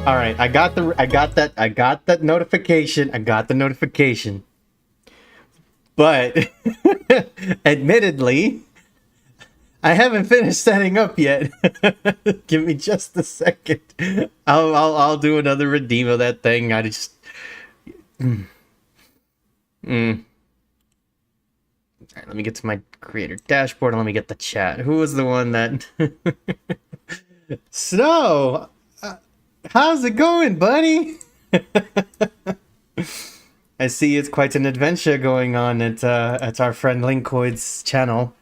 All right, I got that notification. I got the notification. But admittedly, I haven't finished setting up yet. Give me just a second. I'll do another redeem of that thing. I just All right, let me get to my creator dashboard and let me get the chat. Who was the one that Snow? How's it going, buddy? I see it's quite an adventure going on at our friend Linkoid's channel.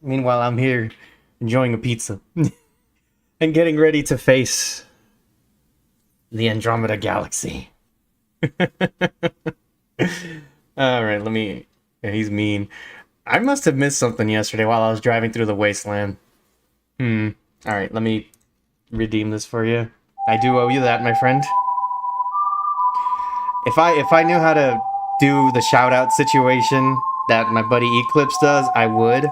Meanwhile, I'm here enjoying a pizza and getting ready to face the Andromeda galaxy. All right, let me. Yeah, he's mean. I must have missed something yesterday while I was driving through the wasteland. All right, let me redeem this for you. I do owe you that, my friend. If I knew how to do the shout out situation that my buddy Eclipse does, I would.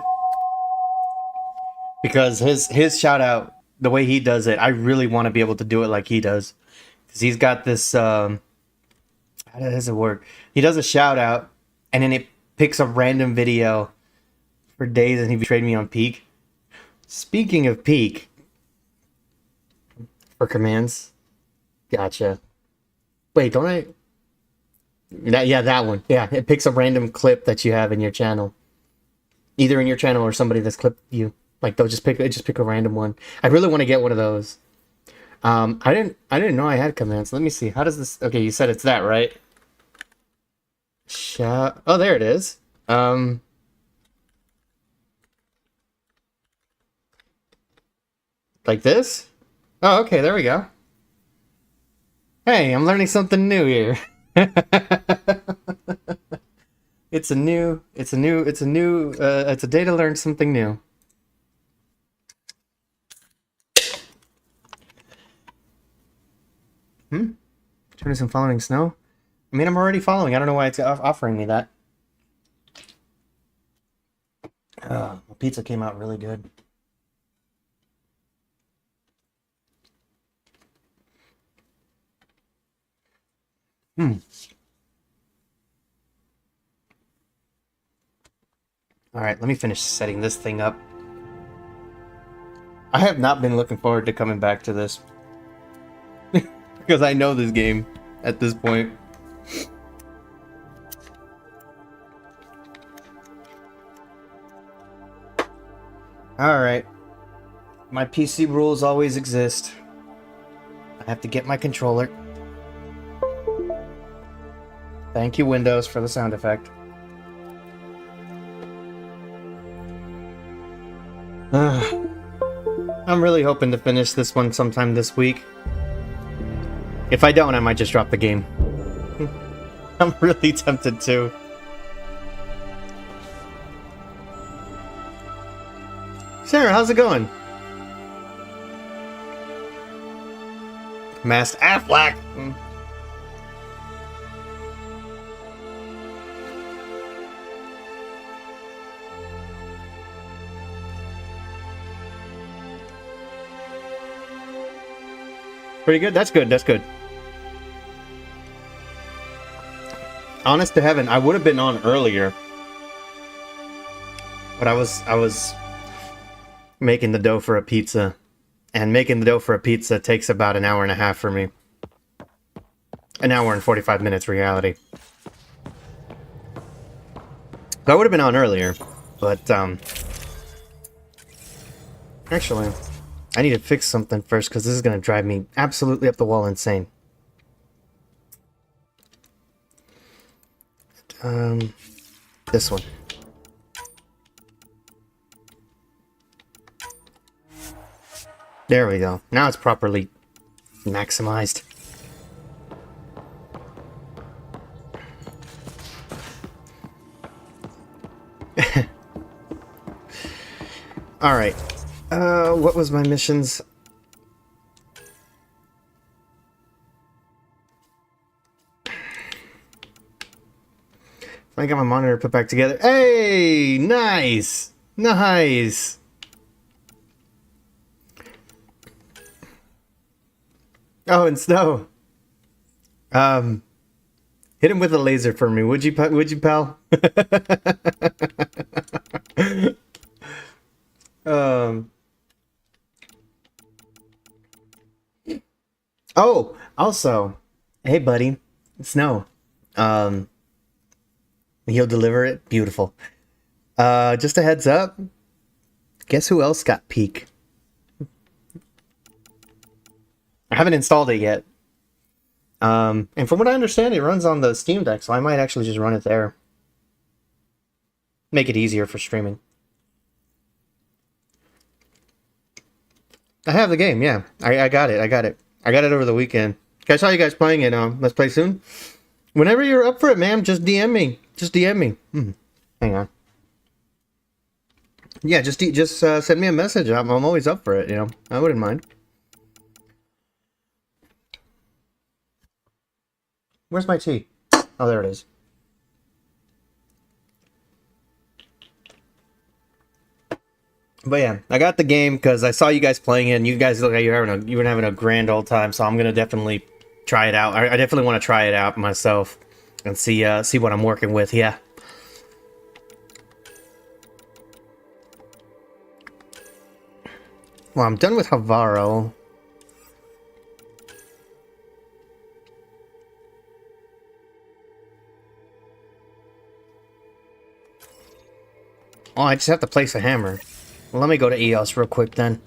Because his shout out, the way he does it, I really want to be able to do it like he does. Because he's got this how does it work? He does a shout out and then it picks a random video for days and he betrayed me on Peak. Speaking of Peak for commands. Gotcha. Wait, don't I? That one. Yeah, it picks a random clip that you have in your channel. Either in your channel or somebody that's clipped you. Like they'll just pick a random one. I really want to get one of those. I didn't know I had commands. Let me see. How does this? Okay, you said it's that, right? Oh, there it is. Like this? Oh, okay, there we go. Hey, I'm learning something new here. It's a day to learn something new. Jonas, I'm following Snow? I mean, I'm already following. I don't know why it's offering me that. My pizza came out really good. All right, let me finish setting this thing up. I have not been looking forward to coming back to this. Because I know this game at this point. Alright. My PC rules always exist. I have to get my controller. Thank you, Windows, for the sound effect. I'm really hoping to finish this one sometime this week. If I don't, I might just drop the game. I'm really tempted to. Sarah, how's it going? Masked Affleck! Pretty good? That's good, that's good. Honest to heaven, I would have been on earlier. But I was making the dough for a pizza. And making the dough for a pizza takes about an hour and a half for me. An hour and 45 minutes, reality. So I would have been on earlier, but actually, I need to fix something first because this is going to drive me absolutely up the wall insane. This one. There we go. Now it's properly maximized. All right. What was my missions? I got my monitor put back together. Hey, nice, nice. Oh, and Snow. Hit him with a laser for me, would you, pal? um. Oh, also, hey, buddy, Snow. Um, he'll deliver it. Beautiful. Just a heads up. Guess who else got Peak? I haven't installed it yet. And from what I understand, it runs on the Steam Deck, so I might actually just run it there. Make it easier for streaming. I have the game, yeah. I got it. I got it over the weekend. I saw you guys playing it. Let's play soon. Whenever you're up for it, man, just DM me. Just DM me. Hang on. Yeah, just send me a message. I'm always up for it, you know. I wouldn't mind. Where's my tea? Oh, there it is. But yeah, I got the game because I saw you guys playing it, and you guys look like you were having a grand old time. So I'm gonna definitely try it out. I definitely want to try it out myself and see what I'm working with. Yeah. Well, I'm done with Havaro. Oh, I just have to place a hammer. Well, let me go to EOS real quick then.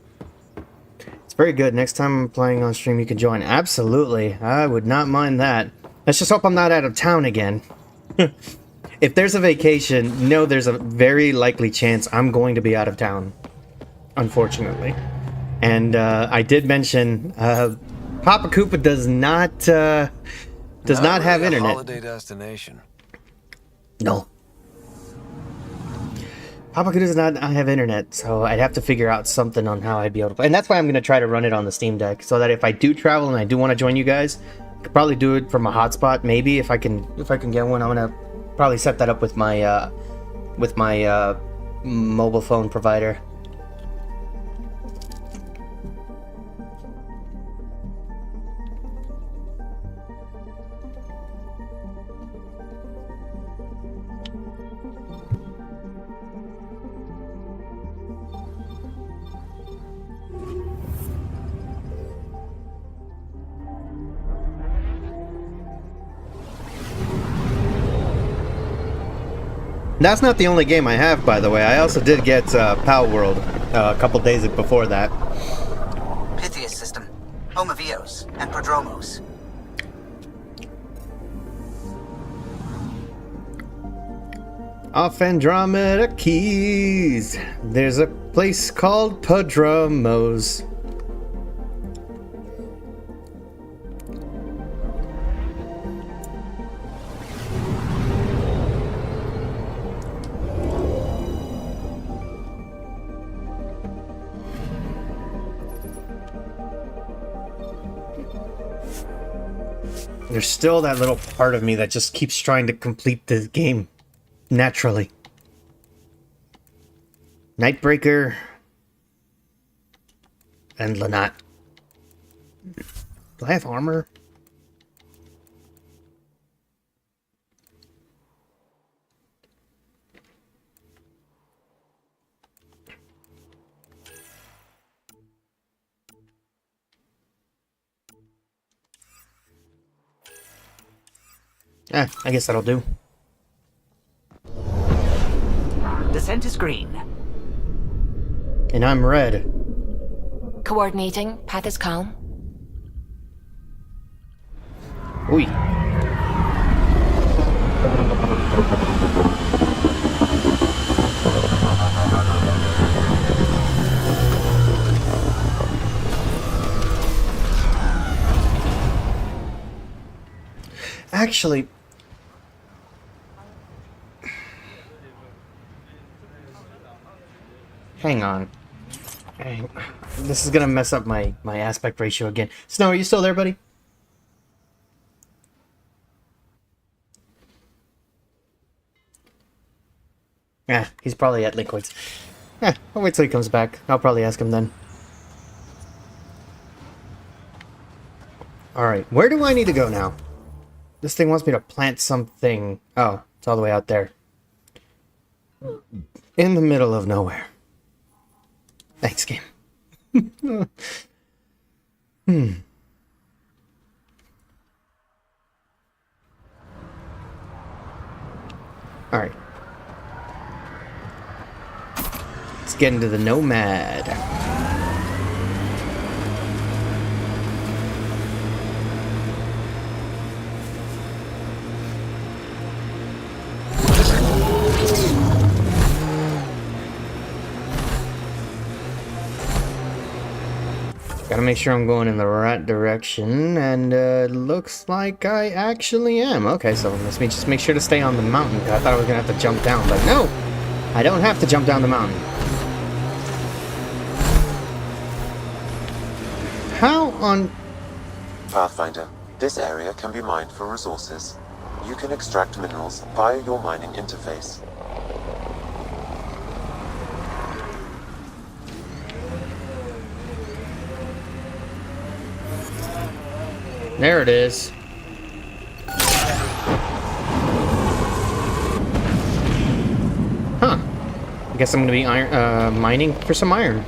It's very good. Next time I'm playing on stream, you can join. Absolutely. I would not mind that. Let's just hope I'm not out of town again. If there's a vacation, no, there's a very likely chance I'm going to be out of town. Unfortunately. And I did mention Papa Koopa does not have internet. Holiday destination. No. Papa Koopa does not have internet, so I'd have to figure out something on how I'd be able to play. And that's why I'm going to try to run it on the Steam Deck, so that if I do travel and I do want to join you guys, I could probably do it from a hotspot. Maybe if I can get one, I'm going to probably set that up with my mobile phone provider. That's not the only game I have, by the way. I also did get Pal World a couple days before that. Pythias system, home of Eos and Prodromos. Off Andromeda Keys, there's a place called Prodromos. There's still that little part of me that just keeps trying to complete the game naturally. Nightbreaker and Lanat. Do I have armor? I guess that'll do. Descent is green. And I'm red. Coordinating. Path is calm. Oi. Actually, hang on. This is gonna mess up my aspect ratio again. Snow, are you still there, buddy? Yeah, he's probably at Liquids. I'll wait till he comes back. I'll probably ask him then. Alright, where do I need to go now? This thing wants me to plant something. Oh, it's all the way out there. In the middle of nowhere. Thanks, game. Alright. Let's get into the Nomad. Gotta make sure I'm going in the right direction, and looks like I actually am. Okay, so let me just make sure to stay on the mountain. I thought I was gonna have to jump down, but no! I don't have to jump down the mountain. How on... Pathfinder, this area can be mined for resources. You can extract minerals via your mining interface. There it is. Huh. I guess I'm gonna be mining for some iron.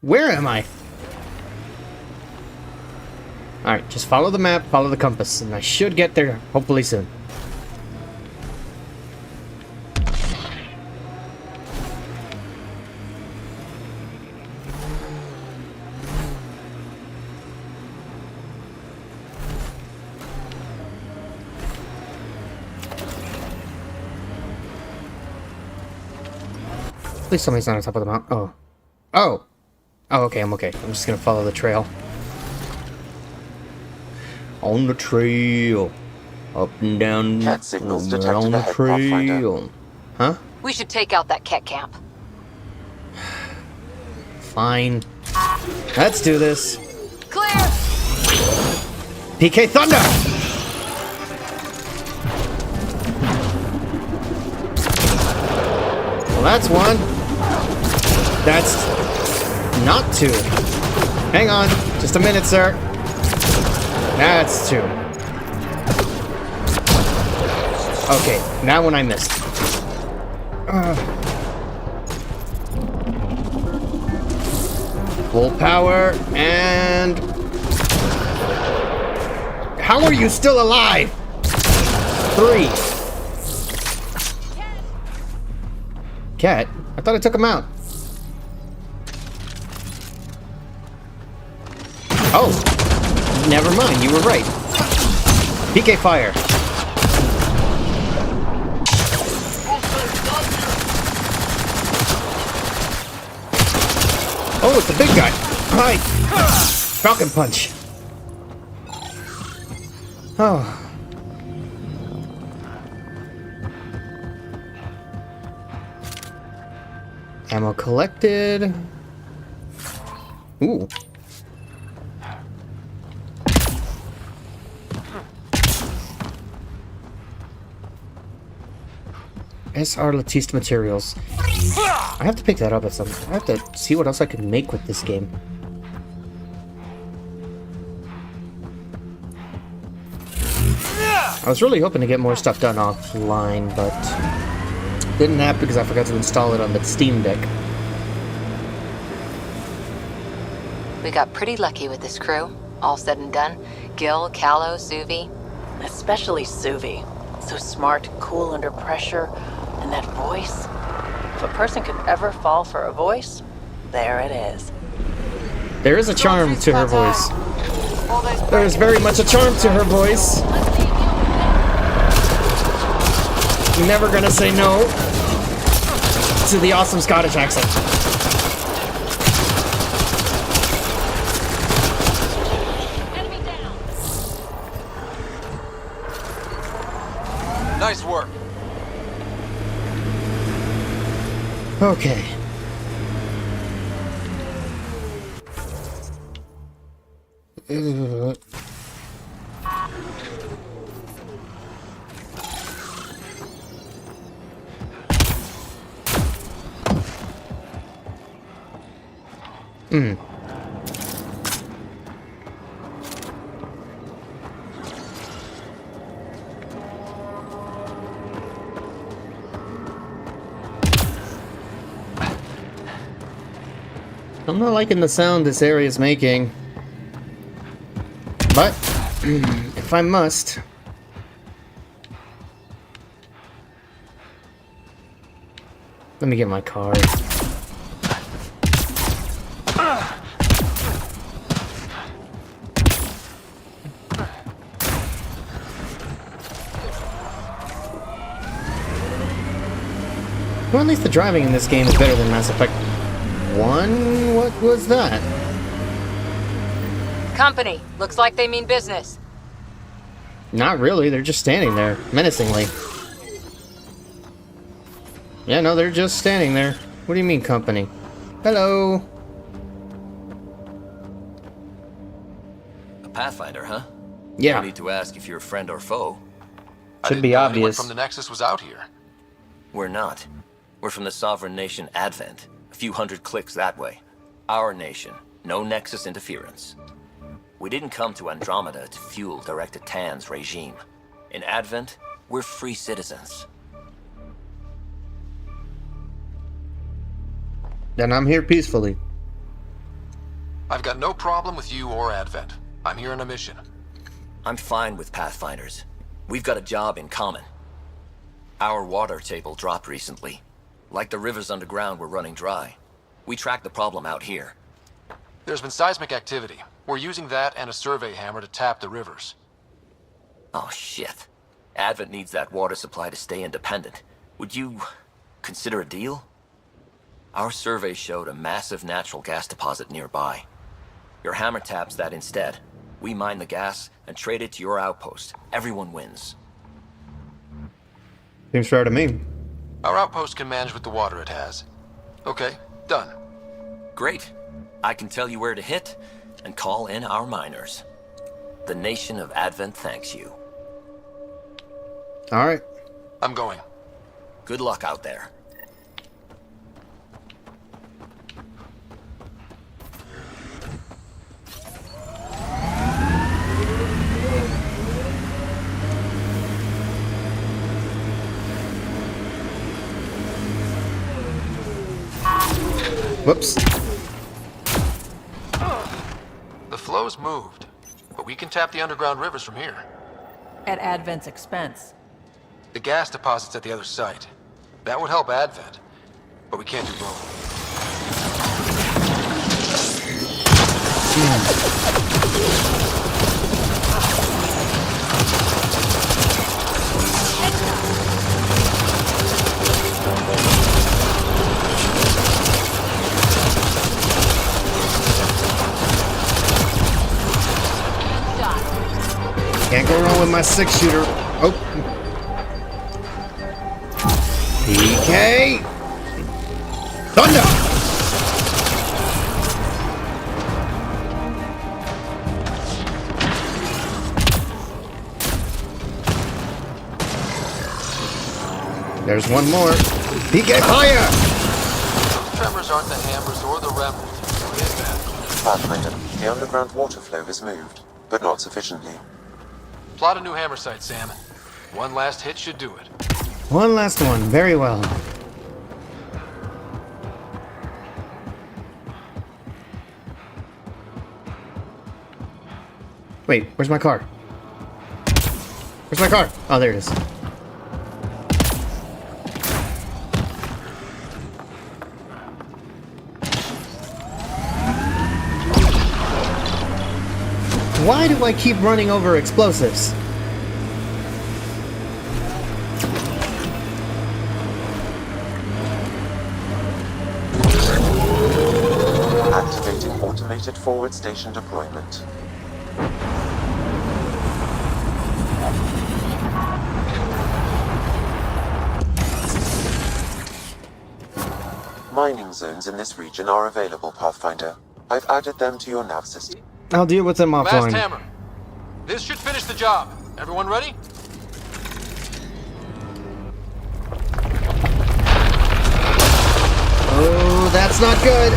Where am I? Alright, just follow the map, follow the compass, and I should get there hopefully soon. Please somebody's not on top of the mountain. Oh. Oh! Oh, okay, I'm okay. I'm just gonna follow the trail. On the trail. Up and down. Cat signals on detected the ahead, trail. Huh? We should take out that cat camp. Fine. Let's do this. Clear! PK Thunder! Well, that's one. That's not two. Hang on. Just a minute, sir. That's two. Okay, that one I missed. Full power, and... How are you still alive? 3. Cat? I thought I took him out. Oh! Never mind, you were right. PK fire. Oh, it's the big guy. Hi. Falcon punch. Oh. Ammo collected. Ooh. SR Latiste materials. I have to pick that up at some. I have to see what else I can make with this game. I was really hoping to get more stuff done offline, but didn't happen because I forgot to install it on the Steam Deck. We got pretty lucky with this crew. All said and done. Gil, Callow, Suvi. Especially Suvi. So smart, cool under pressure, and that voice. If a person could ever fall for a voice, there it is. There is a charm to her voice. There is very much a charm to her voice. You're never gonna say no to the awesome Scottish accent. Nice work. Okay. Hmm. I'm not liking the sound this area is making. But, if I must... Let me get my card. Well, at least the driving in this game is better than Mass Effect 1? What was that? Company. Looks like they mean business. Not really, they're just standing there, menacingly. Yeah, no, they're just standing there. What do you mean, company? Hello? A Pathfinder, huh? Yeah, No need to ask if you're a friend or foe. should be Anyone obvious. from the Nexus was out here. We're not. We're from the sovereign nation Advent. A few hundred clicks that way. Our nation. No Nexus interference. We didn't come to Andromeda to fuel Director Tan's regime. In Advent, we're free citizens. Then I'm here peacefully. I've got no problem with you or Advent. I'm here on a mission. I'm fine with Pathfinders. We've got a job in common. Our water table dropped recently. Like the rivers underground were running dry. We tracked the problem out here. There's been seismic activity. We're using that and a survey hammer to tap the rivers. Oh shit. Advent needs that water supply to stay independent. Would you consider a deal? Our survey showed a massive natural gas deposit nearby. Your hammer taps that instead. We mine the gas and trade it to your outpost. Everyone wins. Seems fair to me. Our outpost can manage with the water it has. Okay, done. Great. I can tell you where to hit and call in our miners. The nation of Advent thanks you. Alright. I'm going. Good luck out there. Whoops. The flow's moved, but we can tap the underground rivers from here. At Advent's expense. The gas deposit's at the other site. That would help Advent, but we can't do both. Can't go wrong with my 6-shooter. Oh. PK. Thunder. There's one more. PK fire. Those tremors aren't the hammers or the remnant. What is that? Pathfinder, the underground water flow is moved, but not sufficiently. Plot a new hammer site, Sam. One last hit should do it. One last one. Very well. Wait, where's my car? Where's my car? Oh, there it is. Why do I keep running over explosives? Activating automated forward station deployment. Mining zones in this region are available, Pathfinder. I've added them to your nav system. I'll deal with them Last offline. hammer. This should finish the job. Everyone ready? Oh, that's not good.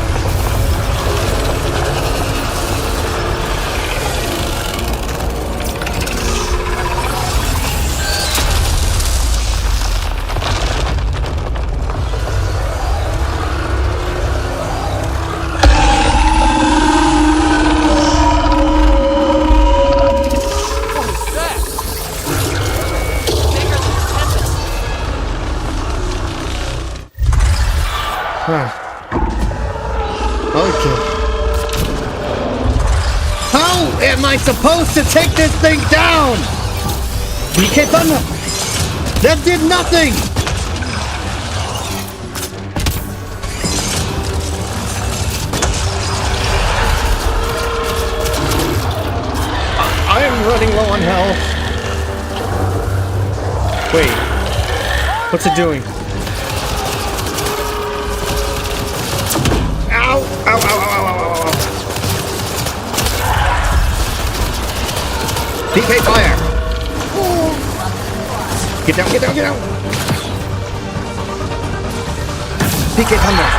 Okay. How am I supposed to take this thing down? BK Thunder! That did nothing! I am running low on health. Wait. What's it doing? Ow! Ow, ow, ow, ow, ow, ow. PK fire! Get down, get down, get down! PK thunder!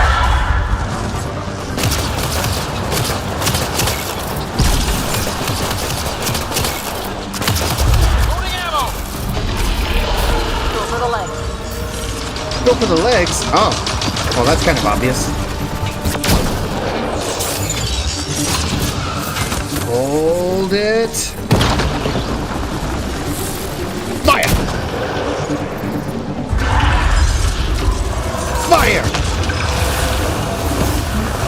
Go for the legs? Oh. Well, that's kind of obvious. Hold it. Fire! Fire!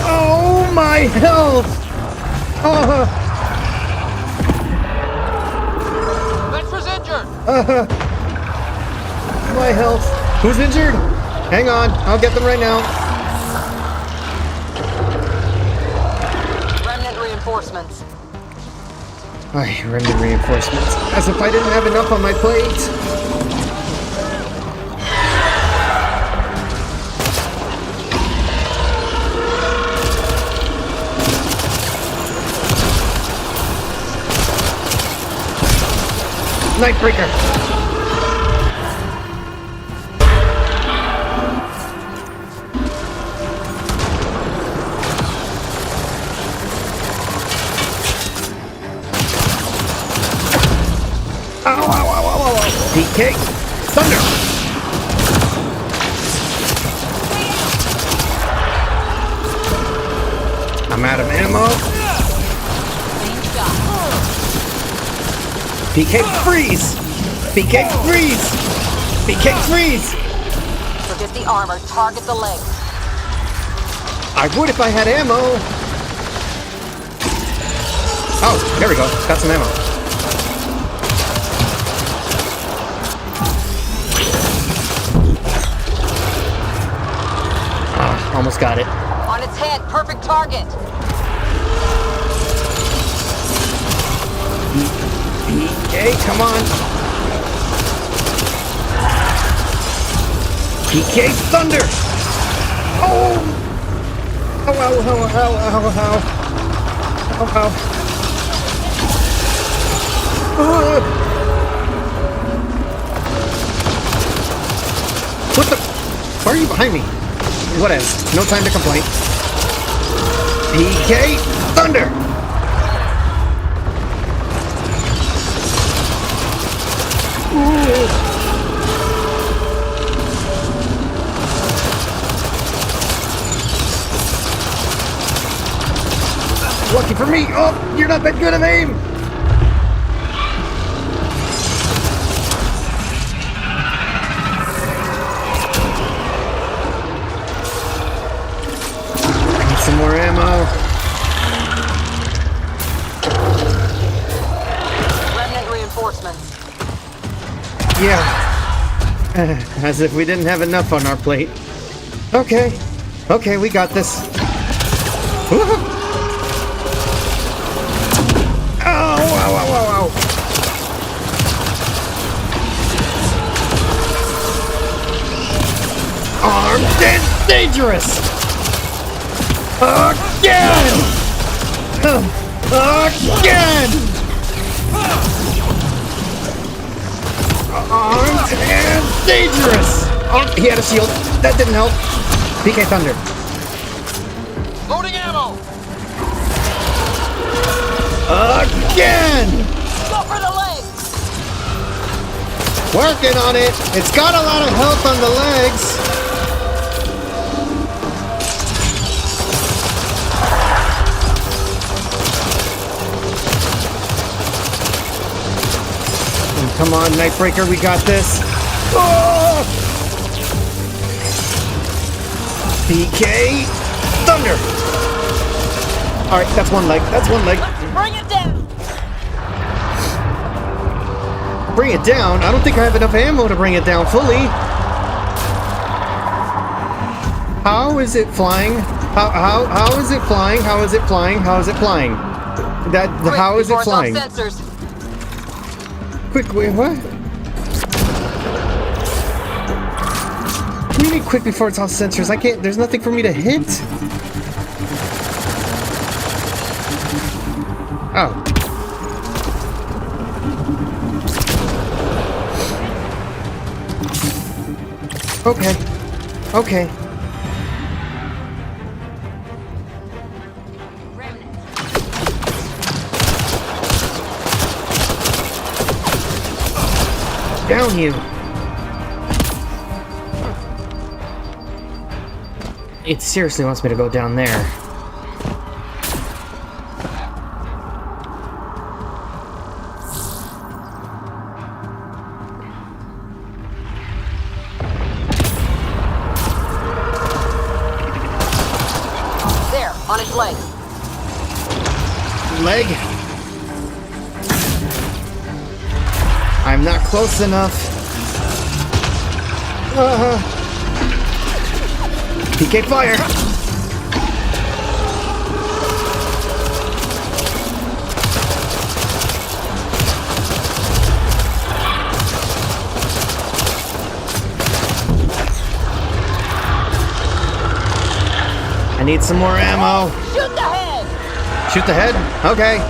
Oh, my health! Ventra's injured! My health. Who's injured? Hang on, I'll get them right now. Remnant reinforcements. Remnant reinforcements. As if I didn't have enough on my plate. Nightbreaker! PK Thunder! I'm out of ammo. PK Freeze! PK Freeze! PK Freeze! Forget the armor, target the legs. I would if I had ammo. Oh, there we go. Got some ammo. Almost got it. On its head, perfect target. PK, come on. PK Thunder! Oh! Ow, ow, ow, ow, ow, ow. Ow, ow. What the? Why are you behind me? Whatever. No time to complain. PK Thunder! Ooh. Lucky for me! Oh, you're not that good of aim! Some more ammo. Remnant reinforcements. Yeah. As if we didn't have enough on our plate. Okay. Okay, we got this. Woo-hoo. Ow, ow, ow, ow, ow. Armed and dangerous! Again! Again! Armed and dangerous! Oh, he had a shield. That didn't help. PK Thunder. Loading ammo! Again! Go for the legs! Working on it. It's got a lot of health on the legs. Come on, Nightbreaker, we got this. Oh! PK Thunder! Alright, that's one leg. That's one leg. Bring it down! Bring it down? I don't think I have enough ammo to bring it down fully. How is it flying? How is it flying? How is it flying? How is it flying? How is it flying? Sensors. Quick, wait, what? What do you mean quick before it's off sensors? I can't, there's nothing for me to hit. Oh. Okay. Okay. Down you. It seriously wants me to go down there. There, on its leg. Leg. I'm not close enough. PK fire. I need some more ammo. Shoot the head! Shoot the head? Okay.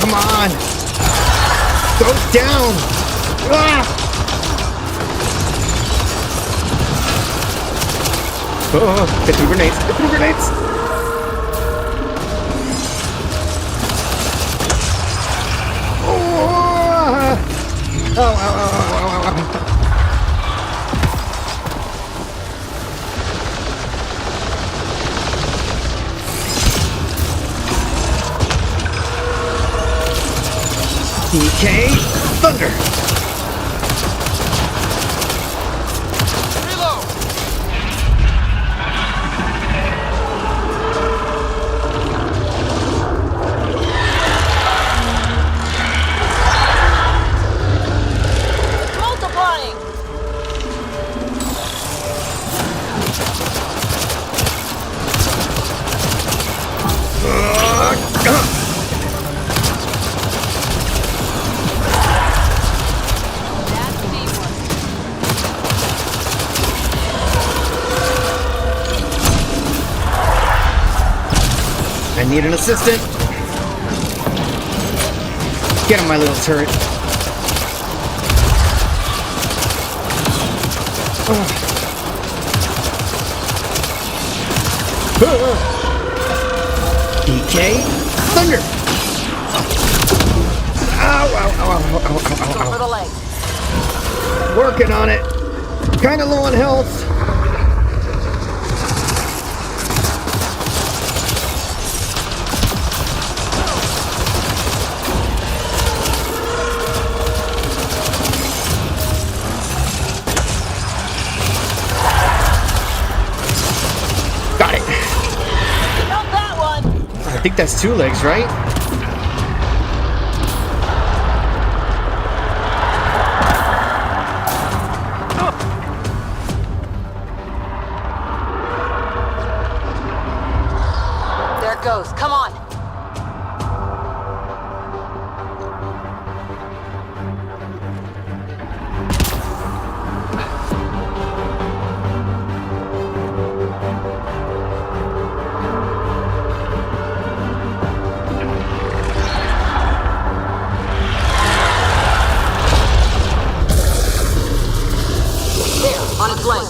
Come on. Go down. Ah! Oh, get through grenades. Get through grenades. Oh, ow, ow, ow, ow, ow, ow. PK Thunder! Reload! Multiplying! I need an assistant. Get on my little turret. PK Thunder! Ow, ow, ow, ow, ow, ow, ow, For the ow. leg. Working on it. Kinda low on health. Got it. Not that one! I think that's 2 legs, right? There it goes. Come on. There, on its leg.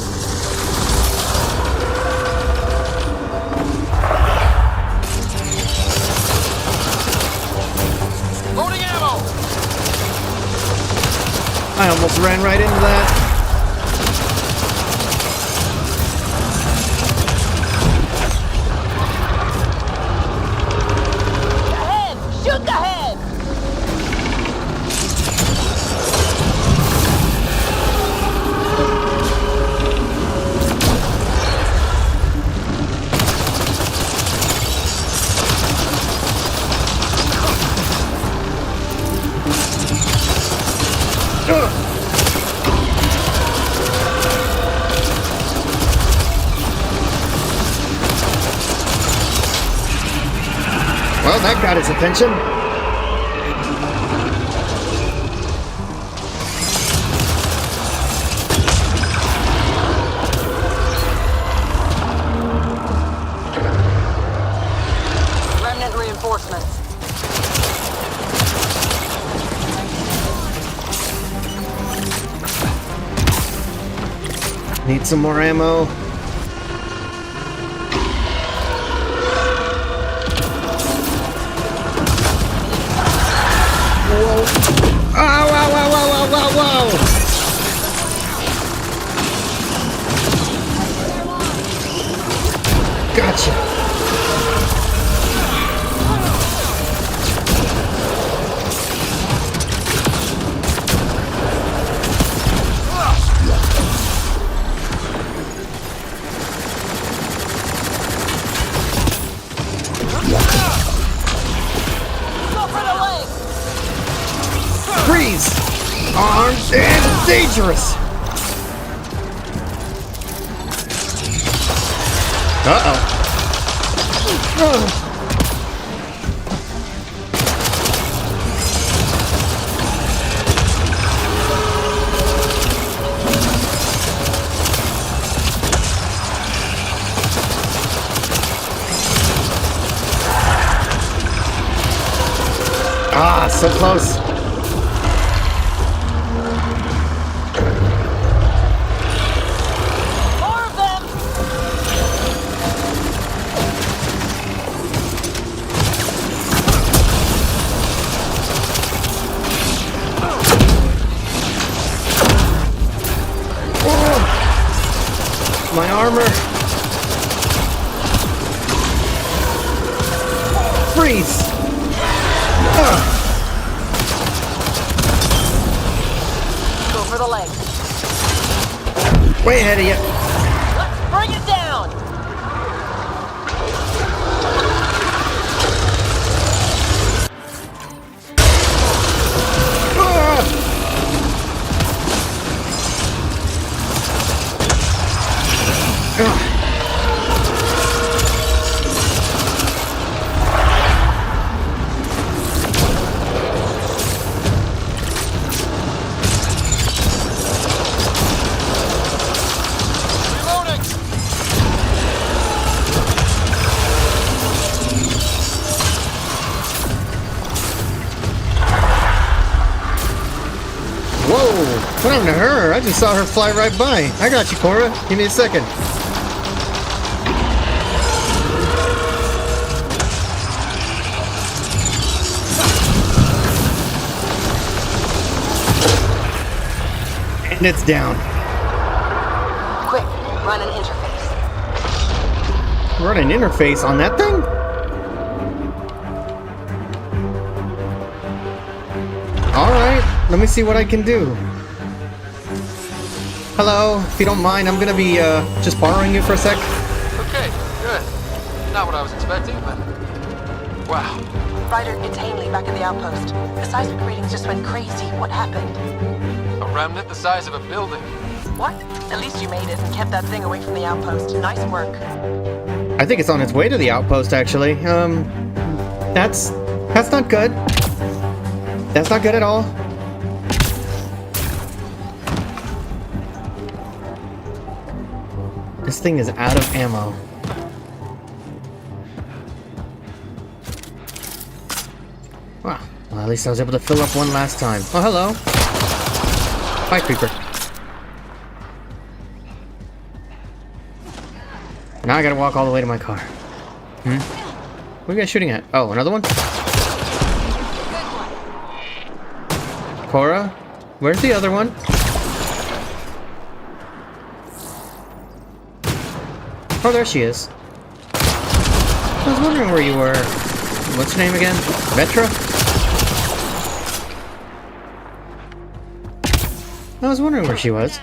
Loading ammo! I almost ran right into that. The head! Shoot the head! that got his attention. Remnant reinforcements. Need some more ammo. Whoa. Ow, ow, ow, ow, ow, ow, ow. Gotcha. Freeze! Armed and dangerous! Uh-oh. Ah, so close. More of them! My armor. Freeze! Go for the leg. Way ahead of you. Let's bring it down! Reloading! Whoa! What happened to her? I just saw her fly right by. I got you, Cora. Give me a second. And it's down. Quick, run an interface. Run an interface on that thing? Alright, let me see what I can do. Hello, if you don't mind, I'm gonna be just borrowing you for a sec. Okay, good. Not what I was expecting, but... Wow. Ryder, it's Haley back in the outpost. The seismic readings just went crazy. What happened? A remnant the size of a building. What? At least you made it and kept that thing away from the outpost. Nice work. I think it's on its way to the outpost, actually. That's not good. That's not good at all. This thing is out of ammo. Wow. Well, at least I was able to fill up one last time. Oh, hello. Bye, creeper. Now I gotta walk all the way to my car. What are you guys shooting at? Oh, another one? Cora? Where's the other one? Oh, there she is. I was wondering where you were. What's your name again? Vetra? I was wondering where she was.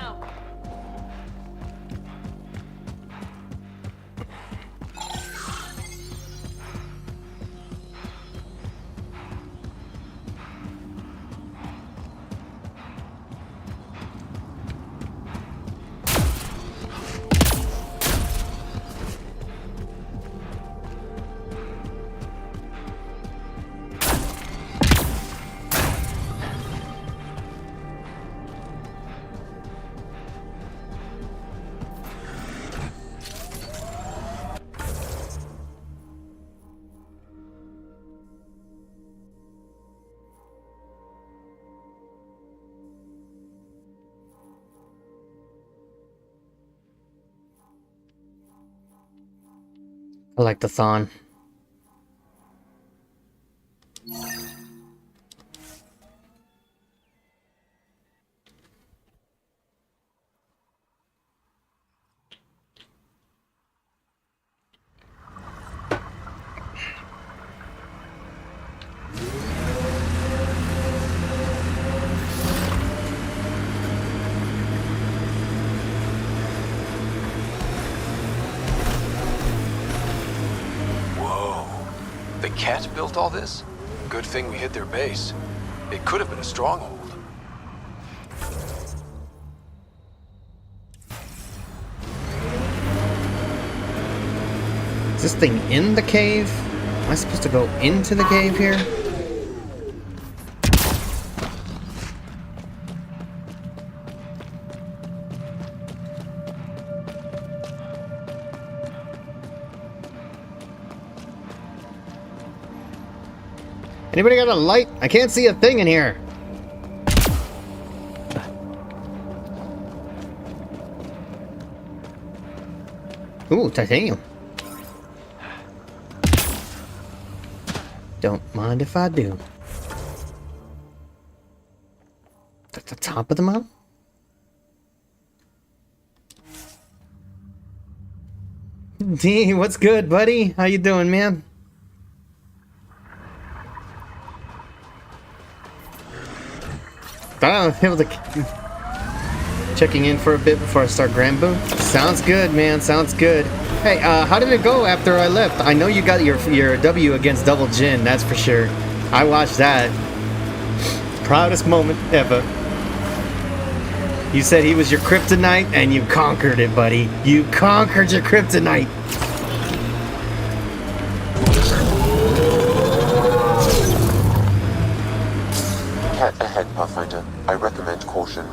I like the Thon. The cat built all this? Good thing we hit their base. It could have been a stronghold. Is this thing in the cave? Am I supposed to go into the cave here? Anybody got a light? I can't see a thing in here. Ooh, titanium. Don't mind if I do. At the top of the mountain? D, what's good, buddy? How you doing, man? Able to checking in for a bit before I start Granboon. Sounds good, man. Sounds good. Hey, how did it go after I left? I know you got your W against Double Jin, that's for sure. I watched that. Proudest moment ever. You said he was your kryptonite, and you conquered it, buddy. You conquered your kryptonite. Cat ahead, Pathfinder. I recommend caution.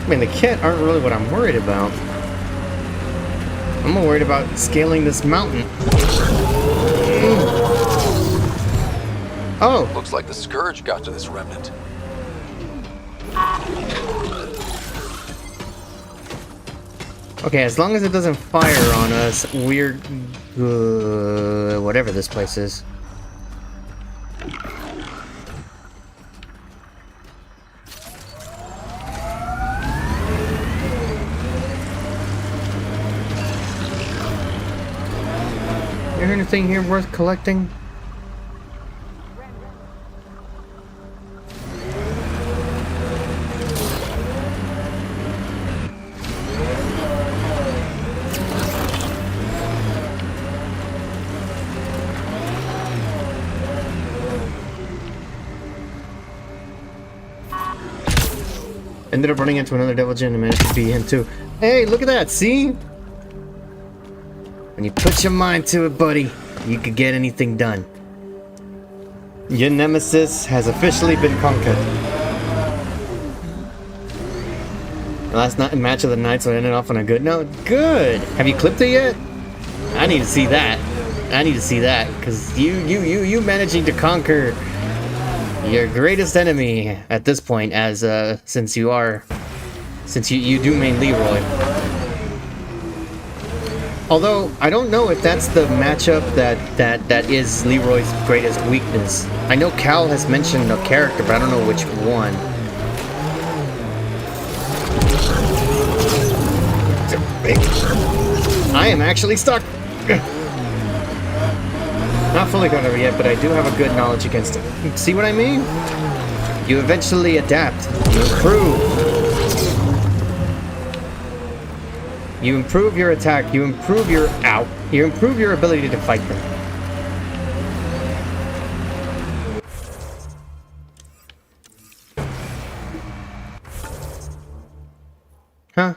I mean, the kit aren't really what I'm worried about. I'm more worried about scaling this mountain. Oh! Looks like the Scourge got to this remnant. Okay, as long as it doesn't fire on us, we're good. Whatever this place is. You hear anything here worth collecting? Ended up running into another Devil Jin and managed to beat him too. Hey, look at that, see? When you put your mind to it, buddy, you could get anything done. Your nemesis has officially been conquered. Last night, match of the night, so I ended off on a good note. Good! Have you clipped it yet? I need to see that. I need to see that, because you managing to conquer your greatest enemy at this point, as since you do main Leroy. Although I don't know if that's the matchup that is Leroy's greatest weakness. I know Cal has mentioned a character, but I don't know which one. I am actually stuck. Not fully got over yet, but I do have a good knowledge against it. See what I mean? You eventually adapt. You improve. You improve your attack. You improve your You improve your ability to fight them. Huh?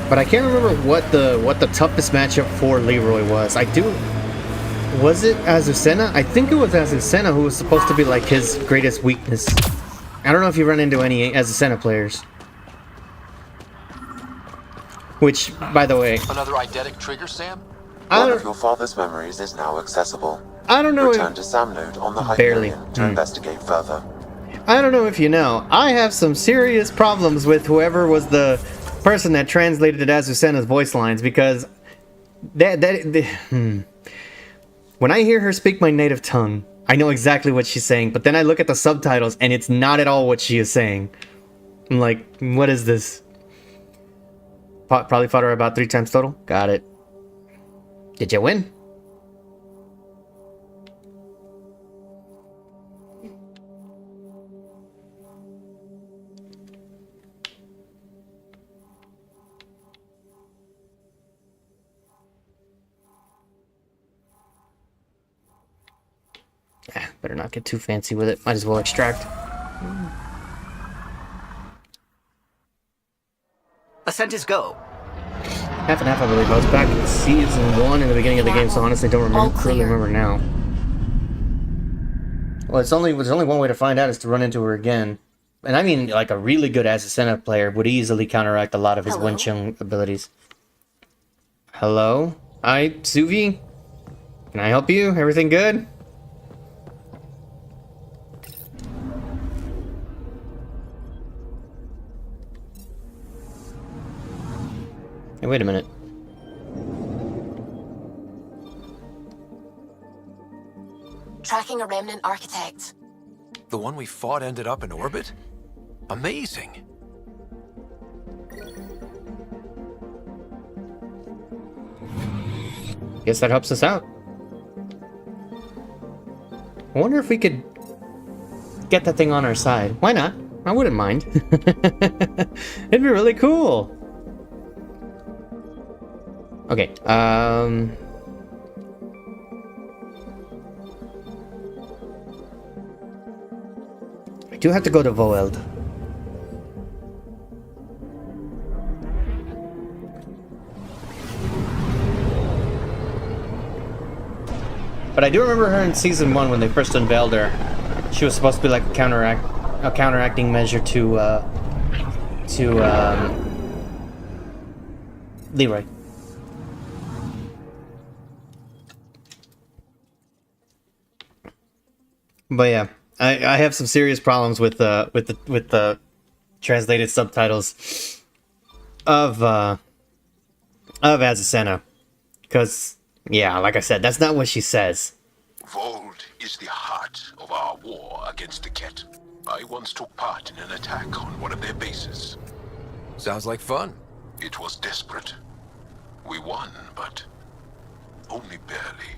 But I can't remember what the toughest matchup for Leroy was. Was it Azucena? I think it was Azucena who was supposed to be like his greatest weakness. I don't know if you run into any Azucena players. Which, by the way, Another eidetic trigger, Sam? I One don't, of your father's memories is now accessible. I don't know Return if, to Sam Node on the Barely. Hyperion to investigate further. I don't know if you know, I have some serious problems with whoever was the person that translated Azucena's voice lines, because when I hear her speak my native tongue, I know exactly what she's saying, but then I look at the subtitles and it's not at all what she is saying. I'm like, what is this? Probably fought her about 3 times total. Got it. Did you win? Better not get too fancy with it. Might as well extract. Ascent is go. Half and half, I believe. I was back in season 1 in the beginning of the game, so honestly don't really remember now. Well, there's only one way to find out, is to run into her again. And I mean, like, a really good Azucena player would easily counteract a lot of his Wenchung abilities. Hello? Hi, Suvi? Can I help you? Everything good? Hey, wait a minute. Tracking a remnant architect. The one we fought ended up in orbit? Amazing. Guess that helps us out. I wonder if we could get that thing on our side. Why not? I wouldn't mind. It'd be really cool. Okay, I do have to go to Voeld. But I do remember her in season 1 when they first unveiled her. She was supposed to be like a counteracting measure to Leroy. But yeah, I have some serious problems with the translated subtitles of Azucena, because yeah, like I said, that's not what she says. Vold is the heart of our war against the Ket. I once took part in an attack on one of their bases. Sounds like fun. It was desperate. We won, but only barely.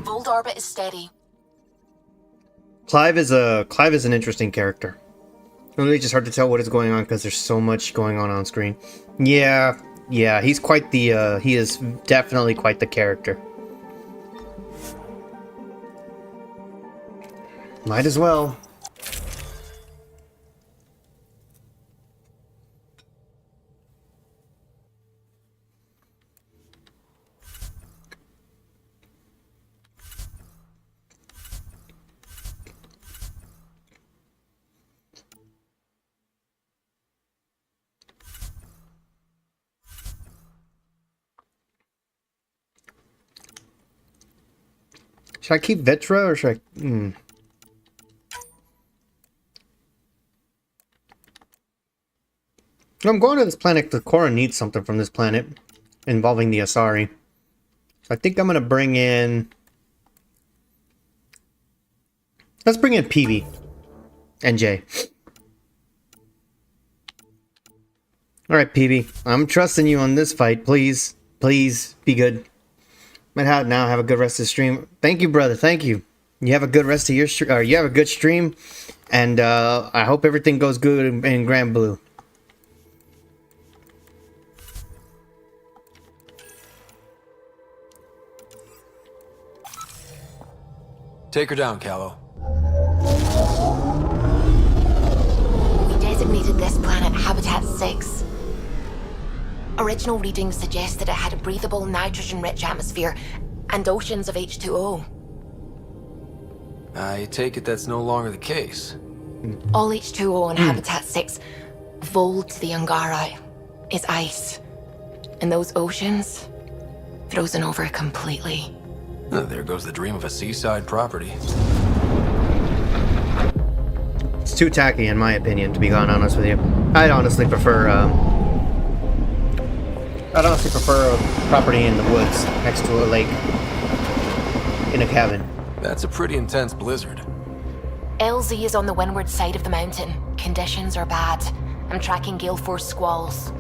Vold orbit is steady. Clive is an interesting character. Really just hard to tell what is going on because there's so much going on screen. Yeah, he's quite the he is definitely quite the character. Might as well. Should I keep Vetra or should I... I'm going to this planet because Korra needs something from this planet involving the Asari. So I think I'm going to bring in... Let's bring in PB and Jay. Alright, PB. I'm trusting you on this fight. Please. Please be good. Might have a good rest of the stream. Thank you, brother. Thank you. You have a good rest of your stream. You have a good stream. And I hope everything goes good in Grand Blue. Take her down, Callow. We designated this planet Habitat 6. Original readings suggest that it had a breathable, nitrogen-rich atmosphere and oceans of H2O. I take it that's no longer the case. All H2O on Habitat 6, vol to the Angari, is ice. And those oceans, frozen over completely. There goes the dream of a seaside property. It's too tacky, in my opinion, to be honest with you. I'd honestly prefer a property in the woods next to a lake, in a cabin. That's a pretty intense blizzard. LZ is on the windward side of the mountain. Conditions are bad. I'm tracking gale force squalls.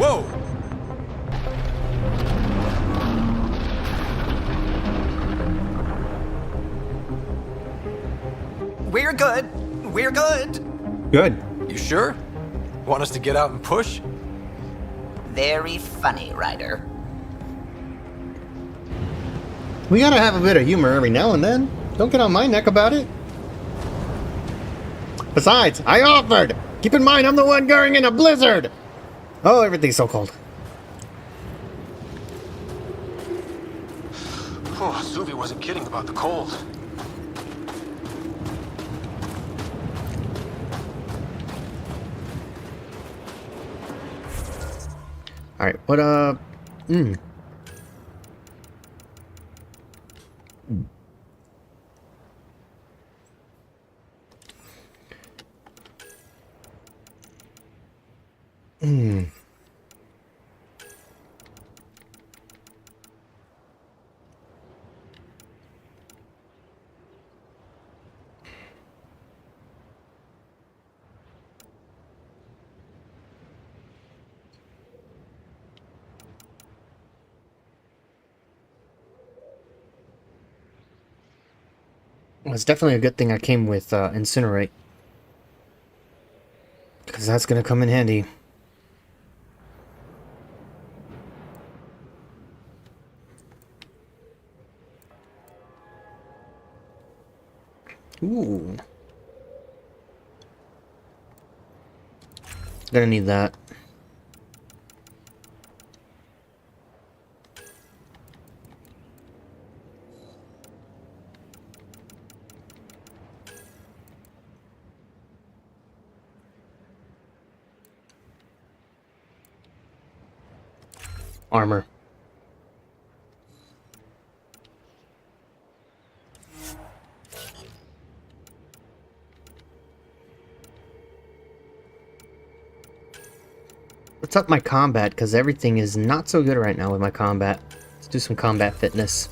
Whoa! We're good. We're good. Good. You sure? Want us to get out and push? Very funny, Ryder. We gotta have a bit of humor every now and then. Don't get on my neck about it. Besides, I offered! Keep in mind, I'm the one going in a blizzard! Oh, everything's so cold. Oh, Suvi wasn't kidding about the cold. Alright, what, It's definitely a good thing I came with Incinerate. Because that's going to come in handy. Ooh. Gonna need that. Armor. Let's up my combat, because everything is not so good right now with my combat. Let's do some combat fitness.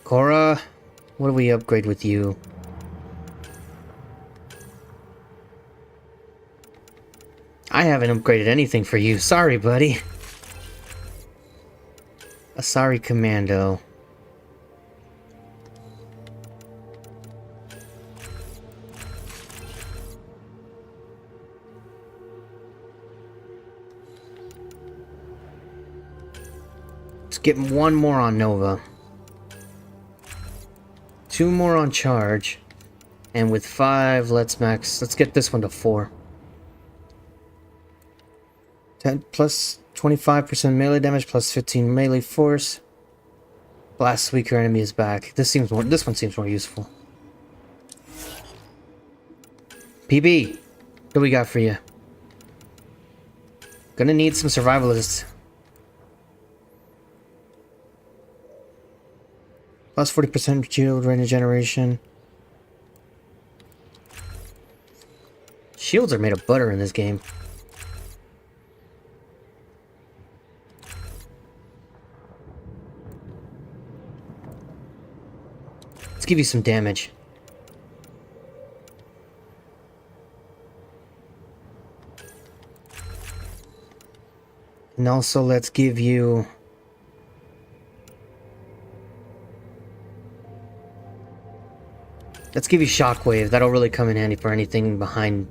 Cora, what do we upgrade with you? I haven't upgraded anything for you. Sorry, buddy. A sorry commando. Let's get one more on Nova. 2 more on charge. And with 5, let's get this one to 4. 10 plus 25% melee damage plus 15 melee force. Blast weaker enemy is back. This one seems more useful. PB, what do we got for you? Gonna need some survivalists. Plus 40% shield regeneration. Shields are made of butter in this game. Let's give you some damage. And also let's give you... Let's give you Shockwave. That'll really come in handy for anything behind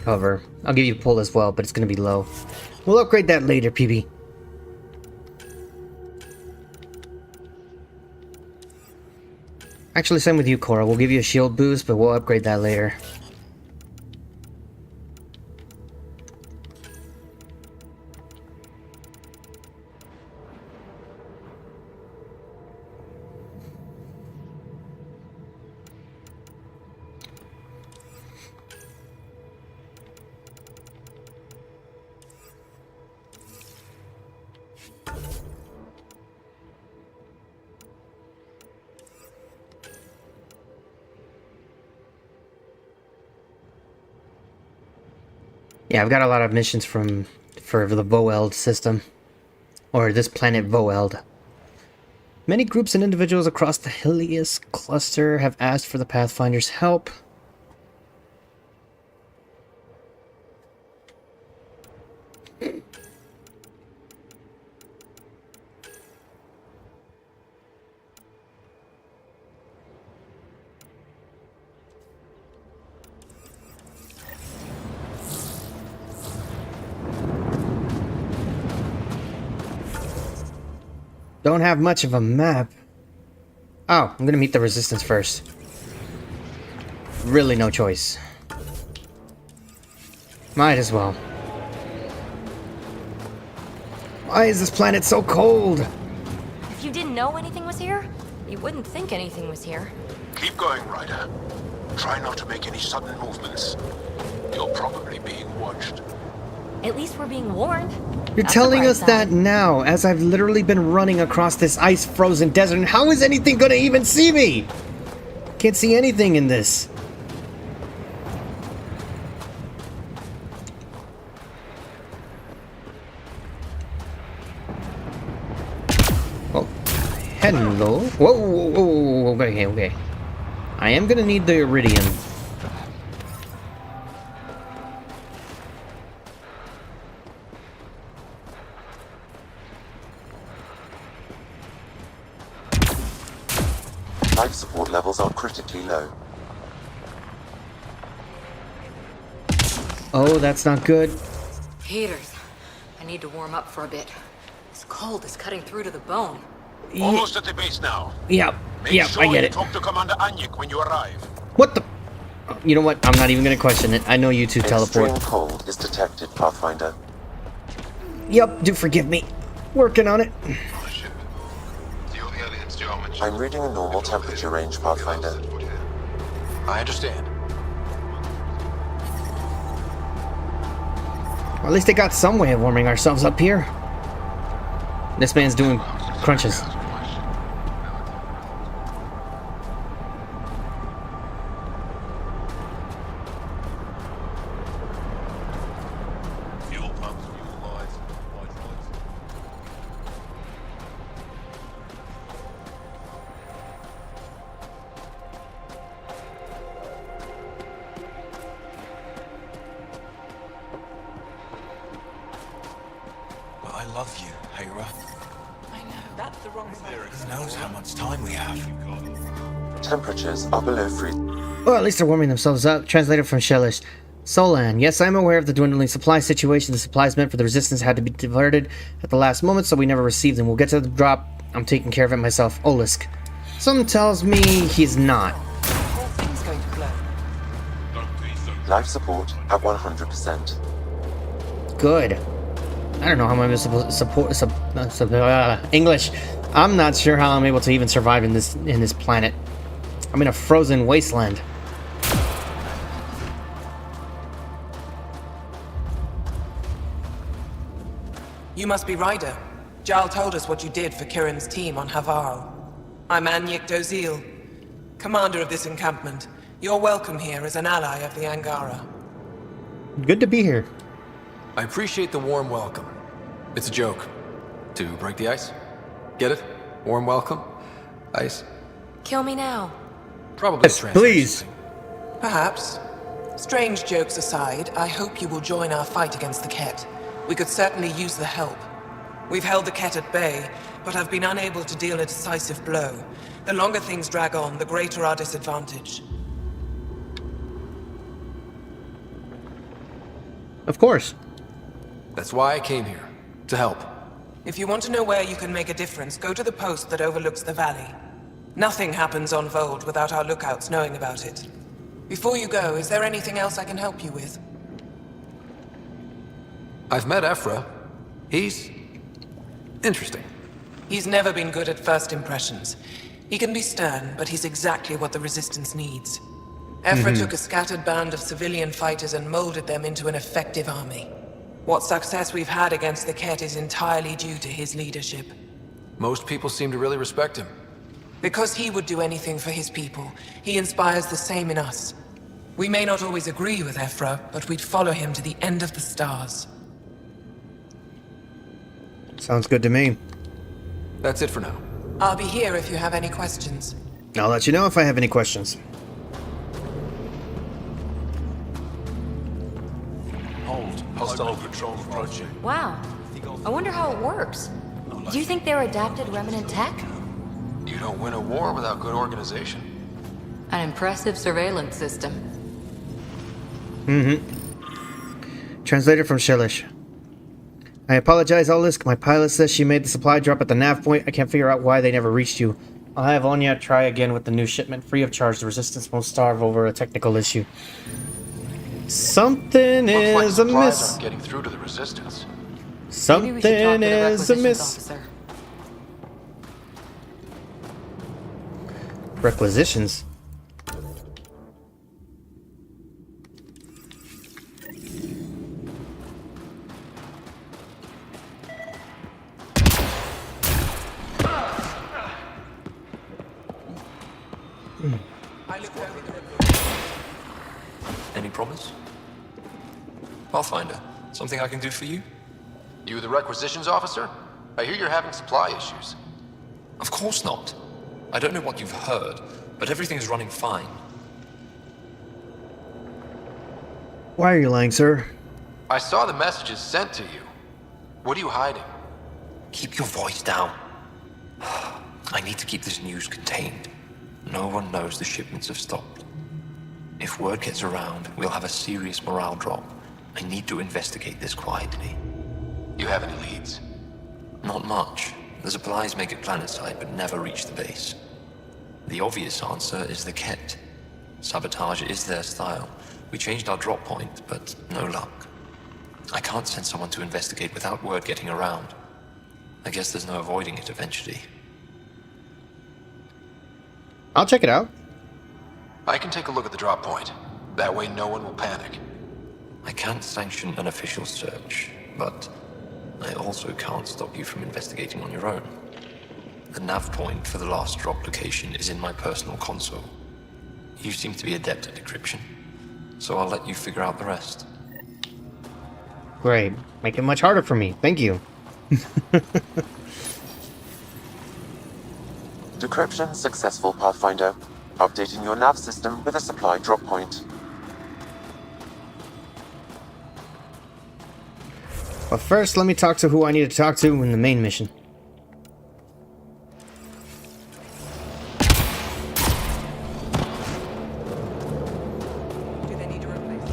cover. I'll give you pull as well, but it's going to be low. We'll upgrade that later, PB. Actually, same with you, Cora. We'll give you a shield boost, but we'll upgrade that later. Yeah, I've got a lot of missions for the Voeld system. Or this planet Voeld. Many groups and individuals across the Helios cluster have asked for the Pathfinder's help. Don't have much of a map. Oh, I'm gonna meet the resistance first. Really no choice. Might as well. Why is this planet so cold? If you didn't know anything was here, you wouldn't think anything was here. Keep going, Ryder. Try not to make any sudden movements. You're probably being watched. At least we're being warned. You're telling us that now, as I've literally been running across this ice-frozen desert, and how is anything gonna even see me? Can't see anything in this. Oh, hello. Whoa, whoa, whoa, whoa, okay, okay. I am gonna need the iridium. Life support levels are critically low. Oh, that's not good. Heaters. I need to warm up for a bit. This cold is cutting through to the bone. Almost at the base now. Yep, Make yep, sure I get you it. talk to Commander Anyik when you arrive. What the? You know what? I'm not even gonna question it. I know you two teleport. Extreme cold is detected, Pathfinder. Yep, do forgive me. Working on it. I'm reading a normal temperature range, Pathfinder. I understand. Well, at least they got some way of warming ourselves up here. This man's doing crunches. I love you, Hera. I know. That's the wrong side. Who knows how much time we have? Temperatures are below freezing. Well, at least they're warming themselves up. Translated from Shellish. Solan, yes, I'm aware of the dwindling supply situation. The supplies meant for the resistance had to be diverted at the last moment, so we never received them. We'll get to the drop. I'm taking care of it myself. Olisk. Something tells me he's not. The whole thing's going to blow. Life support at 100%. Good. I don't know how I'm supposed to support English. I'm not sure how I'm able to even survive in this planet. I'm in a frozen wasteland. You must be Ryder. Jal told us what you did for Kirin's team on Havarl. I'm Anyik Dozil, commander of this encampment. You're welcome here as an ally of the Angara. Good to be here. I appreciate the warm welcome. It's a joke. To break the ice? Get it? Warm welcome? Ice? Kill me now. Probably Yes, please. Perhaps. Strange jokes aside, I hope you will join our fight against the Ket. We could certainly use the help. We've held the Ket at bay, but have been unable to deal a decisive blow. The longer things drag on, the greater our disadvantage. Of course. That's why I came here. To help. If you want to know where you can make a difference, go to the post that overlooks the valley. Nothing happens on Vold without our lookouts knowing about it. Before you go, is there anything else I can help you with? I've met Ephra. He's... interesting. He's never been good at first impressions. He can be stern, but he's exactly what the Resistance needs. Ephra took a scattered band of civilian fighters and molded them into an effective army. What success we've had against the Ket is entirely due to his leadership. Most people seem to really respect him. Because he would do anything for his people, he inspires the same in us. We may not always agree with Ephra, but we'd follow him to the end of the stars. Sounds good to me. That's it for now. I'll be here if you have any questions. I'll let you know if I have any questions. Hold. Hostile patrol approaching. Wow. I wonder how it works. Do you think they're adapted remnant tech? You don't win a war without good organization. An impressive surveillance system. Translator from Shelish. I apologize, Olisk. My pilot says she made the supply drop at the nav point. I can't figure out why they never reached you. I'll have Anya try again with the new shipment. Free of charge. The Resistance won't starve over a technical issue. Something is amiss. Aren't getting through to the Resistance. Something Maybe we should talk to the is requisitions amiss. officer. Requisitions? Any promise? Pathfinder, something I can do for you? You the requisitions officer? I hear you're having supply issues. Of course not. I don't know what you've heard, but everything's running fine. Why are you lying, sir? I saw the messages sent to you. What are you hiding? Keep your voice down. I need to keep this news contained. No one knows the shipments have stopped. If word gets around, we'll have a serious morale drop. I need to investigate this quietly. You have any leads? Not much. The supplies make it planetside, but never reach the base. The obvious answer is the Ket. Sabotage is their style. We changed our drop point, but no luck. I can't send someone to investigate without word getting around. I guess there's no avoiding it eventually. I'll check it out. I can take a look at the drop point. That way no one will panic. I can't sanction an official search, but I also can't stop you from investigating on your own. The nav point for the last drop location is in my personal console. You seem to be adept at decryption, so I'll let you figure out the rest. Great. Make it much harder for me. Thank you. Decryption successful, Pathfinder. Updating your nav system with a supply drop point. But first, let me talk to who I need to talk to in the main mission. Do they need to replace?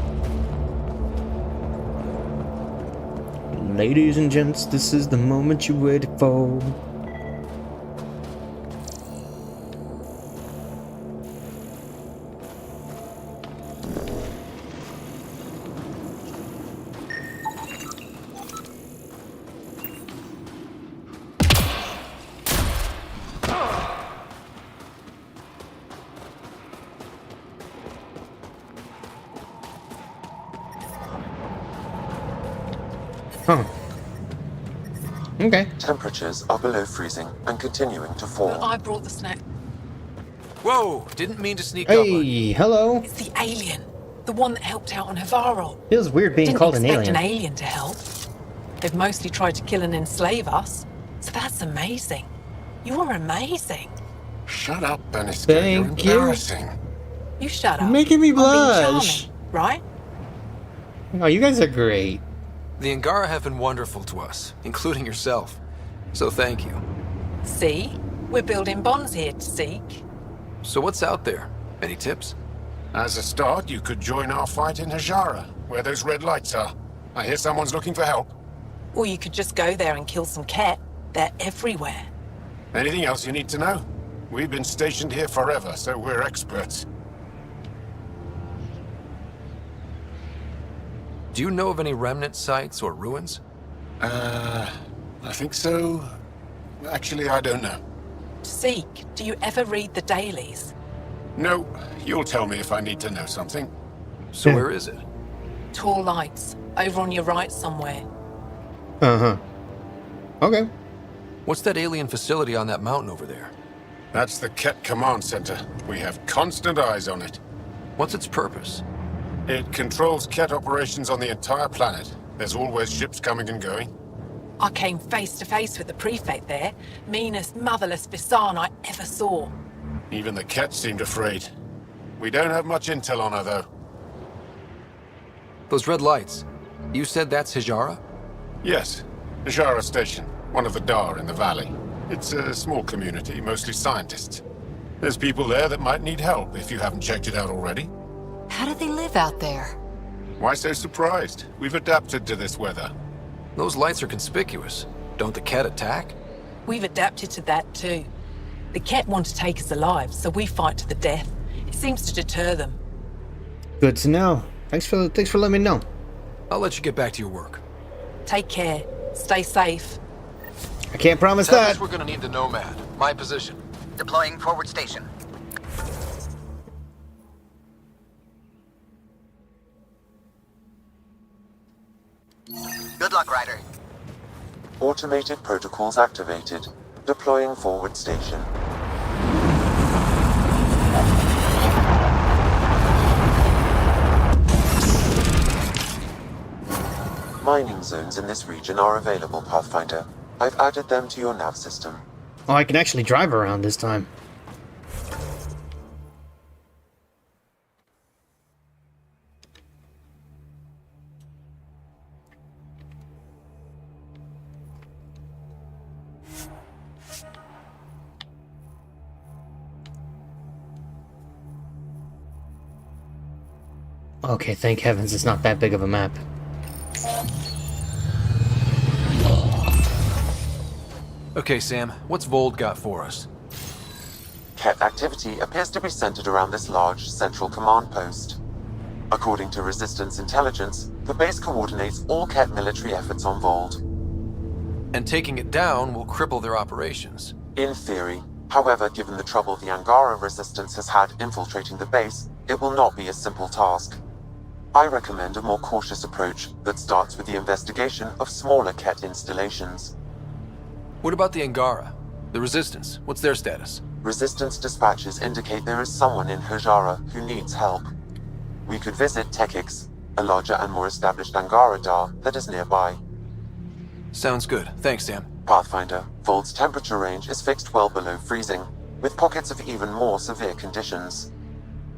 Ladies and gents, this is the moment you waited for. Huh. Okay. Temperatures are below freezing and continuing to fall. I brought the snack. Whoa! Didn't mean to sneak up on you. Hey, hello. It's the alien. The one that helped out on Havarl. Feels weird being Didn't called an expect alien. an alien to help. They've mostly tried to kill and enslave us. So that's amazing. You are amazing. Shut up, Beniska. Thank You're you. embarrassing. You shut up. Making me I'm being blush. charming, right? Oh, you guys are great. The Angara have been wonderful to us, including yourself. So thank you. See? We're building bonds here to seek. So what's out there? Any tips? As a start, you could join our fight in Hajara, where those red lights are. I hear someone's looking for help. Or you could just go there and kill some cat. They're everywhere. Anything else you need to know? We've been stationed here forever, so we're experts. Do you know of any remnant sites or ruins? I think so. Actually, I don't know. Seek, do you ever read the dailies? No, you'll tell me if I need to know something. So where is it? Tall lights, over on your right somewhere. Uh-huh. Okay. What's that alien facility on that mountain over there? That's the Ket Command Center. We have constant eyes on it. What's its purpose? It controls Ket operations on the entire planet. There's always ships coming and going. I came face to face with the prefect there. Meanest, motherless Visan I ever saw. Even the Ket seemed afraid. We don't have much intel on her, though. Those red lights. You said that's Hijara? Yes. Hijara Station, one of the Dar in the valley. It's a small community, mostly scientists. There's people there that might need help if you haven't checked it out already. How do they live out there? Why so surprised? We've adapted to this weather. Those lights are conspicuous. Don't the Ket attack? We've adapted to that too. The Ket want to take us alive, so we fight to the death. It seems to deter them. Good to know. Thanks for letting me know. I'll let you get back to your work. Take care. Stay safe. I can't promise Tell that. us we're gonna need the Nomad. My position. Deploying forward station. Good luck, Ryder. Automated protocols activated. Deploying forward station. Mining zones in this region are available, Pathfinder. I've added them to your nav system. Oh, I can actually drive around this time. Okay, thank heavens it's not that big of a map. Okay, Sam, what's Vold got for us? Ket activity appears to be centered around this large central command post. According to Resistance intelligence, the base coordinates all Ket military efforts on Vold. And taking it down will cripple their operations. In theory. However, given the trouble the Angara Resistance has had infiltrating the base, it will not be a simple task. I recommend a more cautious approach that starts with the investigation of smaller Ket installations. What about the Angara? The Resistance, what's their status? Resistance dispatches indicate there is someone in Hijara who needs help. We could visit Tekix, a larger and more established Angara Dar that is nearby. Sounds good. Thanks, Sam. Pathfinder, Vold's temperature range is fixed well below freezing, with pockets of even more severe conditions.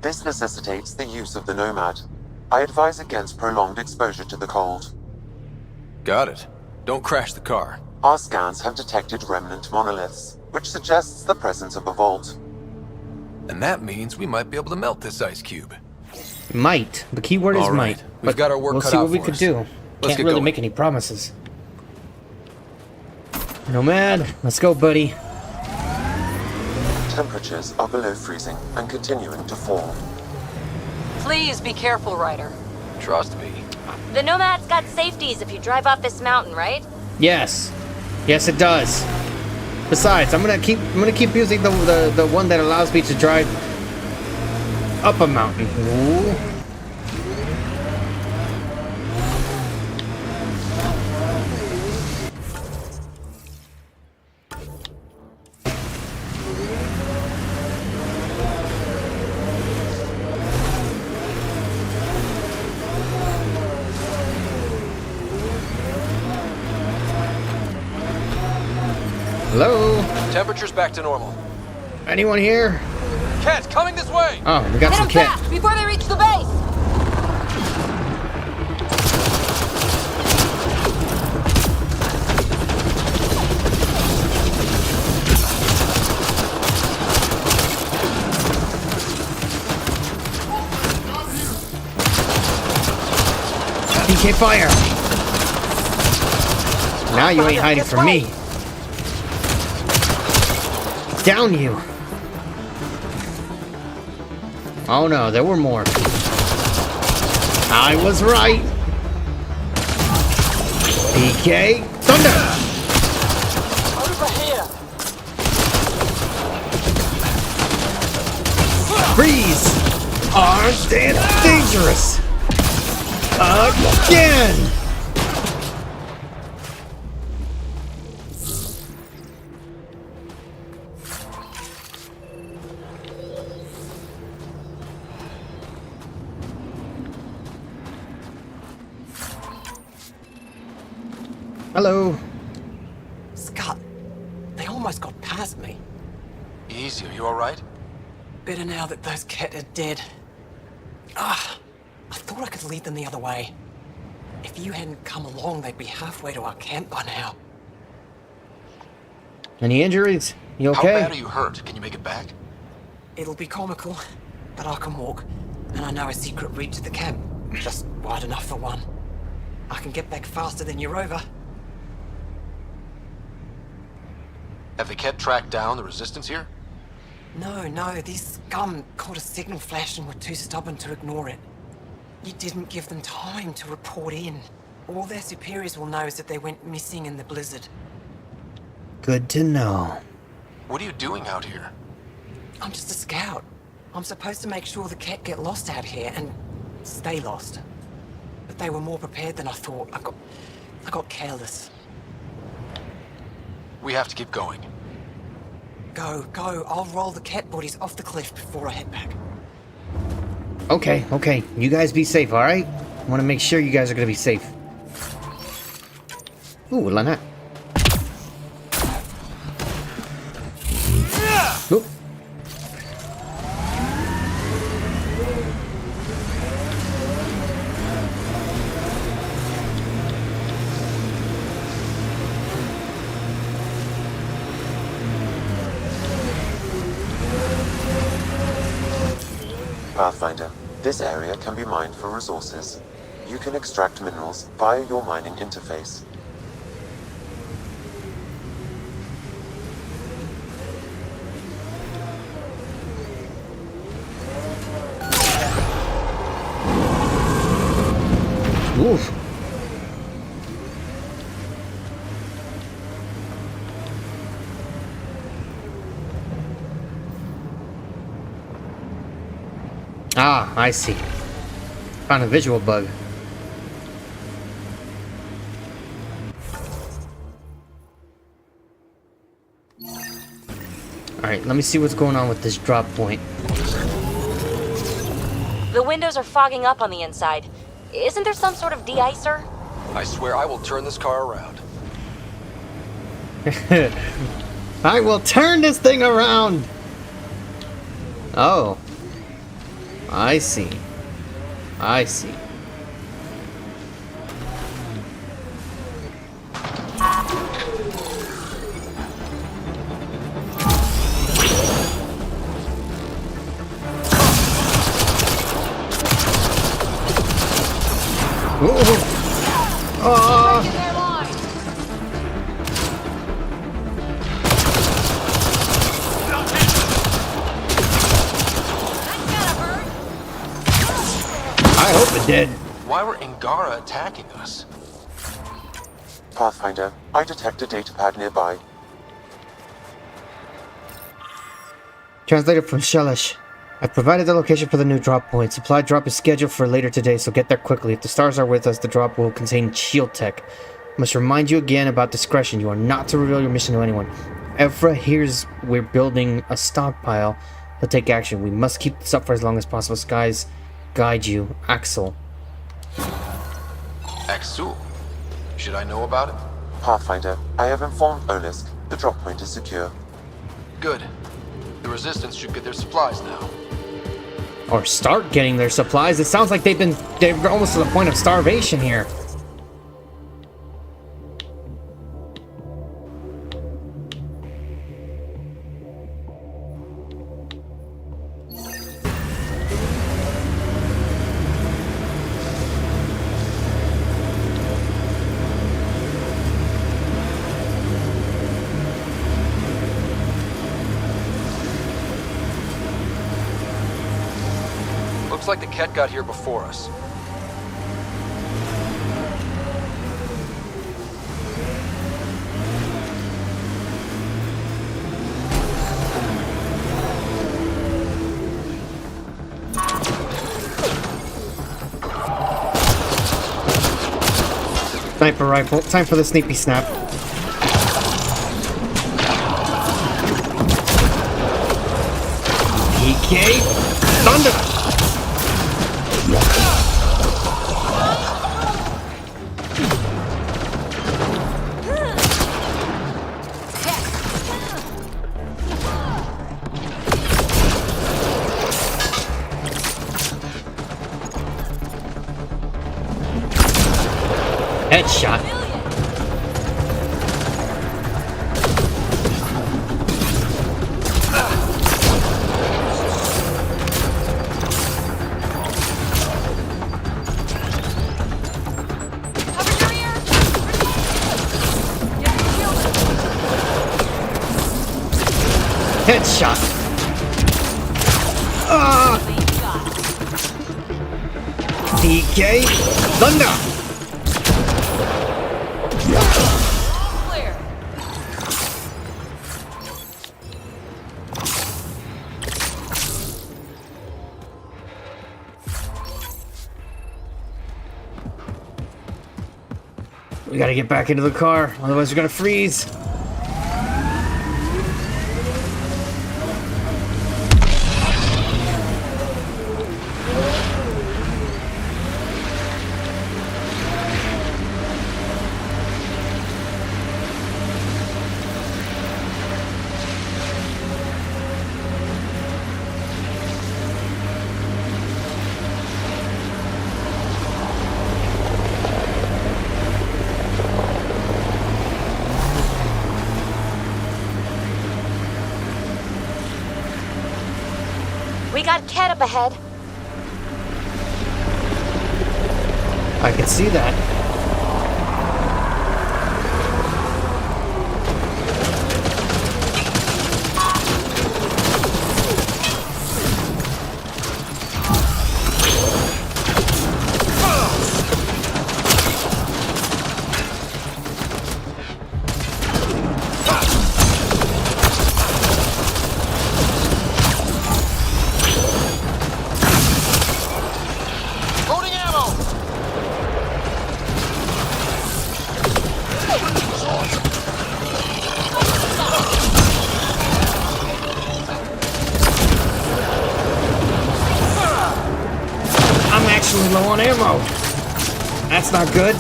This necessitates the use of the Nomad. I advise against prolonged exposure to the cold. Got it. Don't crash the car. Our scans have detected remnant monoliths, which suggests the presence of a vault. And that means we might be able to melt this ice cube. Might. The key word is All right. might. We've got our work we'll cut see out what we for could us. do. Let's Can't get really going. make any promises. Nomad, let's go, buddy. Temperatures are below freezing and continuing to fall. Please be careful, Ryder. Trust me. The Nomad's got safeties if you drive off this mountain, right? Yes. Yes, it does. Besides, I'm gonna keep using the one that allows me to drive up a mountain. Ooh. Hello? Temperature's back to normal. Anyone here? Ket, coming this way! Oh, we got some Hit 'em cat. fast before they reach the base! PK fire! Now you ain't hiding from me. Down you. Oh no, there were more. I was right. PK Thunder. Over here. Freeze. Armed and dangerous. Again. Hello. Scott, they almost got past me. Easy, are you alright? Better now that those Ket are dead. I thought I could lead them the other way. If you hadn't come along, they'd be halfway to our camp by now. Any injuries? You okay? How bad are you hurt? Can you make it back? It'll be comical, but I can walk. And I know a secret route to the camp. Just wide enough for one. I can get back faster than your rover. Have the Ket tracked down the resistance here? No, these scum caught a signal flash and were too stubborn to ignore it. You didn't give them time to report in. All their superiors will know is that they went missing in the blizzard. Good to know. What are you doing out here? I'm just a scout. I'm supposed to make sure the Ket get lost out here and stay lost. But they were more prepared than I thought. I got careless. We have to keep going. Go. I'll roll the Ket bodies off the cliff before I head back. Okay. You guys be safe, alright? I want to make sure you guys are going to be safe. Ooh, Lynette. Oop. Pathfinder, this area can be mined for resources. You can extract minerals via your mining interface. Oof. Ah, I see. Found a visual bug. Alright, let me see what's going on with this drop point. The windows are fogging up on the inside. Isn't there some sort of de-icer? I swear I will turn this car around. I will turn this thing around! Oh. I see. I hope it did. Why were Angara attacking us? Pathfinder, I detect a datapad nearby. Translated from Shelish. I've provided the location for the new drop point. Supply drop is scheduled for later today, so get there quickly. If the stars are with us, the drop will contain shield tech. I must remind you again about discretion. You are not to reveal your mission to anyone. Evra hears we're building a stockpile. He'll take action. We must keep this up for as long as possible. Skies guide you. Axel. Axel? Should I know about it? Pathfinder, I have informed Olisk. The drop point is secure. Good. The Resistance should get their supplies now. Or start getting their supplies. It sounds like they're almost to the point of starvation here. Looks like the Ket got here before us. Sniper rifle. Time for the sneaky snap. PK. Thunder. Headshot. Headshot. DK. Thunder. We gotta get back into the car, otherwise we're gonna freeze. We got Ket up ahead. I can see that. Actually low on ammo. That's not good.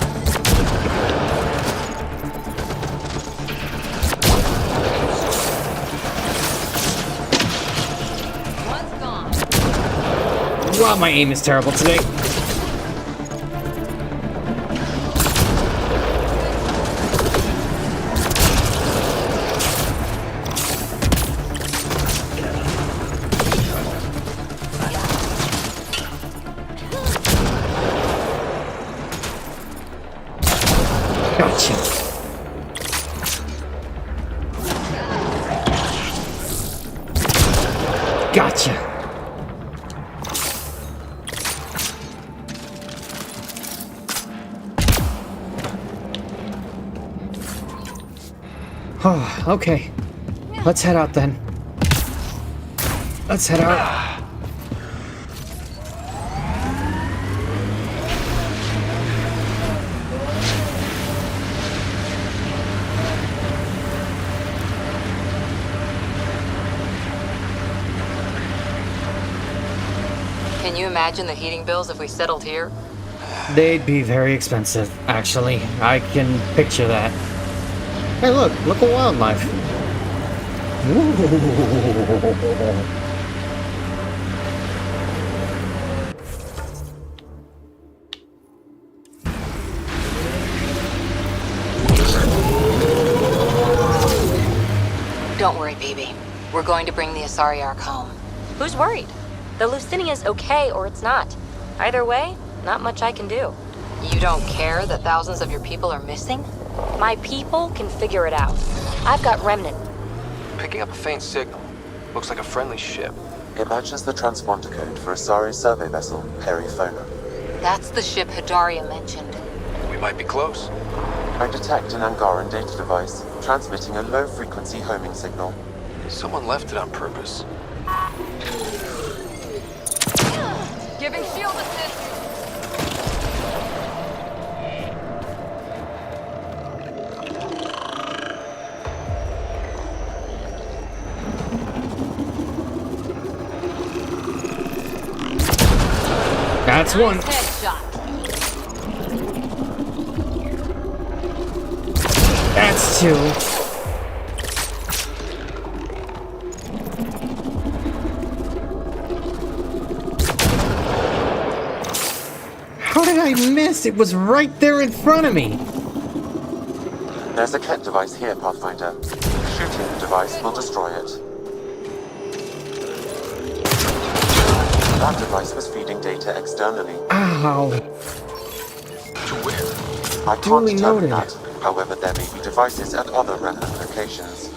One's gone. Wow, my aim is terrible today. Gotcha. Gotcha. Oh, okay. Let's head out then. Let's head out. Can you imagine the heating bills if we settled here? They'd be very expensive, actually. I can picture that. Hey, look at wildlife. Don't worry, baby. We're going to bring the Asari Ark home. Who's worried? The Lucinia's okay or it's not. Either way, not much I can do. You don't care that thousands of your people are missing? My people can figure it out. I've got Remnant. Picking up a faint signal. Looks like a friendly ship. It matches the transponder code for Asari's survey vessel, Perifona. That's the ship Hidaria mentioned. We might be close. I detect an Angaran data device transmitting a low-frequency homing signal. Someone left it on purpose. Giving shield assist. That's one. Headshot. That's two. How did I miss? It was right there in front of me. There's a Ket device here, Pathfinder. Shooting the device will destroy it. That device was feeding data externally. Ow. To where? I can't Duly determine noted. that. However, there may be devices at other remnant locations.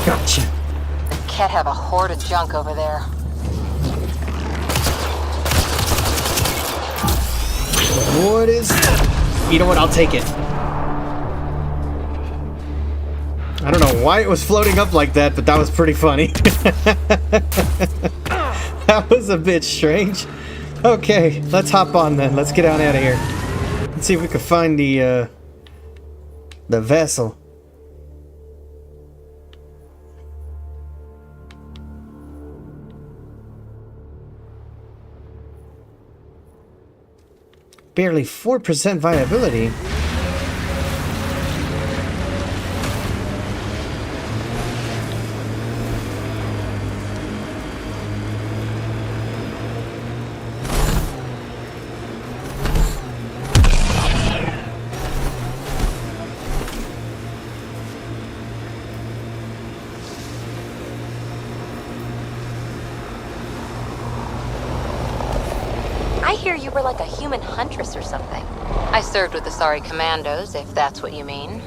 Gotcha. The Ket have a horde of junk over there. What is... You know what? I'll take it. I don't know why it was floating up like that, but that was pretty funny. That was a bit strange. Okay, let's hop on then. Let's get on out of here. Let's see if we can find the vessel. Barely 4% viability. I hear you were like a human huntress or something. I served with the Sari commandos, if that's what you mean.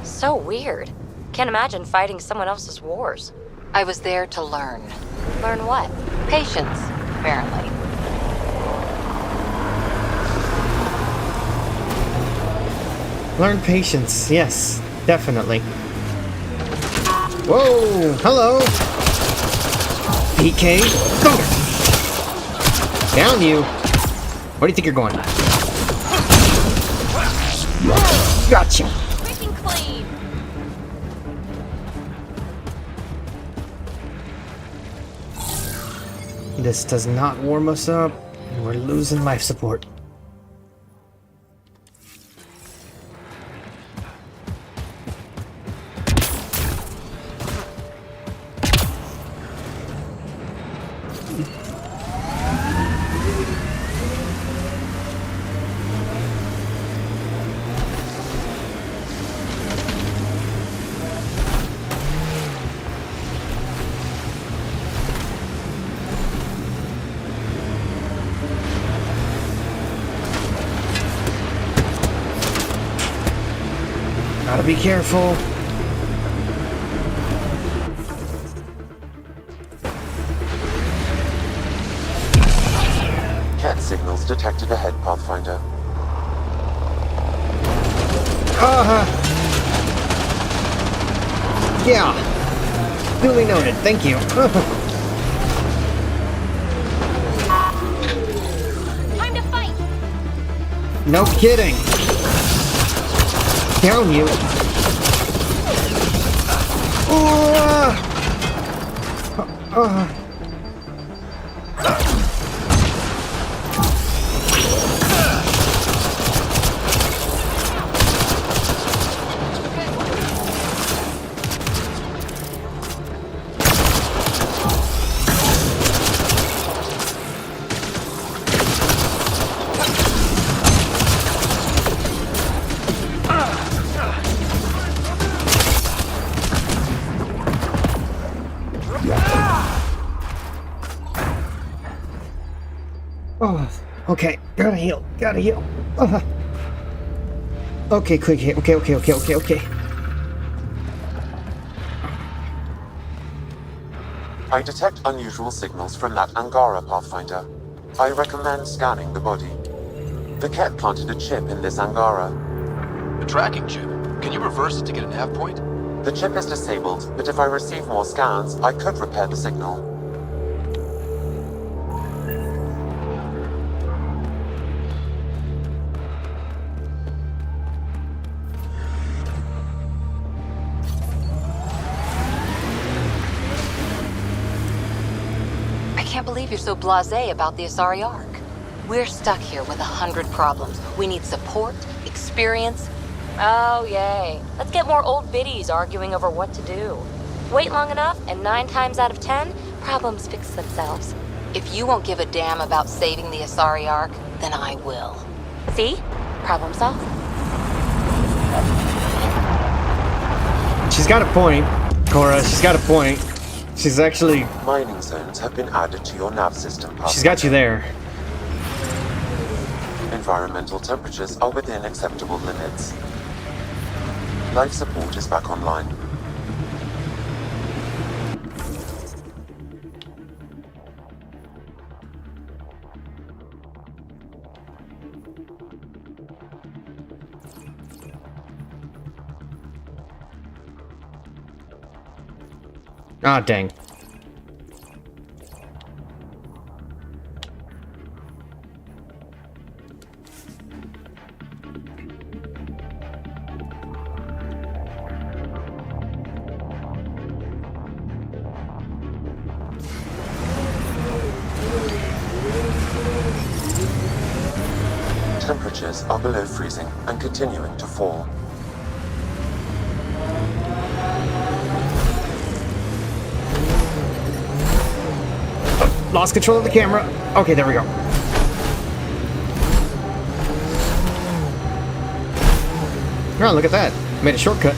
So weird. Can't imagine fighting someone else's wars. I was there to learn. Learn what? Patience, apparently. Learn patience. Yes, definitely. Whoa! Hello! PK. Thunder! Down you! Where do you think you're going? Gotcha! Freaking clean! This does not warm us up, and we're losing life support. Gotta be careful. Ket signals detected ahead, Pathfinder. Yeah. Duly noted. Thank you. Time to fight! No kidding. Down you. Oh, okay. Gotta heal. Gotta heal. Okay, quick hit. Okay. I detect unusual signals from that Angara, Pathfinder. I recommend scanning the body. The Ket planted a chip in this Angara. The tracking chip. Can you reverse it to get a nav point? The chip is disabled, but if I receive more scans, I could repair the signal. I can't believe you're so blasé about the Asari Ark. We're stuck here with 100 problems. We need support, experience. Oh, yay. Let's get more old biddies arguing over what to do. Wait long enough, and 9 times out of 10, problems fix themselves. If you won't give a damn about saving the Asari Ark, then I will. See? Problem solved. She's got a point, Cora. She's got a point. She's actually... Mining zones have been added to your nav system, Pathfinder. She's got you there. Environmental temperatures are within acceptable limits. Life support is back online. Ah, dang. Temperatures are below freezing and continuing to fall. Lost control of the camera. Okay, there we go. Oh, look at that. Made a shortcut.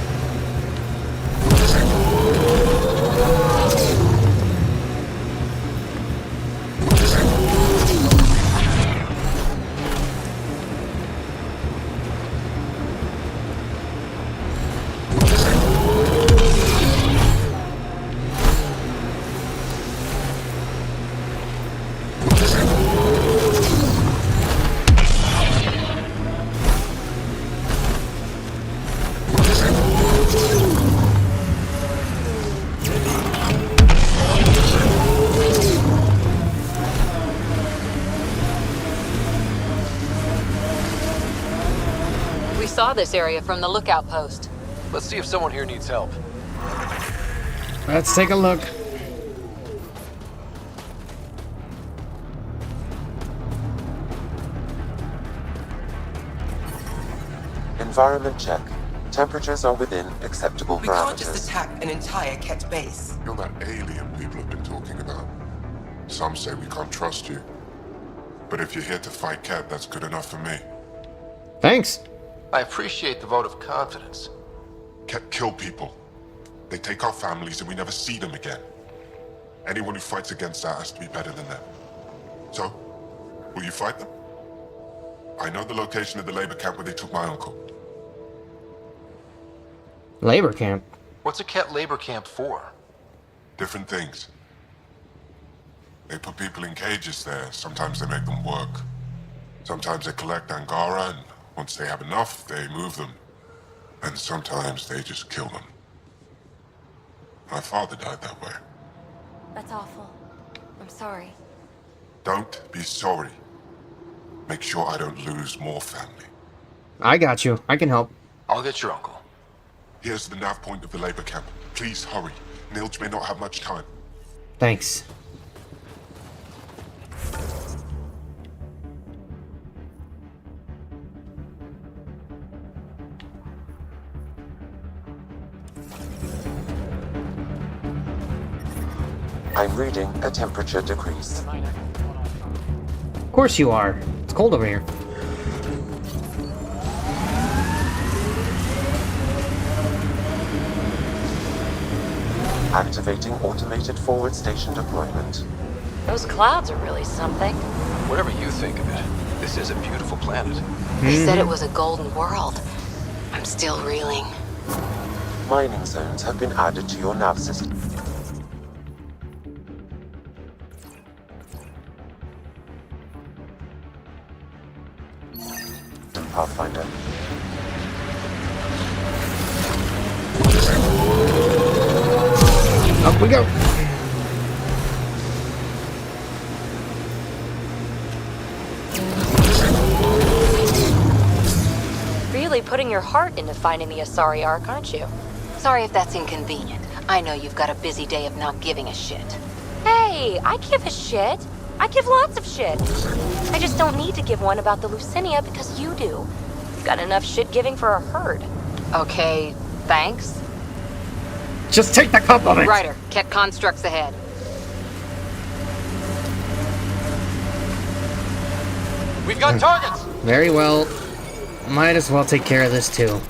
Saw this area from the lookout post. Let's see if someone here needs help. Let's take a look. Environment check. Temperatures are within acceptable We parameters. can't just attack an entire Ket base. You're that alien people have been talking about. Some say we can't trust you. But if you're here to fight Ket, that's good enough for me. Thanks. I appreciate the vote of confidence. Ket kill people. They take our families and we never see them again. Anyone who fights against that has to be better than them. So, will you fight them? I know the location of the labor camp where they took my uncle. Labor camp? What's a Ket labor camp for? Different things. They put people in cages there. Sometimes they make them work. Sometimes they collect Angara, and once they have enough, they move them. And sometimes they just kill them. My father died that way. That's awful. I'm sorry. Don't be sorry. Make sure I don't lose more family. I got you. I can help. I'll get your uncle. Here's the nav point of the labor camp. Please hurry. Nilj may not have much time. Thanks. I'm reading a temperature decrease. Of course you are. It's cold over here. Activating automated forward station deployment. Those clouds are really something. Whatever you think of it, this is a beautiful planet. They said it was a golden world. I'm still reeling. Mining zones have been added to your nav system. Pathfinder. Up we go. Really putting your heart into finding the Asari Ark, aren't you? Sorry if that's inconvenient. I know you've got a busy day of not giving a shit. Hey, I give a shit. I give lots of shit. I just don't need to give one about the Lucinia because you do. Got enough shit giving for a herd. Okay, thanks. Just take the compliment. Ryder, Ket constructs ahead. We've got targets! Very well. Might as well take care of this too.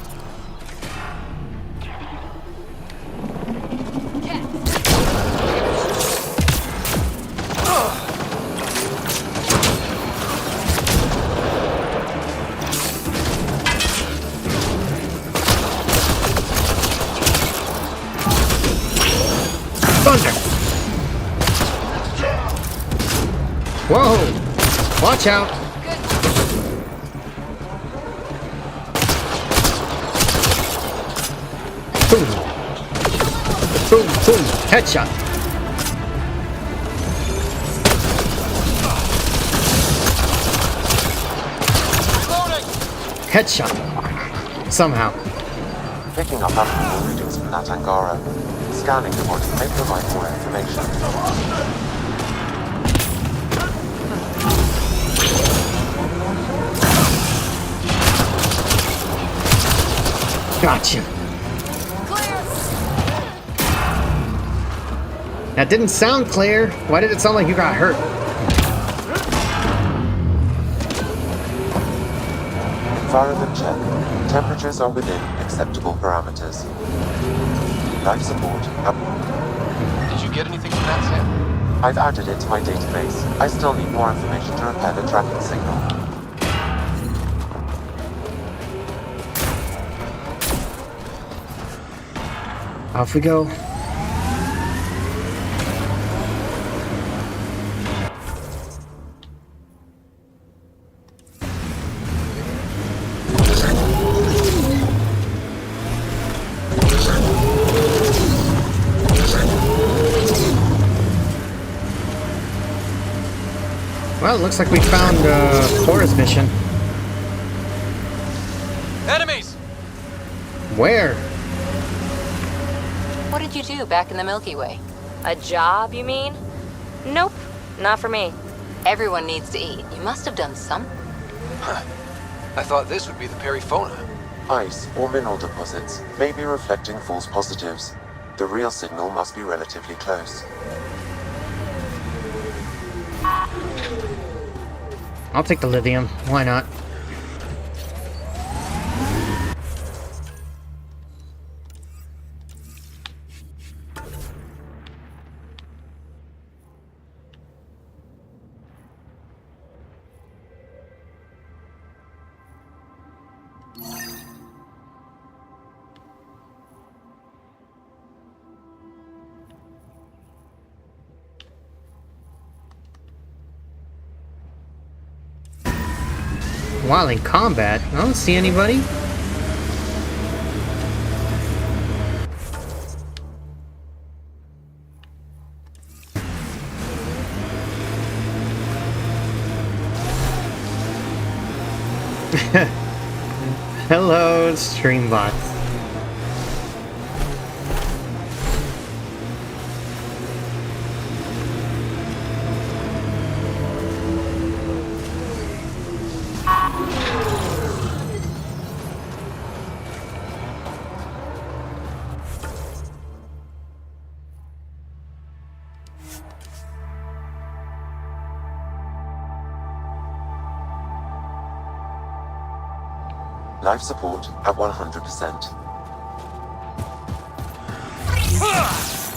Thunder! Whoa! Watch out! Boom! Boom! Boom! Headshot! Headshot! Somehow. Picking up abnormal readings from that Angara. Scanning the body may provide more information. Gotcha. That didn't sound clear. Why did it sound like you got hurt? Environment check. Temperatures are within acceptable parameters. Life support. Did you get anything from that, Sam? I've added it to my database. I still need more information to repair the tracking signal. Off we go. Well, it looks like we found Cora's mission. Enemies! Where? What did you do back in the Milky Way? A job, you mean? Nope, not for me. Everyone needs to eat. You must have done something. I thought this would be the periphona. Ice or mineral deposits may be reflecting false positives. The real signal must be relatively close. I'll take the lithium. Why not? While in combat, I don't see anybody. Hello, streambots. Life support at 100%.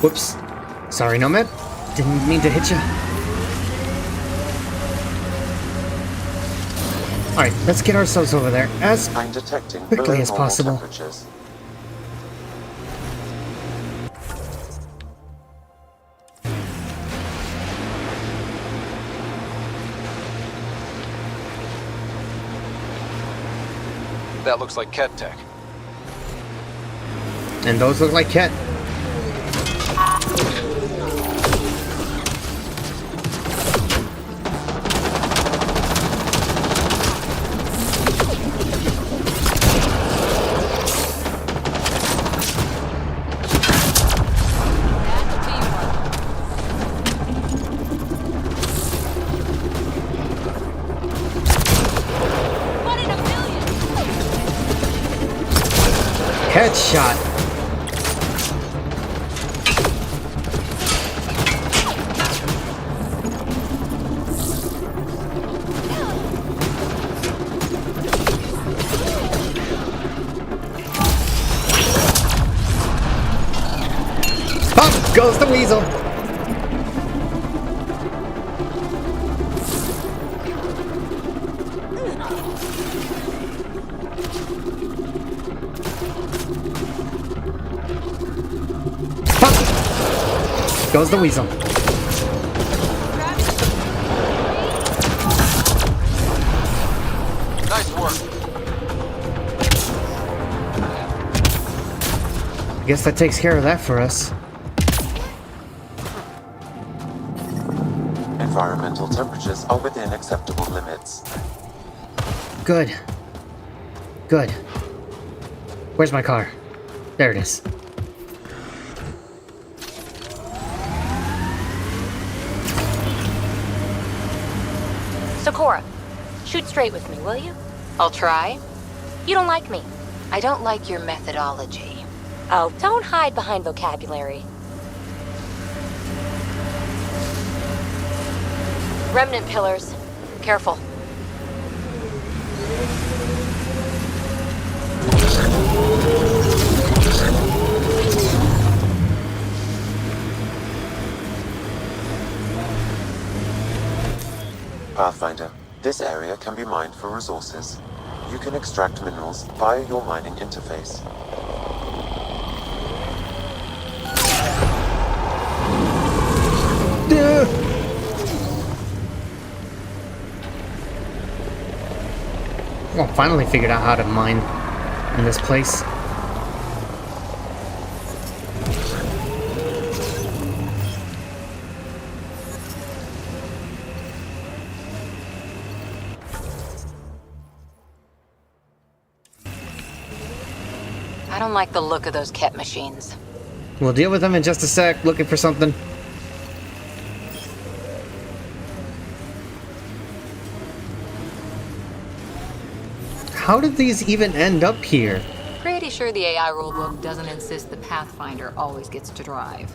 Whoops. Sorry, Nomad. Didn't mean to hit you. Alright, let's get ourselves over there as I'm detecting quickly below as normal possible. temperatures. That looks like Ket tech. And those look like Ket. Headshot. Up goes the weasel. Goes the weasel. Nice work. I guess that takes care of that for us. Environmental temperatures are within acceptable limits. Good. Good. Where's my car? There it is. Socorro, shoot straight with me, will you? I'll try. You don't like me. I don't like your methodology. Oh, don't hide behind vocabulary. Remnant pillars. Careful. Pathfinder, this area can be mined for resources. You can extract minerals via your mining interface. Well, finally figured out how to mine in this place. I don't like the look of those Ket machines. We'll deal with them in just a sec, looking for something. How did these even end up here? Pretty sure the AI rulebook doesn't insist the Pathfinder always gets to drive.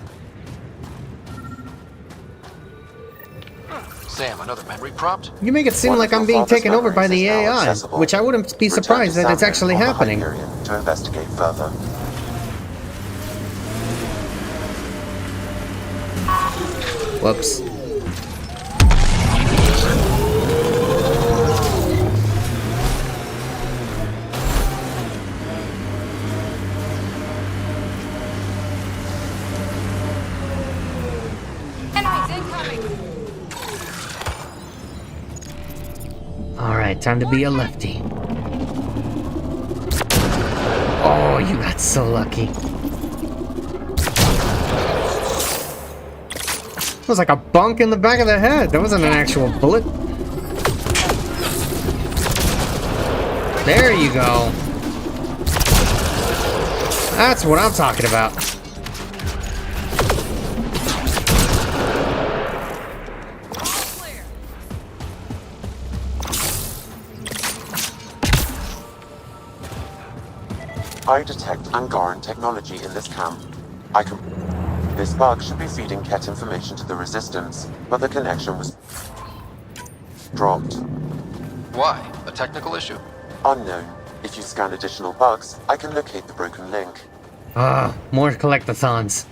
Sam, another memory prompt? You make it seem like I'm being taken over by the AI, which I wouldn't be surprised that it's actually happening. To investigate further. Whoops. Alright, time to be a lefty. Oh, you got so lucky. It was like a bunk in the back of the head. That wasn't an actual bullet. There you go. That's what I'm talking about. I detect Angaran technology in this camp. This bug should be feeding Ket information to the Resistance, but the connection was dropped. Why? A technical issue? Unknown. If you scan additional bugs, I can locate the broken link. Ah, more collectathons.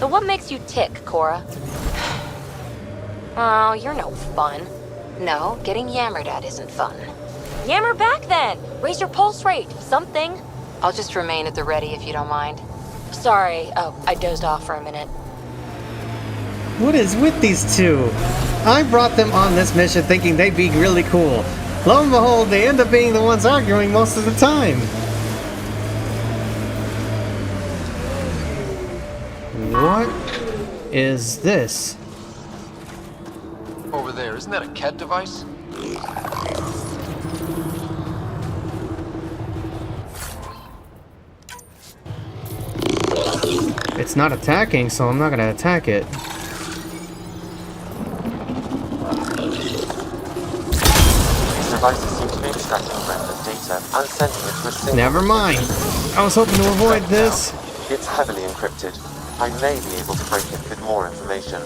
what makes you tick, Cora? Oh, you're no fun. No, getting yammered at isn't fun. Yammer back then! Raise your pulse rate, something. I'll just remain at the ready if you don't mind. Sorry, oh, I dozed off for a minute. What is with these two? I brought them on this mission thinking they'd be really cool. Lo and behold, they end up being the ones arguing most of the time. What is this? Over there, isn't that a cat device? It's not attacking, so I'm not gonna attack it. These devices seem to be extracting random data and sending it to a single... Never mind. I was hoping to avoid this. It's heavily encrypted. I may be able to break it with more information.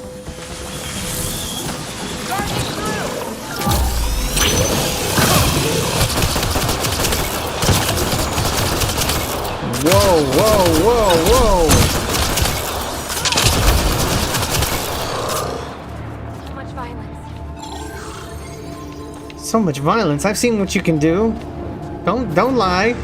Whoa, whoa, whoa, whoa! So much violence. So much violence. I've seen what you can do. Don't lie.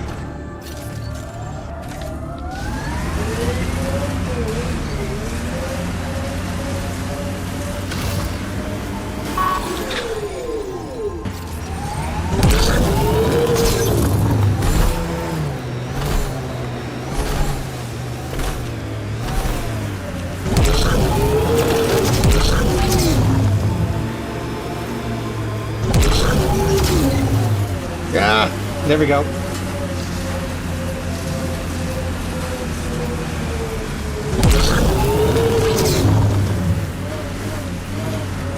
Ah, there we go.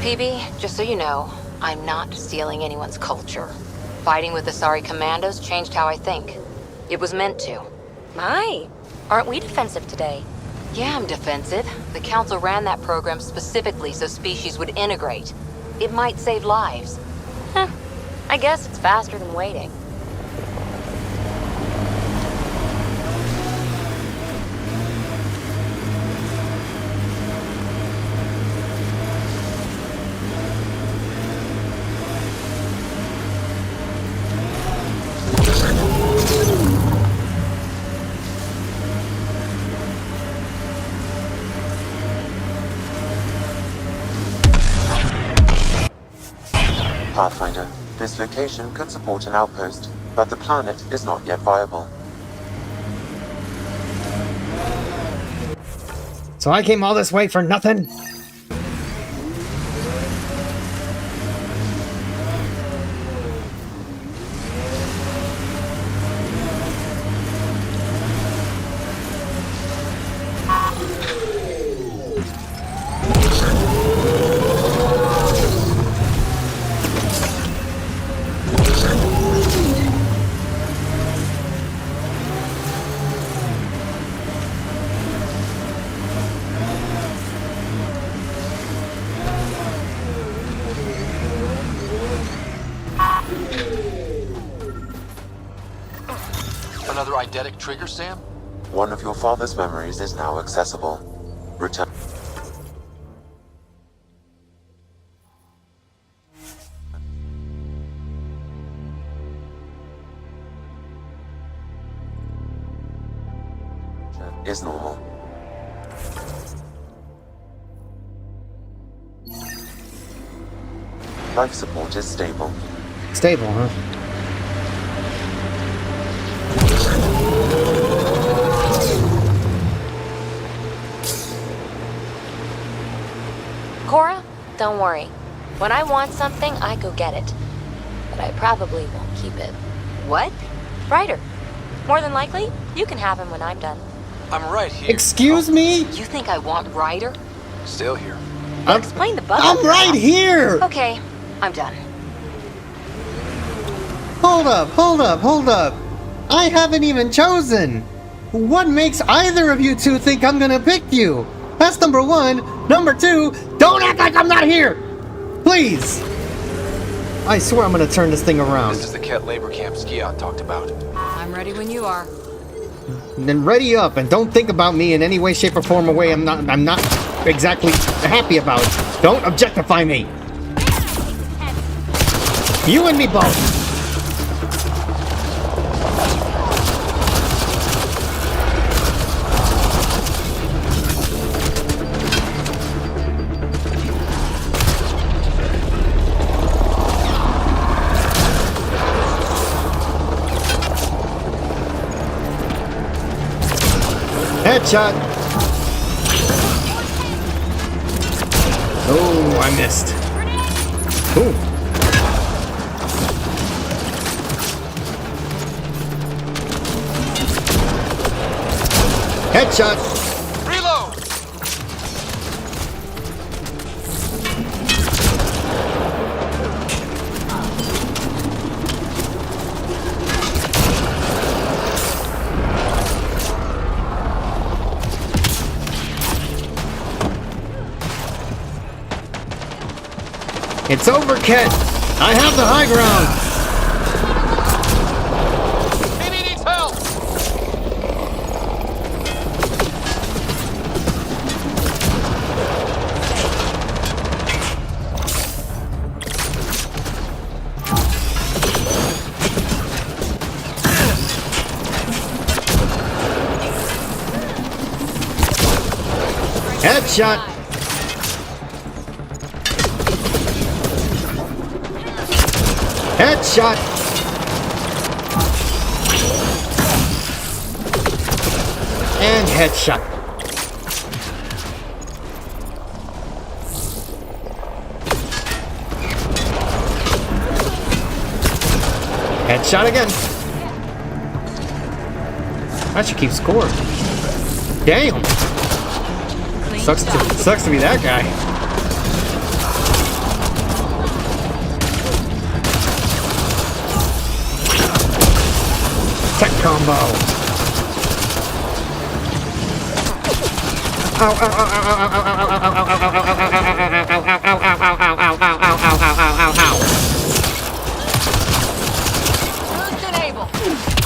PB, just so you know, I'm not stealing anyone's culture. Fighting with the Asari commandos changed how I think. It was meant to. My, aren't we defensive today? Yeah, I'm defensive. The Council ran that program specifically so species would integrate. It might save lives. Huh. I guess it's faster than waiting. Pathfinder, this location could support an outpost, but the planet is not yet viable. So I came all this way for nothing? Another eidetic trigger, Sam? One of your father's memories is now accessible. Return. Is normal. Life support is stable. Stable, huh? Cora, don't worry. When I want something, I go get it. But I probably won't keep it. What? Ryder. More than likely, you can have him when I'm done. I'm right here. Excuse me? You think I want Ryder? Still here. Explain the bug. I'm right here! Okay, I'm done. Hold up, hold up, hold up. I haven't even chosen. What makes either of you two think I'm gonna pick you? That's number one. Number two, don't act like I'm not here! Please! I swear I'm gonna turn this thing around. This is the Ket labor camp Skion talked about. I'm ready when you are. then ready up and don't think about me in any way, shape, or form. A way I'm not exactly happy about. Don't objectify me. You and me both. Headshot! Oh, I missed. Ooh. Headshot! Reload! It's over, Ket! I have the high ground! Maybe needs help! Headshot! Headshot! And headshot. Headshot again. I should keep score. Damn. Sucks to be that guy. Tech combo. Ow, ow, ow, ow, ow, ow, ow, ow, ow,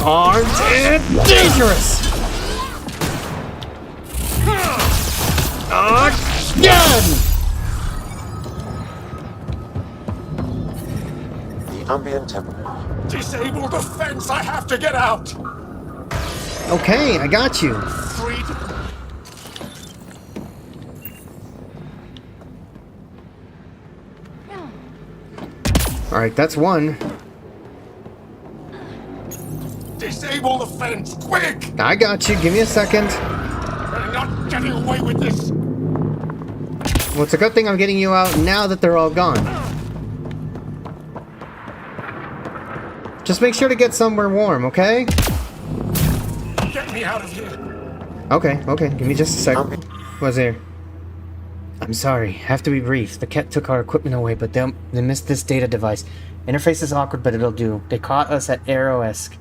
armed and dangerous. Again. The ambient temperature. Disable the fence! I have to get out! Okay, I got you. Alright, that's one. Disable the fence, quick! I got you. Give me a second. We're not getting away with this! Well, it's a good thing I'm getting you out now that they're all gone. Just make sure to get somewhere warm, okay? Get me out of here! Okay. Give me just a sec. What's there? I'm sorry. Have to be brief. The Ket took our equipment away, but they missed this data device. Interface is awkward, but it'll do. They caught us at Aero-esque.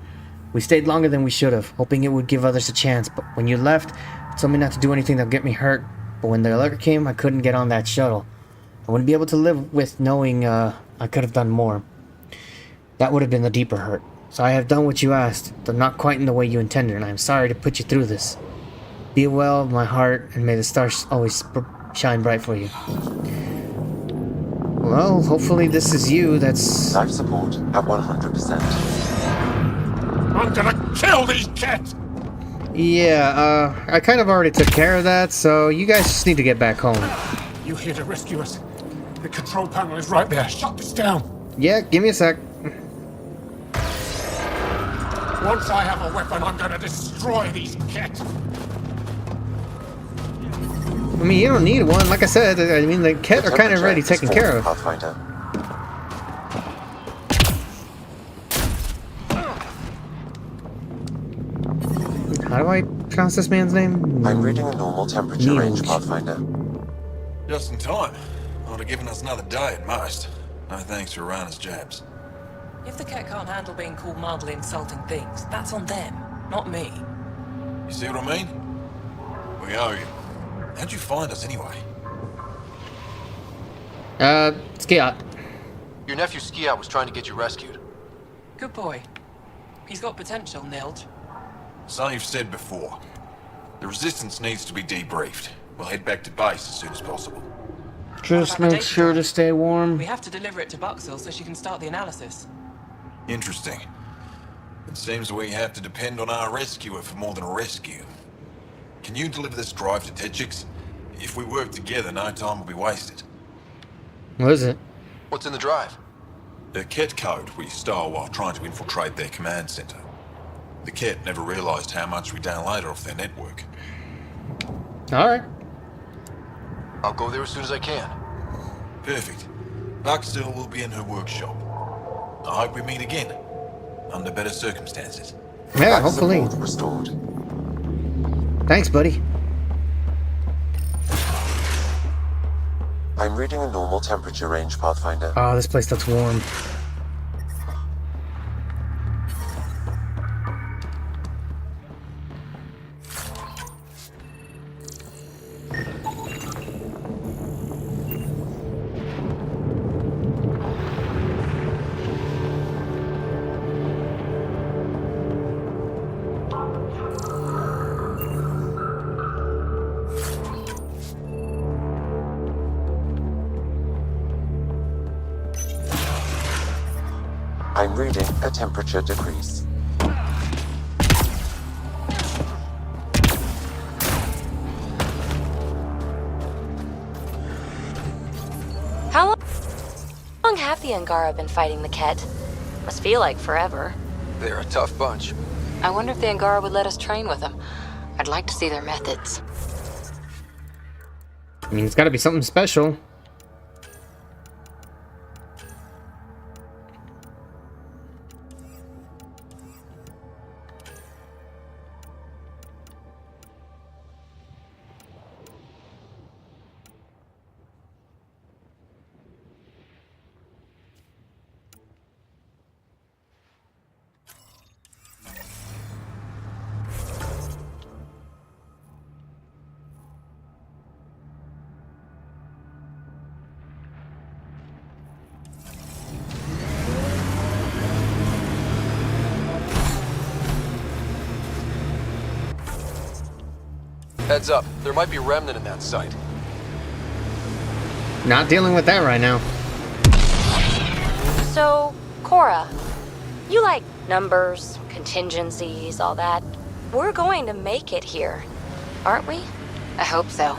We stayed longer than we should have, hoping it would give others a chance, but when you left, it told me not to do anything that'll get me hurt. But when the alert came, I couldn't get on that shuttle. I wouldn't be able to live with knowing I could have done more. That would have been the deeper hurt. So I have done what you asked, though not quite in the way you intended, and I am sorry to put you through this. Be well of my heart, and may the stars always shine bright for you. Well, hopefully this is you that's... Life support at 100%. I'm gonna kill these cats! Yeah, I kind of already took care of that, so you guys just need to get back home. You here to rescue us? The control panel is right there. Shut this down! Yeah, give me a sec. Once I have a weapon, I'm gonna destroy these cats! I mean, you don't need one. Like I said, I mean, the Ket are kind of already taken care of. Pathfinder. How do I pronounce this man's name? I'm reading a normal temperature range, Pathfinder. Just in time. Would have given us another day at most. No thanks for Rana's jabs. If the Ket can't handle being called mildly insulting things, that's on them, not me. You see what I mean? We owe you. How'd you find us anyway? Skiat. Your nephew Skiat was trying to get you rescued. Good boy. He's got potential, Nilge. I've said before. The Resistance needs to be debriefed. We'll head back to base as soon as possible. Just make sure to stay warm. We have to deliver it to Buxell so she can start the analysis. Interesting. It seems we have to depend on our rescuer for more than a rescue. Can you deliver this drive to Tetchix? If we work together, no time will be wasted. What is it? What's in the drive? The Ket code we stole while trying to infiltrate their command center. The Ket never realized how much we downloaded off their network. Alright. I'll go there as soon as I can. Perfect. Buxell will be in her workshop. I hope we meet again. Under better circumstances. Yeah, hopefully. Restored. Thanks, buddy. I'm reading a normal temperature range, Pathfinder. Oh, this place looks warm. I'm reading a temperature decrease. How long have the Angara been fighting the Ket? Must feel like forever. They're a tough bunch. I wonder if the Angara would let us train with them. I'd like to see their methods. I mean, it's gotta be something special. Heads up, there might be remnant in that site. Not dealing with that right now. So, Cora, you like numbers, contingencies, all that. We're going to make it here, aren't we? I hope so.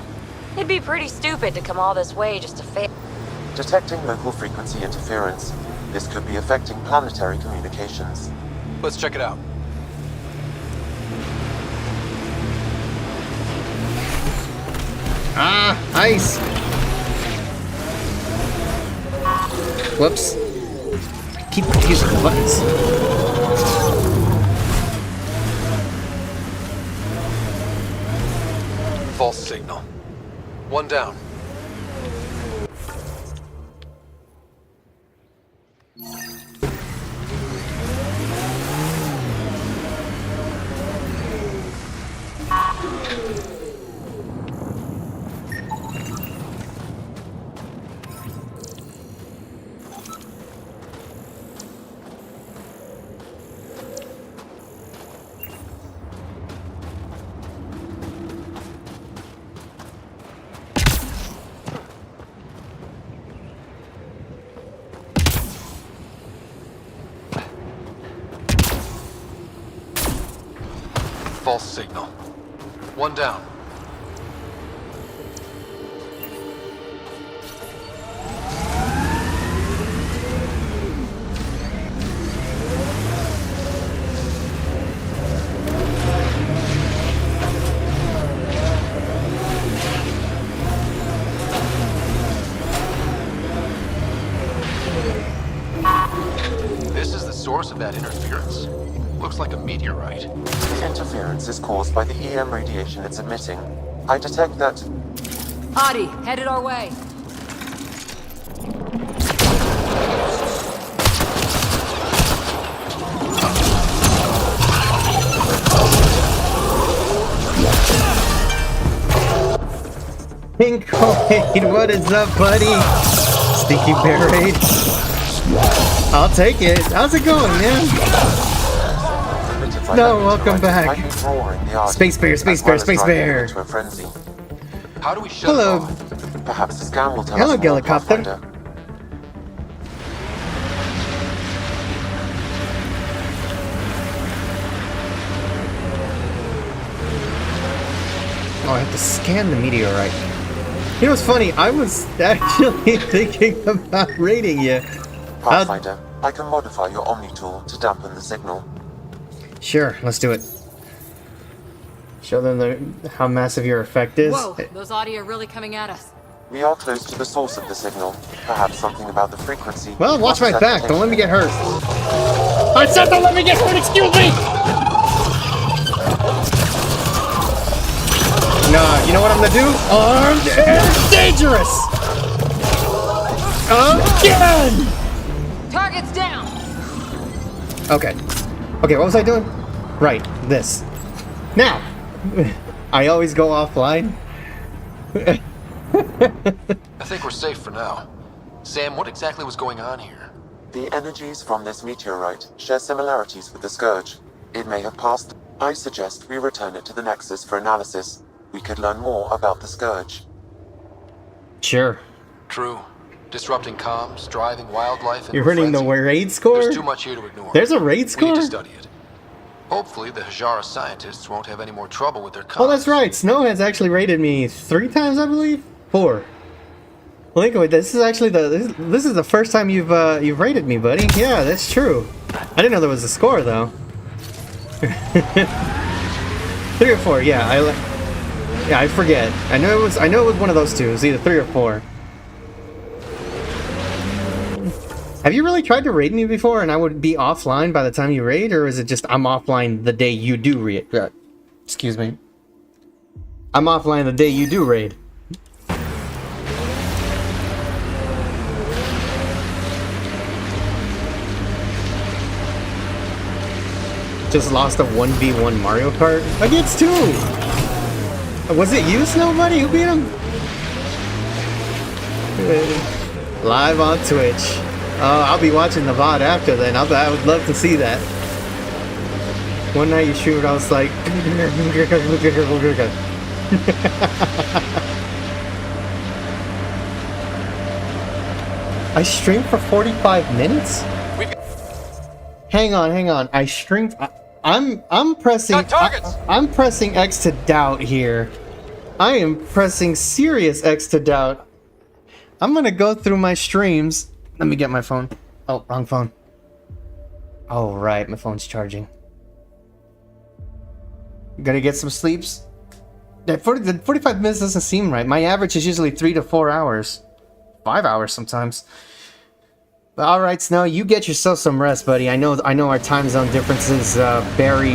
It'd be pretty stupid to come all this way just to fail. Detecting local frequency interference. This could be affecting planetary communications. Let's check it out. Ah, ice. Whoops. Keep using the buttons. False signal. One down. False signal. One down. This is the source of that interference. Looks like a meteorite. The interference is caused by the EM radiation it's emitting. I detect that... Adi, headed our way. Pink Kool-Aid, what is up, buddy? Stinky Bear-Aid. I'll take it. How's it going, man? Primitive Snow, welcome back. I've been drawing the art Space Bear, Space as Bear, well as Space driving Bear. into a frenzy. How do we shut Hello. it off? Perhaps the scan will tell Hello, us more, Helicopter. Pathfinder. Oh, I have to scan the meteorite. You know what's funny? I was actually thinking about raiding you. Pathfinder, I can modify your Omni tool to dampen the signal. Sure, let's do it. Show them how massive your effect is. Whoa, those audio are really coming at us. We are close to the source of the signal. Perhaps something about the frequency. Well, watch my causes back. Don't let me get hurt. agitation. I said don't let me get hurt. Excuse me. Nah, you know what I'm gonna do? Armed and dangerous. Again. Target's down! Okay. Okay, what was I doing? Right, this. Now, I always go offline. I think we're safe for now. Sam, what exactly was going on here? The energies from this meteorite share similarities with the Scourge. It may have passed. I suggest we return it to the Nexus for analysis. We could learn more about the Scourge. Sure. True. Disrupting comms, driving wildlife. You're hitting the raid score? There's too much here to ignore. There's a raid score? We need to study it. Hopefully, the Hajara scientists won't have any more trouble with their comms. Oh, that's right. Snow has actually raided me 3 times, I believe. 4. Lincoln, this is actually this is the first time you've raided me, buddy. Yeah, that's true. I didn't know there was a score though. 3 or 4. Yeah, I forget. I know it was one of those two. It was either 3 or 4. Have you really tried to raid me before and I would be offline by the time you raid, or is it just I'm offline the day you do raid? Excuse me. I'm offline the day you do raid. Just lost a 1v1 Mario Kart against 2! Was it you, Snowbuddy, who beat him? Live on Twitch. Oh, I'll be watching the VOD after then. I would love to see that. One night you streamed, I was like... I streamed for 45 minutes? Hang on. I streamed... I'm pressing... I'm pressing X to doubt here. I am pressing serious X to doubt. I'm gonna go through my streams... Let me get my phone. Oh, wrong phone. Oh, right. My phone's charging. Gonna get some sleeps. The 45 minutes doesn't seem right. My average is usually 3 to 4 hours. 5 hours sometimes. But all right, Snow, you get yourself some rest, buddy. I know our time zone difference is very,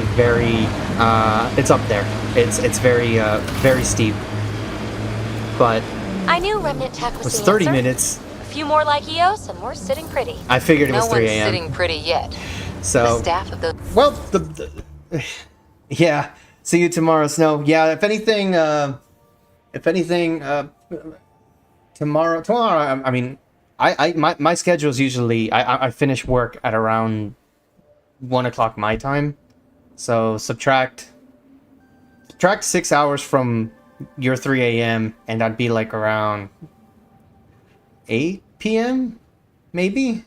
it's up there. It's very steep. But I knew Remnant Tech was it's the 30 answer. minutes. A few more like Eos, and we're sitting pretty. I figured it was 3 No one's a.m. sitting pretty yet. So The staff of the... well, yeah. See you tomorrow, Snow. Yeah, if anything, tomorrow. I mean, my schedule is usually I finish work at around 1 o'clock my time. So subtract 6 hours from your 3 a.m. and I'd be like around 8 p.m. maybe.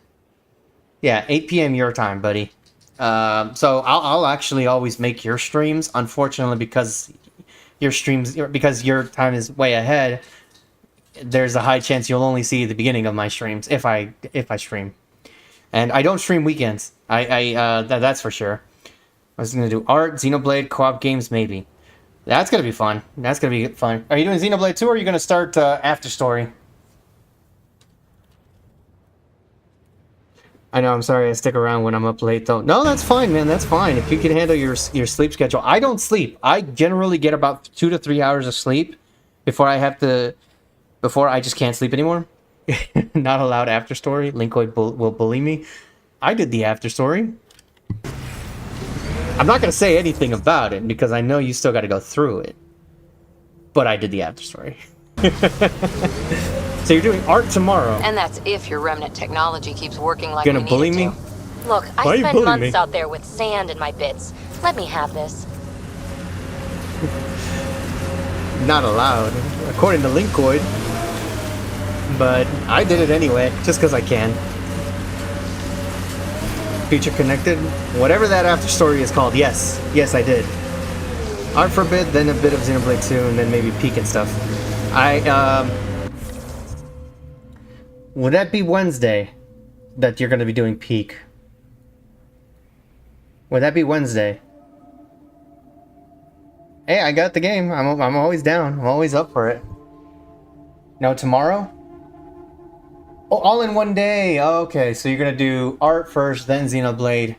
Yeah, 8 p.m. your time, buddy. So I'll actually always make your streams. Unfortunately, because your time is way ahead, there's a high chance you'll only see the beginning of my streams if I stream. And I don't stream weekends. That's for sure. I was gonna do art, Xenoblade, co-op games, maybe. That's gonna be fun. That's gonna be fun. Are you doing Xenoblade 2 or are you gonna start After Story? I know, I'm sorry I stick around when I'm up late, though. No, that's fine, man, that's fine. If you can handle your sleep schedule. I don't sleep. I generally get about 2 to 3 hours of sleep before I just can't sleep anymore. Not allowed After Story. Linkoid will bully me. I did the After Story. I'm not going to say anything about it, because I know you still got to go through it. But I did the After Story. So you're doing art tomorrow. And that's if your remnant technology keeps working like Gonna we need bully it me? to. Look, Why are I you spent bullying months me? out there with sand in my bits. Let me have this. Not allowed, according to Linkoid. But I did it anyway, just because I can. Future Connected, whatever that after story is called. Yes, I did. Art for a bit, then a bit of Xenoblade 2, and then maybe Peak and stuff. Would that be Wednesday that you're going to be doing Peak? Would that be Wednesday? Hey, I got the game. I'm always down. I'm always up for it. No, tomorrow? Oh, all in one day. Oh, okay, so you're gonna do art first, then Xenoblade,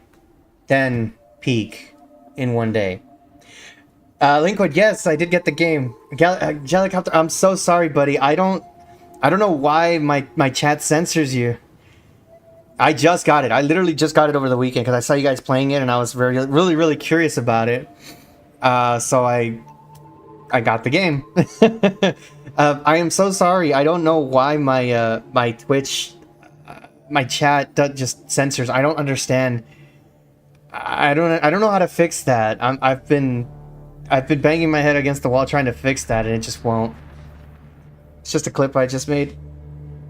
then Peak in one day. Linkwood, yes, I did get the game. Jellicopter, I'm so sorry, buddy. I don't know why my chat censors you. I just got it. I literally just got it over the weekend because I saw you guys playing it and I was really curious about it. So I got the game. I am so sorry. I don't know why my Twitch, my chat just censors. I don't understand. I don't know how to fix that. I've been banging my head against the wall trying to fix that, and it just won't. It's just a clip I just made.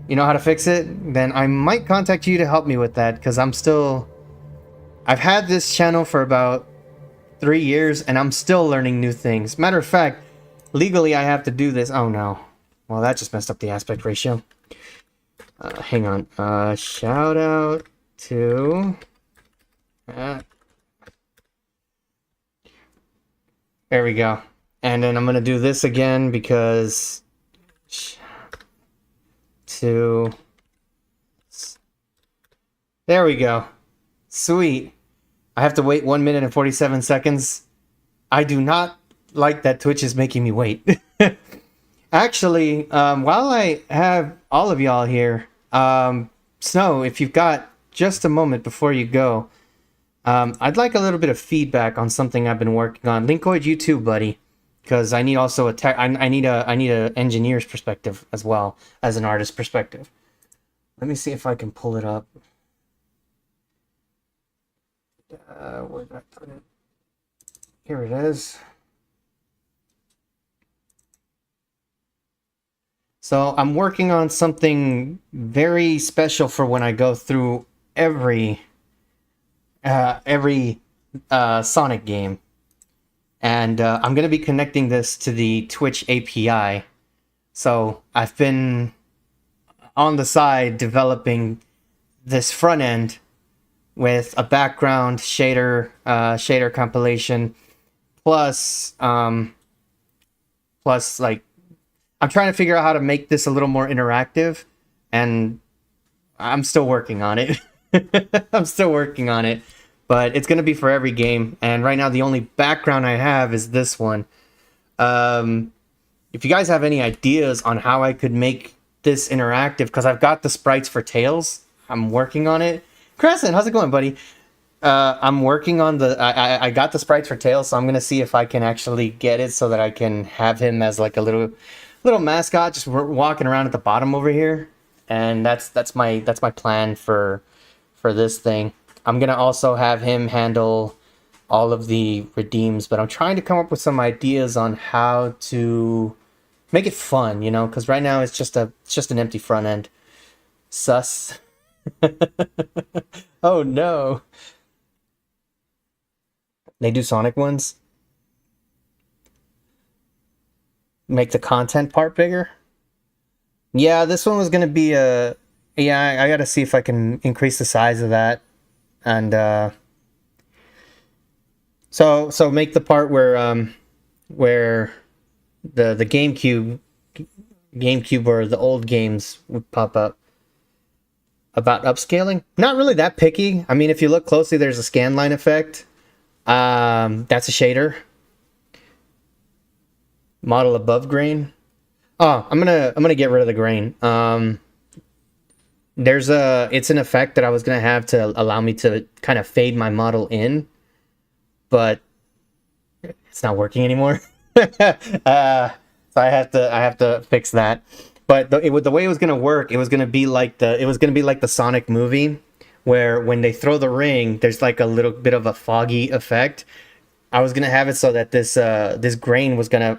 You know how to fix it? Then I might contact you to help me with that, because I've had this channel for about 3 years, and I'm still learning new things. Matter of fact, legally I have to do this. Oh no. Well, that just messed up the aspect ratio. Hang on. Shout out to... there we go. And then I'm going to do this again because... There we go. Sweet. I have to wait 1 minute and 47 seconds. I do not like that Twitch is making me wait. Actually, while I have all of y'all here, Snow, if you've got just a moment before you go, I'd like a little bit of feedback on something I've been working on. Linkoid, you too, buddy, because I need also I need a engineer's perspective as well as an artist's perspective. Let me see if I can pull it up. Where did I put it? Here it is. So I'm working on something very special for when I go through every Sonic game. And I'm going to be connecting this to the Twitch API. So I've been on the side developing this front end with a background shader compilation, plus like I'm trying to figure out how to make this a little more interactive, and I'm still working on it. I'm still working on it, but it's going to be for every game. And right now the only background I have is this one. If you guys have any ideas on how I could make this interactive, because I've got the sprites for Tails, I'm working on it. Crescent, how's it going, buddy? I'm working on I got the sprites for Tails, so I'm gonna see if I can actually get it so that I can have him as like a little mascot, just walking around at the bottom over here. And that's my plan for this thing. I'm gonna also have him handle all of the redeems, but I'm trying to come up with some ideas on how to make it fun, you know, because right now it's just an empty front end. Sus. Oh no. They do Sonic ones? Make the content part bigger? Yeah, this one was gonna be yeah, I gotta see if I can increase the size of that. And so make the part where the GameCube or the old games would pop up. About upscaling? Not really that picky. I mean, if you look closely, there's a scan line effect. That's a shader. Model above grain. Oh, I'm gonna get rid of the grain. It's an effect that I was gonna have to allow me to kind of fade my model in, but it's not working anymore. So I have to fix that. But the way it was gonna work, it was gonna be like the Sonic movie, where when they throw the ring, there's like a little bit of a foggy effect. I was gonna have it so that this grain was gonna,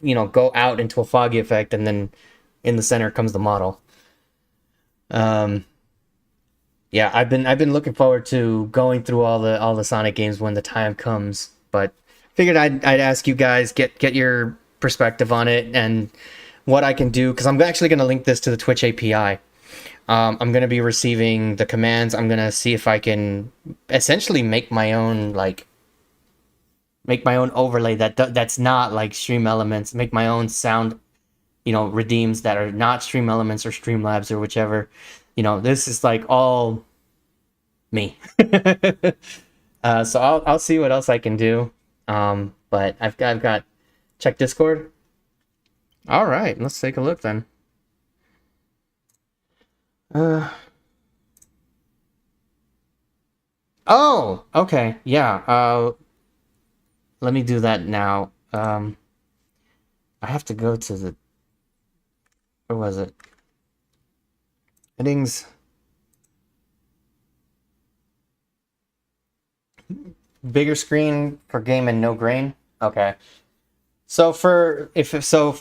go out into a foggy effect, and then in the center comes the model. Yeah, I've been looking forward to going through all the Sonic games when the time comes, but figured I'd ask you guys, get your perspective on it and what I can do, because I'm actually going to link this to the Twitch API. I'm going to be receiving the commands. I'm going to see if I can essentially make my own overlay that's not like Stream Elements, make my own sound, redeems that are not Stream Elements or Streamlabs or whichever. This is like all me. So I'll see what else I can do. But I've got check Discord. All right, let's take a look then. Oh, okay, yeah. Let me do that now. I have to go to the. Where was it? Settings. Bigger screen for game and no grain. Okay. So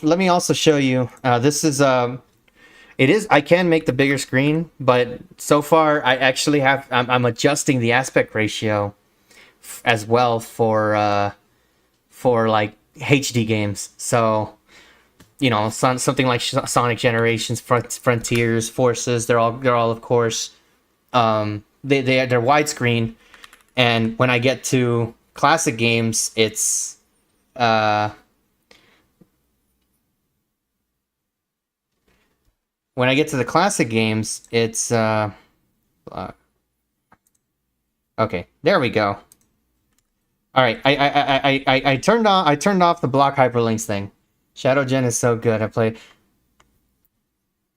let me also show you. This is it is. I can make the bigger screen, but so far I actually have. I'm adjusting the aspect ratio as well for like HD games. So something like Sonic Generations, Frontiers, Forces. They're all of course they're widescreen, and when I get to classic games, it's when I get to the classic games, it's okay. There we go. All right, I turned off the block hyperlinks thing. Shadow Gen is so good.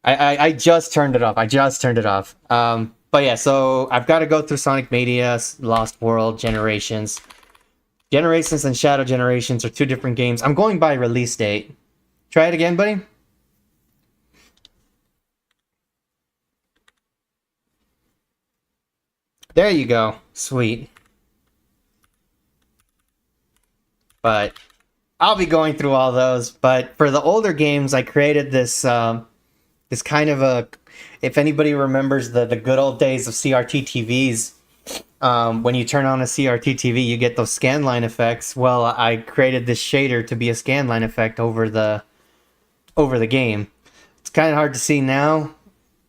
I just turned it off. But yeah, so I've got to go through Sonic Mania, Lost World, Generations. Generations and Shadow Generations are two different games. I'm going by release date. Try it again, buddy. There you go. Sweet. But I'll be going through all those. But for the older games, I created this this kind of a... If anybody remembers the good old days of CRT TVs, when you turn on a CRT TV, you get those scanline effects. Well, I created this shader to be a scanline effect over the game. It's kind of hard to see now,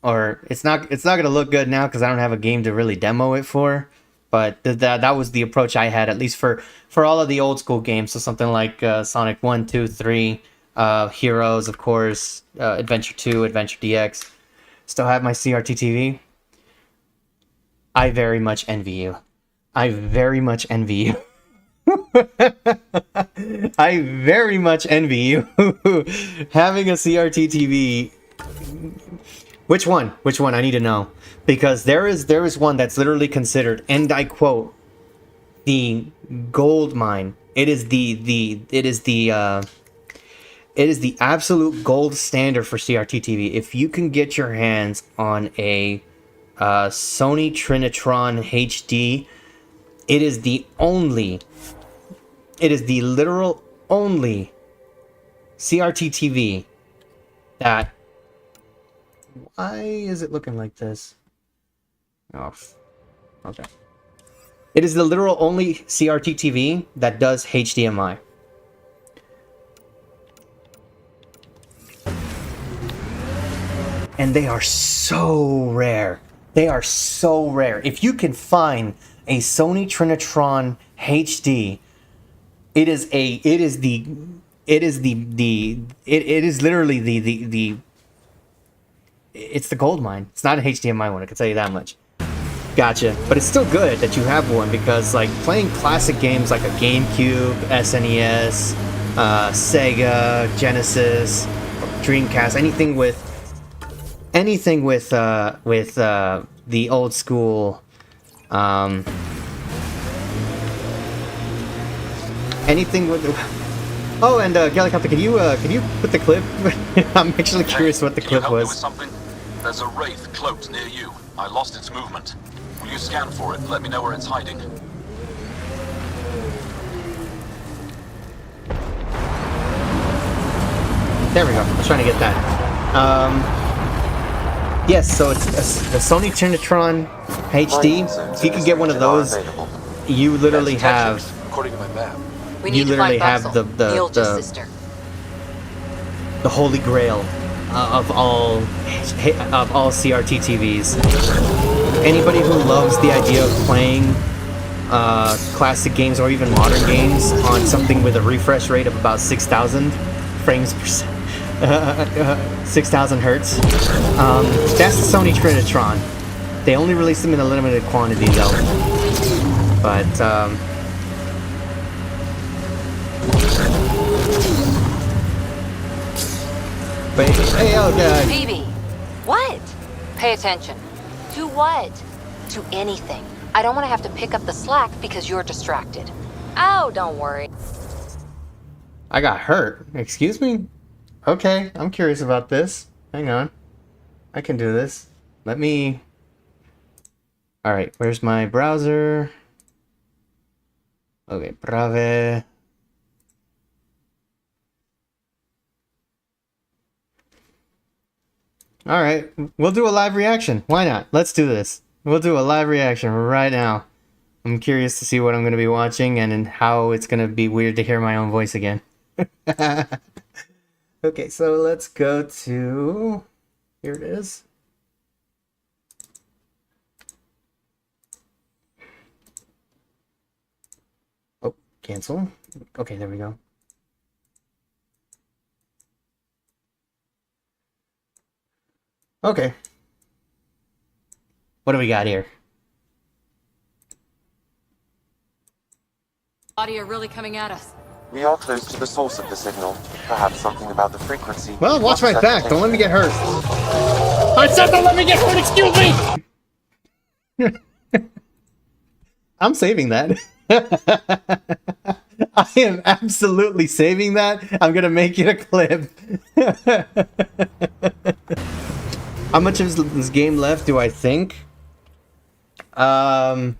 or it's not going to look good now because I don't have a game to really demo it for. But that was the approach I had, at least for all of the old school games. So something like Sonic 1, 2, 3, Heroes, of course, Adventure 2, Adventure DX. Still have my CRT TV. I very much envy you. I very much envy you. I very much envy you having a CRT TV. Which one? Which one? I need to know, because there is one that's literally considered, and I quote, the gold mine. It is the absolute gold standard for CRT TV. If you can get your hands on a Sony Trinitron HD, it is the literal only CRT TV that... Why is it looking like this? Oh, okay. It is the literal only CRT TV that does HDMI. And they are so rare. They are so rare. If you can find a Sony Trinitron HD, it is literally it's the gold mine. It's not an HDMI one, I can tell you that much. Gotcha. But it's still good that you have one, because like playing classic games like a GameCube, SNES, Sega, Genesis, Dreamcast, anything with the old school, anything with. Oh, and Gallicopter, could you put the clip? I'm actually curious what the clip was. Something? There's a wraith cloaked near you. I lost its movement. Will you scan for it and let me know where it's hiding? There we go. I was trying to get that. Yes, so it's the Sony Trinitron HD. If you can get one of those, you literally have. According to my map. We You need to literally find have Buxel, the oldest sister. the holy grail of all CRT TVs. Anybody who loves the idea of playing classic games or even modern games on something with a refresh rate of about 6,000 frames per second. 6,000 hertz. That's the Sony Trinitron. They only released them in a limited quantity though. But hey, oh god. Phoebe, what? Pay attention. To what? To anything. I don't want to have to pick up the slack because you're distracted. Oh, don't worry. I got hurt. Excuse me? Okay, I'm curious about this. Hang on. I can do this. Let me... Alright, where's my browser? Okay, Brave. Alright, we'll do a live reaction. Why not? Let's do this. We'll do a live reaction right now. I'm curious to see what I'm going to be watching and how it's going to be weird to hear my own voice again. Okay, so let's go to... Here it is. Oh, cancel. Okay, there we go. Okay. What do we got here? Audio really coming at us. We are close to the source of the signal. Perhaps something about the frequency. Well, watch my back. Don't let me get hurt. I said don't let me get hurt. Excuse me. I'm saving that. I am absolutely saving that. I'm gonna make it a clip. How much of this game left do I think? I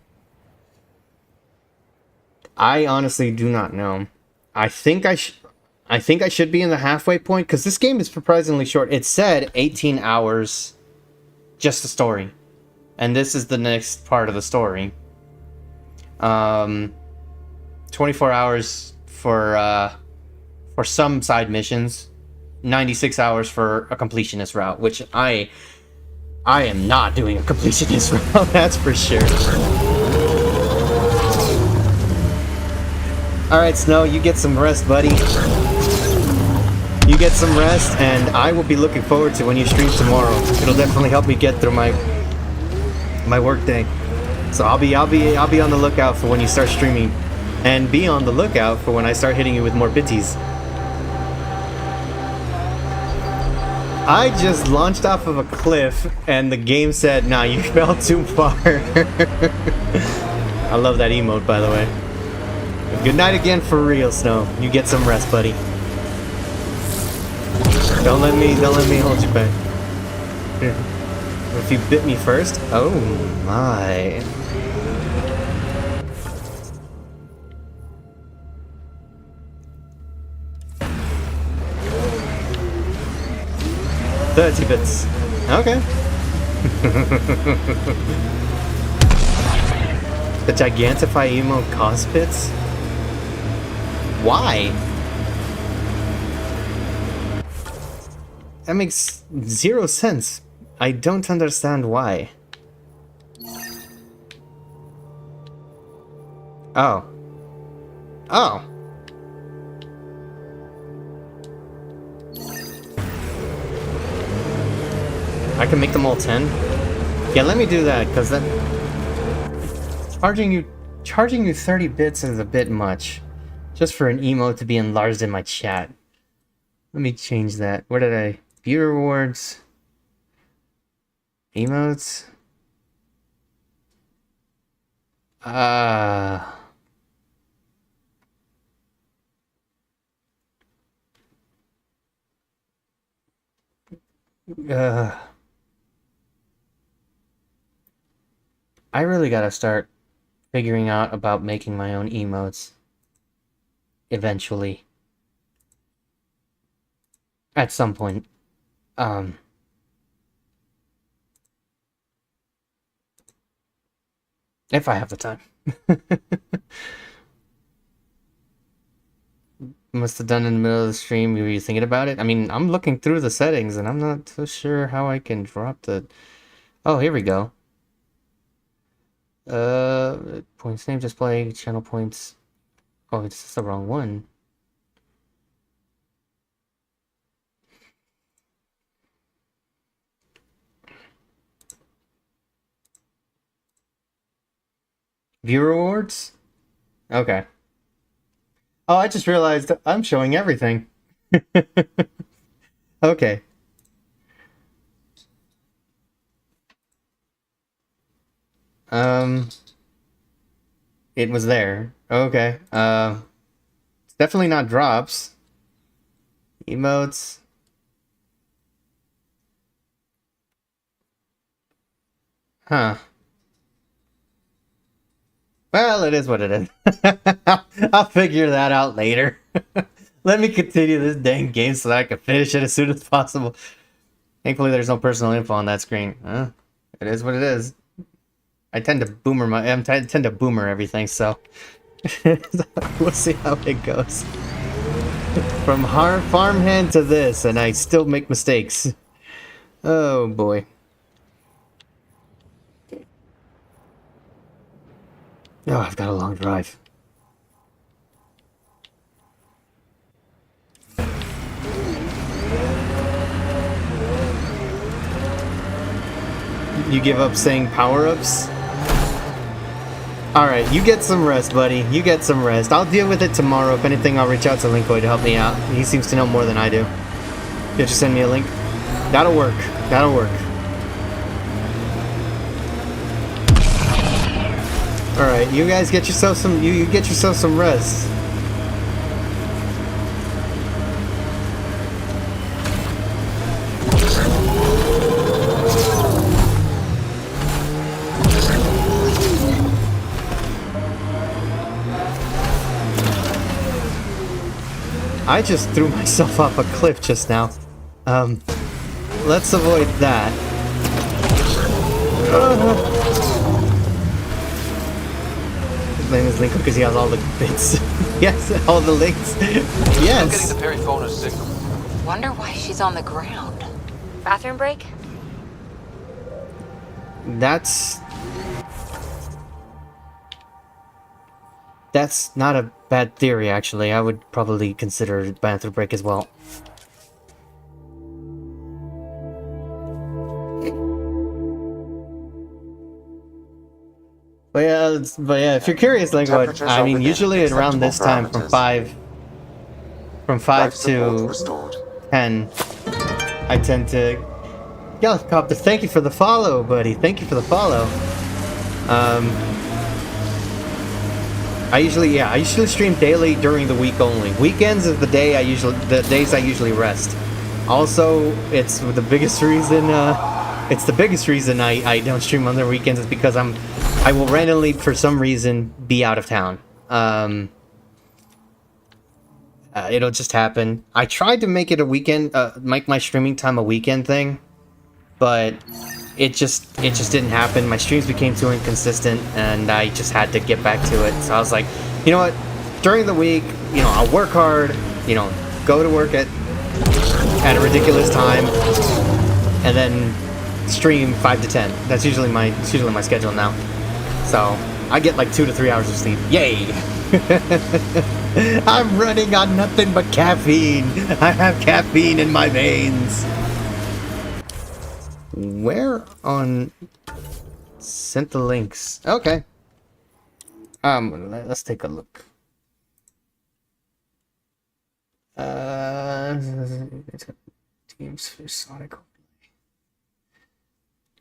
honestly do not know. I think I should be in the halfway point because this game is surprisingly short. It said 18 hours, just the story, and this is the next part of the story. 24 hours for some side missions, 96 hours for a completionist route, which I am not doing a completionist route. That's for sure. Alright, Snow, you get some rest, buddy. You get some rest, and I will be looking forward to when you stream tomorrow. It'll definitely help me get through my work day. So I'll be on the lookout for when you start streaming, and be on the lookout for when I start hitting you with more bitties. I just launched off of a cliff, and the game said, "Nah, you fell too far." I love that emote, by the way. Good night again for real, Snow. You get some rest, buddy. Don't let me hold you back. Here. If you bit me first, oh my. $30 bits. Okay. The Gigantify emote cost bits? Why? That makes 0 sense. I don't understand why. Oh. Oh. I can make them all 10? Yeah, let me do that, because that... Charging you 30 bits is a bit much. Just for an emote to be enlarged in my chat. Let me change that. Where did I... View rewards... Emotes... I really gotta start figuring out about making my own emotes. Eventually. At some point. If I have the time. Must have done in the middle of the stream. Were you thinking about it? I mean, I'm looking through the settings and I'm not so sure how I can drop the... Oh, here we go. Points, name, display, channel points. Oh, it's the wrong one. View rewards? Okay. Oh, I just realized I'm showing everything. Okay. It was there. Okay. It's definitely not drops. Emotes. Huh. Well, it is what it is. I'll figure that out later. Let me continue this dang game so that I can finish it as soon as possible. Thankfully, there's no personal info on that screen. It is what it is. I tend to boomer everything, so we'll see how it goes. From farmhand to this, and I still make mistakes. Oh boy. Oh, I've got a long drive. You give up saying power-ups? Alright, you get some rest, buddy. You get some rest. I'll deal with it tomorrow. If anything, I'll reach out to Linkoy to help me out. He seems to know more than I do. Did you send me a link? That'll work. That'll work. Alright, you guys get yourself some... You get yourself some rest. I just threw myself off a cliff just now. Let's avoid that. His name is Lincoln because he has all the bits. Yes, all the links. Yes. I'm getting the periphonus signal. Wonder why she's on the ground. Bathroom break? That's not a bad theory, actually. I would probably consider bathroom break as well. But yeah, if you're curious, like what I mean, usually around this time, from 5 to 10, I tend to. Helicopter, thank you for the follow, buddy. Thank you for the follow. I usually stream daily during the week only. Weekends is the days I usually rest. Also, it's the biggest reason I don't stream on the weekends is because I will randomly, for some reason, be out of town. It'll just happen. I tried to make it a weekend, make my streaming time a weekend thing, but it just didn't happen. My streams became too inconsistent, and I just had to get back to it. So I was like, you know what? During the week, I'll work hard, go to work at a ridiculous time, and then stream 5 to 10. That's usually my schedule now. So I get like 2 to 3 hours of sleep. Yay! I'm running on nothing but caffeine. I have caffeine in my veins. Where on sent the links? Okay. Let's take a look. Teams for Sonic.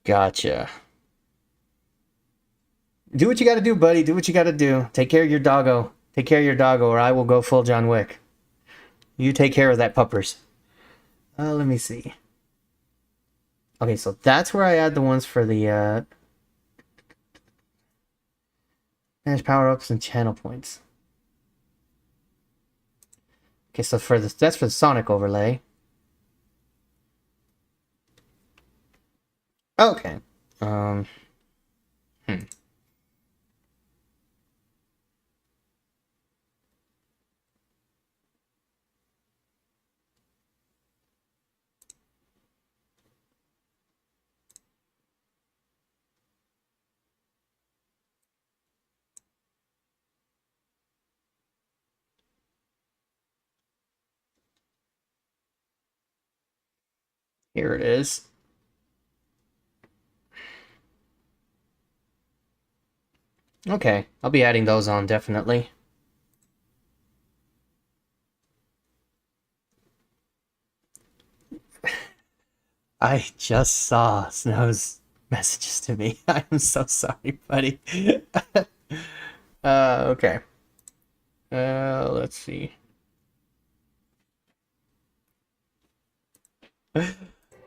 Gotcha. Do what you gotta do, buddy. Do what you gotta do. Take care of your doggo. Take care of your doggo, or I will go full John Wick. You take care of that puppers. Let me see. Okay, so that's where I add the ones for the, Manage power-ups and channel points. Okay, so for this, that's for the sonic overlay. Okay. Here it is. Okay, I'll be adding those on definitely. I just saw Snow's messages to me. I am so sorry, buddy. Okay. Let's see.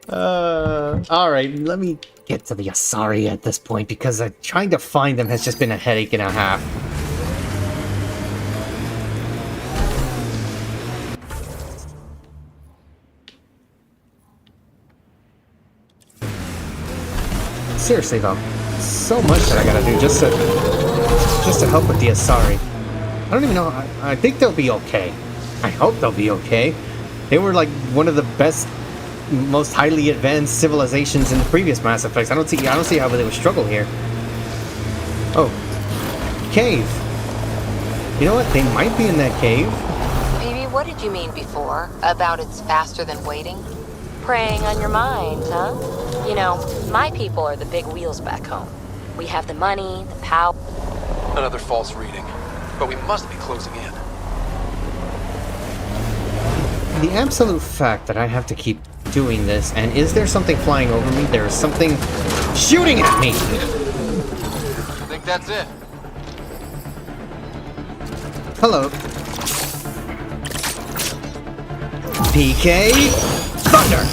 Alright, let me get to the Asari at this point, because trying to find them has just been a headache and a half. Seriously though, so much that I gotta do just to help with the Asari. I don't even know, I think they'll be okay. I hope they'll be okay. They were like one of the best, most highly advanced civilizations in the previous Mass Effects. I don't see how they would struggle here. Oh, cave. You know what? They might be in that cave. Maybe what did you mean before about it's faster than waiting? Preying on your mind, huh? You know, my people are the big wheels back home. We have the money, the power. Another false reading. But we must be closing in. The absolute fact that I have to keep doing this, and is there something flying over me? There is something shooting at me! I think that's it. Hello. PK Thunder!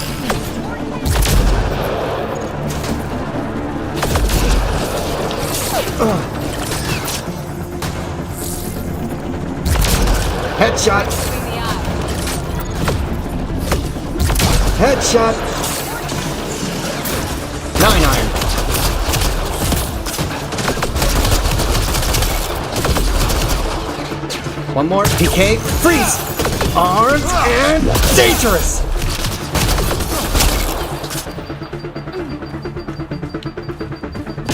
Headshot! Headshot! 9-iron! One more. PK. Freeze! Armed and dangerous!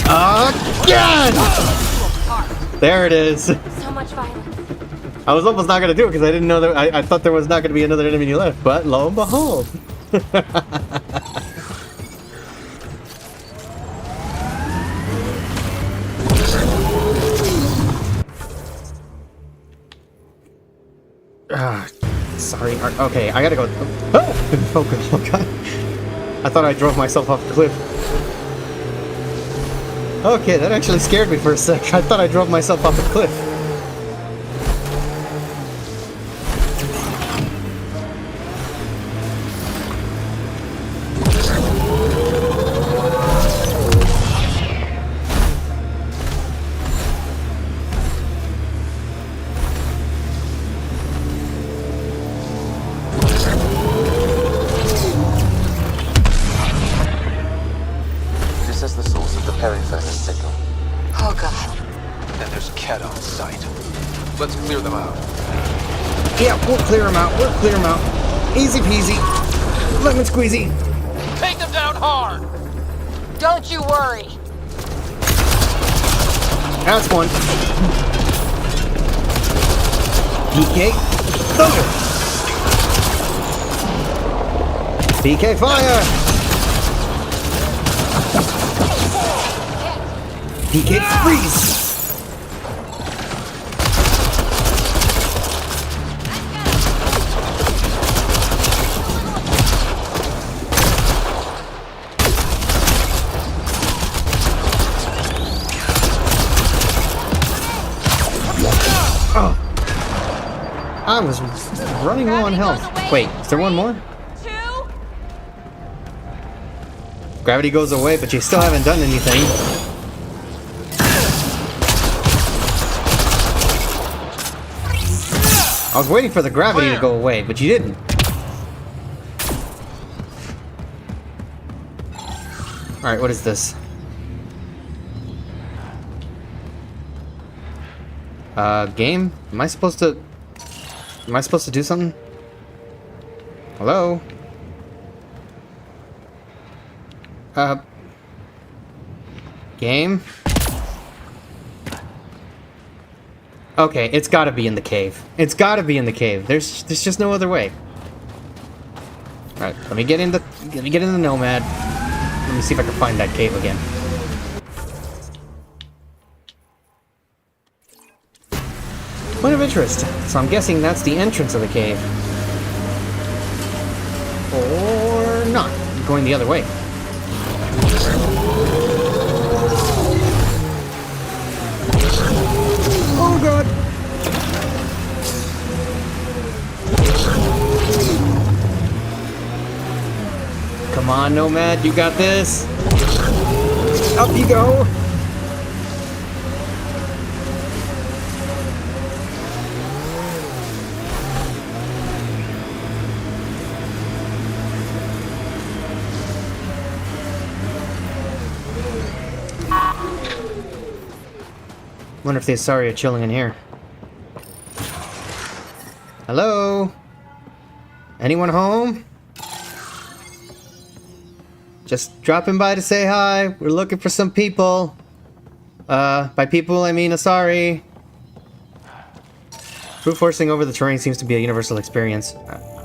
Again! There it is. So much violence. I was almost not going to do it because I didn't know that. I thought there was not going to be another enemy left, but lo and behold. Sorry. Okay, I gotta go. Oh god. I thought I drove myself off the cliff. Okay, that actually scared me for a sec. I thought I drove myself off a cliff. Oh god. And there's a cat on site. Let's clear them out. Yeah, we'll clear them out. We'll clear them out. Easy peasy. Lemon squeezy. Take them down hard! Don't you worry. That's one. PK Thunder. PK Fire. PK Freeze. Oh. I was running low on health. Wait, is there one more? Gravity goes away, but you still haven't done anything. was waiting for the gravity to go away, but you didn't. Alright, what is this? Game? Am I supposed to do something? Hello? Game? Okay, it's gotta be in the cave. It's gotta be in the cave. There's just no other way. Alright, let me get in the Nomad. Let me see if I can find that cave again. Point of interest. So I'm guessing that's the entrance of the cave. Or not. I'm going the other way. Oh god! Come on, Nomad, you got this! Up you go! Wonder if the Asari are chilling in here. Hello? Anyone home? Just dropping by to say hi. We're looking for some people. By people, I mean Asari. Brute forcing over the terrain seems to be a universal experience.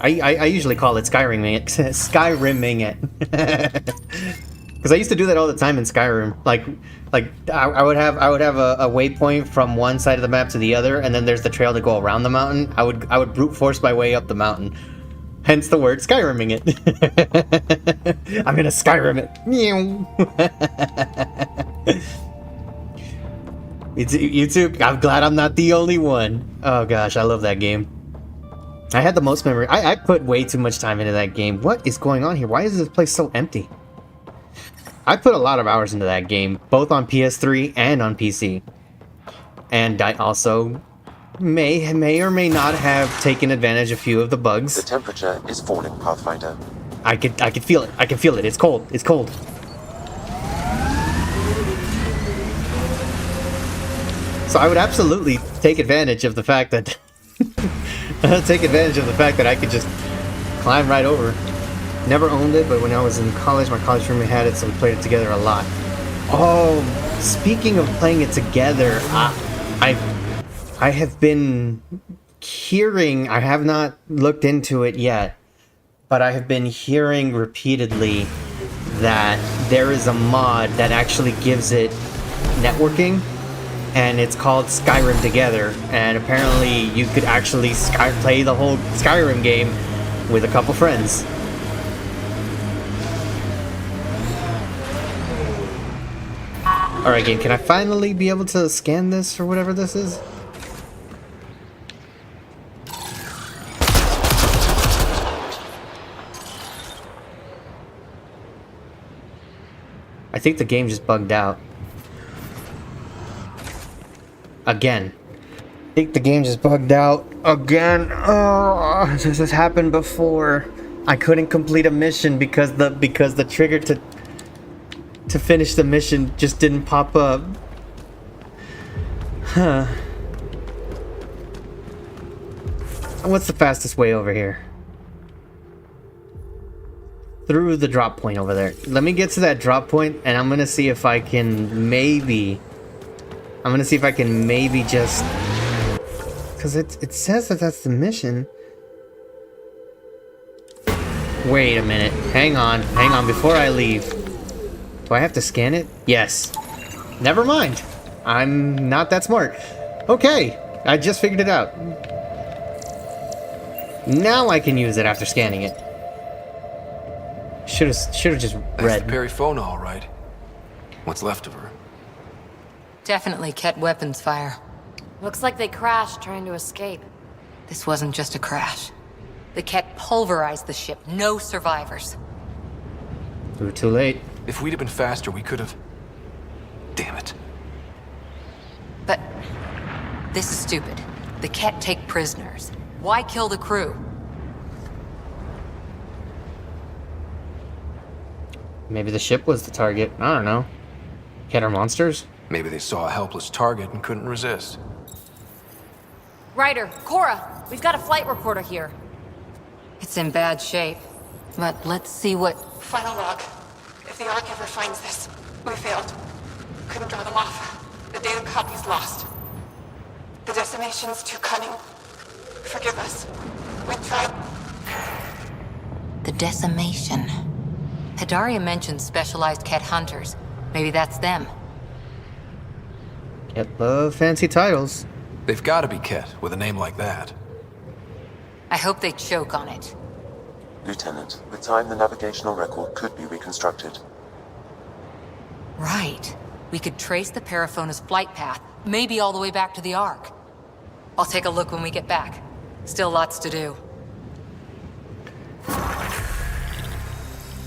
I usually call it Skyrimming it. Skyrimming it. Because I used to do that all the time in Skyrim. Like I would have a waypoint from one side of the map to the other, and then there's the trail to go around the mountain. I would brute force my way up the mountain. Hence the word Skyrimming it. I'm gonna Skyrim it. You too. I'm glad I'm not the only one. Oh gosh, I love that game. I had the most memory. I put way too much time into that game. What is going on here? Why is this place so empty? I put a lot of hours into that game, both on PS3 and on PC. And I also may or may not have taken advantage of a few of the bugs. The temperature is falling, Pathfinder. I could feel it. I can feel it. It's cold. It's cold. So I would absolutely take advantage of the fact that I could just climb right over. Never owned it, but when I was in college, my college roommate had it, so we played it together a lot. Oh, speaking of playing it together, I have been hearing, I have not looked into it yet, but I have been hearing repeatedly that there is a mod that actually gives it networking, and it's called Skyrim Together, and apparently you could actually play the whole Skyrim game with a couple friends. Alright game, can I finally be able to scan this or whatever this is? I think the game just bugged out. Again. I think the game just bugged out again. Oh, this has happened before. I couldn't complete a mission because the trigger to finish the mission just didn't pop up. Huh. What's the fastest way over here? Through the drop point over there. Let me get to that drop point, and I'm gonna see if I can maybe... just... Because it says that that's the mission. Wait a minute. Hang on, before I leave. Do I have to scan it? Yes. Never mind. I'm not that smart. Okay, I just figured it out. Now I can use it after scanning it. Should have just read. That's the Perifona, all right. What's left of her? Definitely Ket weapons fire. Looks like they crashed trying to escape. This wasn't just a crash. The Ket pulverized the ship. No survivors. We were too late. If we'd have been faster, we could have... Damn it. But this is stupid. The Ket take prisoners. Why kill the crew? Maybe the ship was the target. I don't know. Kett are monsters? Maybe they saw a helpless target and couldn't resist. Ryder, Cora, we've got a flight recorder here. It's in bad shape, but let's see what... Final log. If the Ark ever finds this, we failed. Couldn't draw them off. The data copy's lost. The decimation's too cunning. Forgive us. We tried. The decimation. Hidaria mentioned specialized Kett hunters. Maybe that's them. Kett love fancy titles. They've got to be Kett with a name like that. I hope they choke on it. Lieutenant, with time the navigational record could be reconstructed. Right. We could trace the Paraphona's flight path, maybe all the way back to the Ark. I'll take a look when we get back. Still lots to do.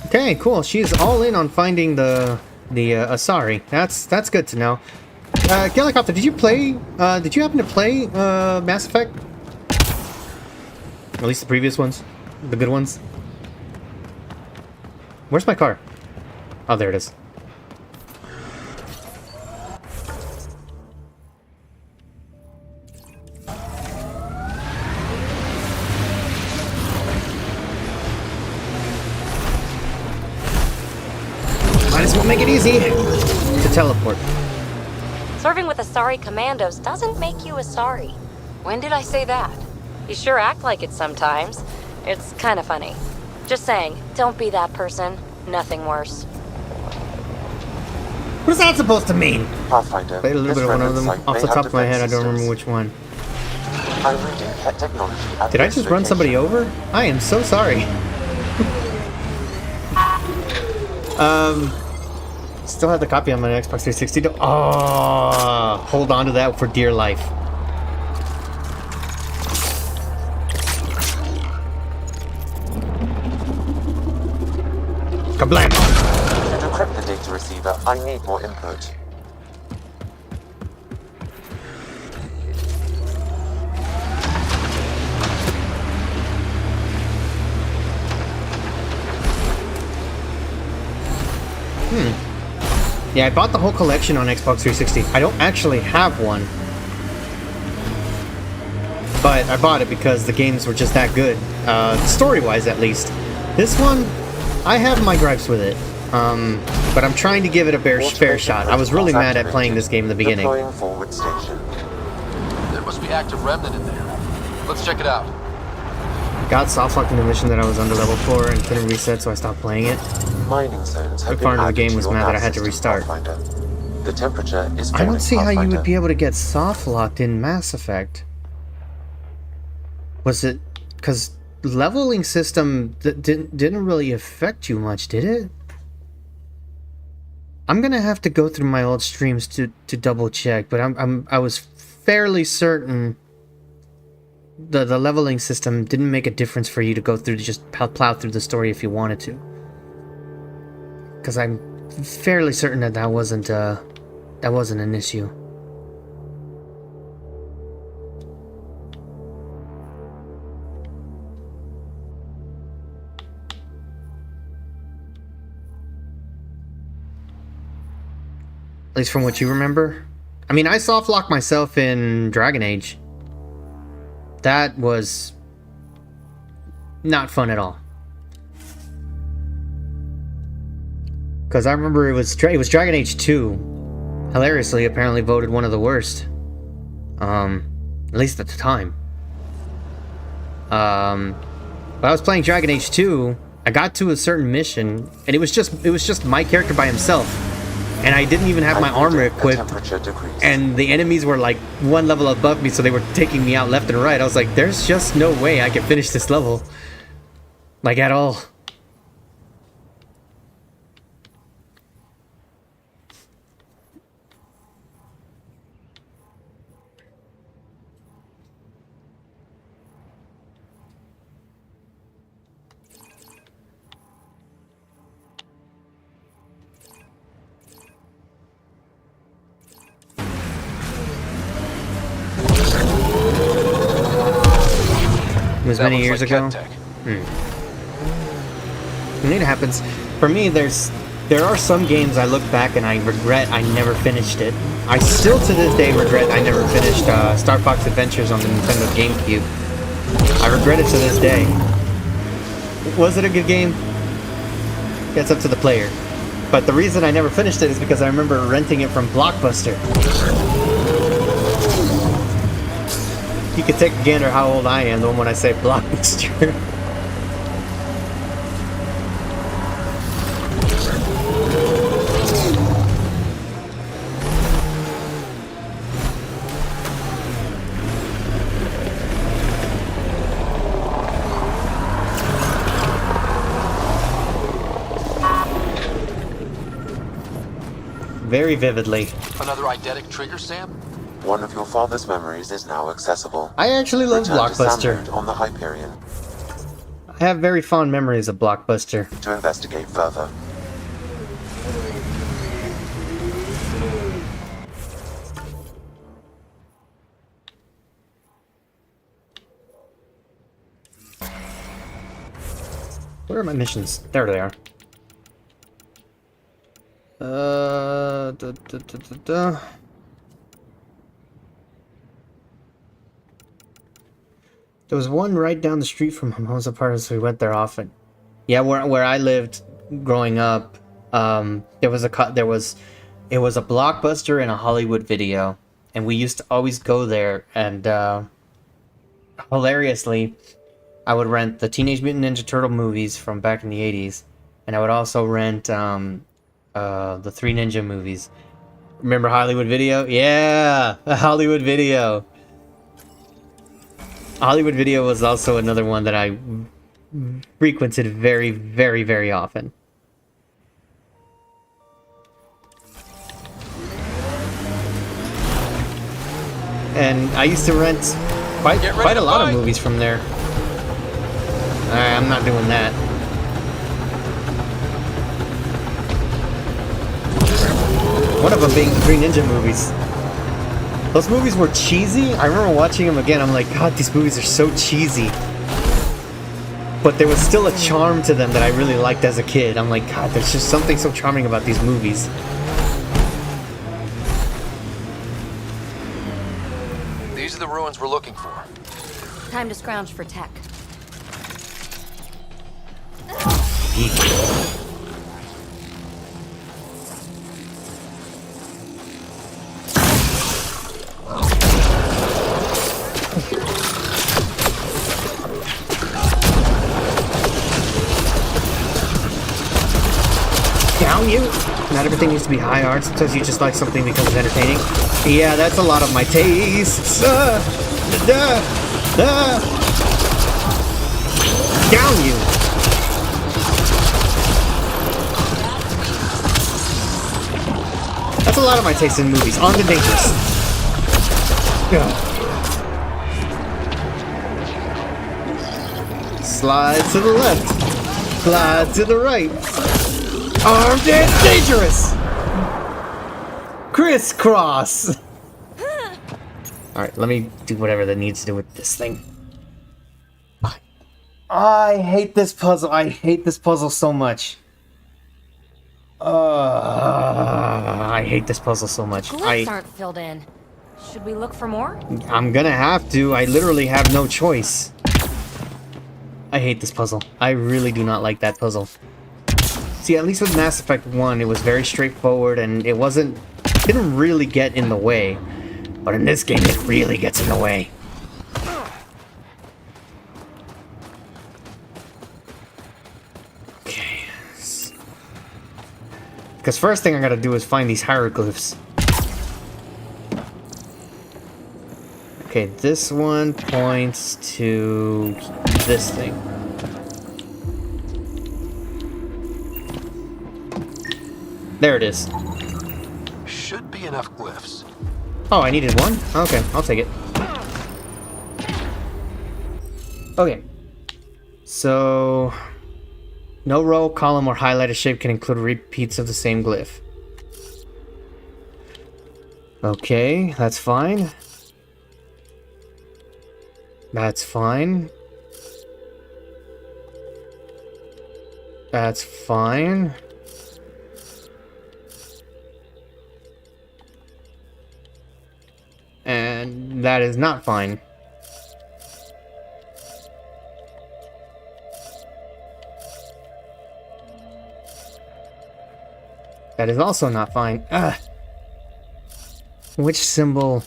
Okay, cool. She's all in on finding the Asari. That's good to know. Helicopter, did you happen to play Mass Effect? At least the previous ones? The good ones? Where's my car? Oh, there it is. Might as well make it easy to teleport. Serving with Asari commandos doesn't make you Asari. When did I say that? You sure act like it sometimes. It's kind of funny. Just saying, don't be that person. Nothing worse. What is that supposed to mean? Pathfinder, Played a little bit of one of them off the top of my head. I don't remember which one. I'm reading Kett technology at Did I this just run location. somebody over? I am so sorry. Still have the copy on my Xbox 360. Hold on to that for dear life. Kablam! To decrypt the data receiver, I need more input. Yeah, I bought the whole collection on Xbox 360. I don't actually have one. But I bought it because the games were just that good. Story-wise, at least. This one, I have my gripes with it. But I'm trying to give it a fair shot. I was really mad at playing this game in the beginning. Deploying forward station. There must be active remnant in there. Let's check it out. Got soft-locked in the mission that I was under level 4 and couldn't reset, so I stopped playing it. Mining zones have Big been part of the added game to was your mad that I nav had to system, restart. Pathfinder. The temperature is I falling, don't see how you would Pathfinder. be able to get soft-locked in Mass Effect. Was it... because leveling system didn't really affect you much, did it? I'm gonna have to go through my old streams to double check, but I was fairly certain the leveling system didn't make a difference for you to go through to just plow through the story if you wanted to. Because I'm fairly certain that wasn't an issue. At least from what you remember. I mean, I soft locked myself in Dragon Age. That was not fun at all. Because I remember it was Dragon Age 2. Hilariously, apparently voted one of the worst. At least at the time. But I was playing Dragon Age 2. I got to a certain mission, and it was just my character by himself. And I didn't even have my armor equipped. And the enemies were like one level above me, so they were taking me out left and right. I was like, there's just no way I can finish this level. Like, at all. was That many looks years like ago. cat tech. And it happens. For me, there are some games I look back and I regret I never finished it. I still to this day regret I never finished Star Fox Adventures on the Nintendo GameCube. I regret it to this day. Was it a good game? It's up to the player. But the reason I never finished it is because I remember renting it from Blockbuster. You can take a gander how old I am, the one when I say Blockbuster. Very vividly. Another eidetic trigger, Sam? One of your father's memories is now accessible. I actually love Return to Blockbuster. Samnode on the Hyperion I have very fond memories of Blockbuster. to investigate further. Where are my missions? There they are. Da, da, da, da, da. There was one right down the street from Mimosa Park, so we went there often. Yeah, where I lived growing up, it was a Blockbuster and a Hollywood Video, and we used to always go there. And hilariously, I would rent the Teenage Mutant Ninja Turtle movies from back in the '80s, and I would also rent the Three Ninja movies. Remember Hollywood Video? Yeah, Hollywood Video. Hollywood Video was also another one that I frequented very, very, very often. And I used to rent quite a lot of movies from there. I'm not doing that. One of them being the Three Ninja movies. Those movies were cheesy. I remember watching them again. I'm like, God, these movies are so cheesy. But there was still a charm to them that I really liked as a kid. I'm like, God, there's just something so charming about these movies. These are the ruins we're looking for. Time to scrounge for tech. Down you? Not everything needs to be high art. Sometimes you just like something becomes entertaining. Yeah, that's a lot of my tastes. Down you! That's a lot of my taste in movies. On to dangerous. Slide to the left. Slide to the right. Armed and dangerous! Crisscross! Alright, let me do whatever that needs to do with this thing. I hate this puzzle. I hate this puzzle so much. I hate this puzzle so much. Glyphs aren't filled in. Should we look for more? I'm gonna have to. I literally have no choice. I hate this puzzle. I really do not like that puzzle. See, at least with Mass Effect 1, it was very straightforward and it didn't really get in the way. But in this game, it really gets in the way. Okay. Because first thing I gotta do is find these hieroglyphs. Okay, this one points to this thing. There it is. Should be enough glyphs. Oh, I needed one? Okay, I'll take it. Okay. So... no row, column, or highlighted shape can include repeats of the same glyph. Okay, that's fine. That's fine. That's fine. And that is not fine. That is also not fine. Ugh. Which symbol?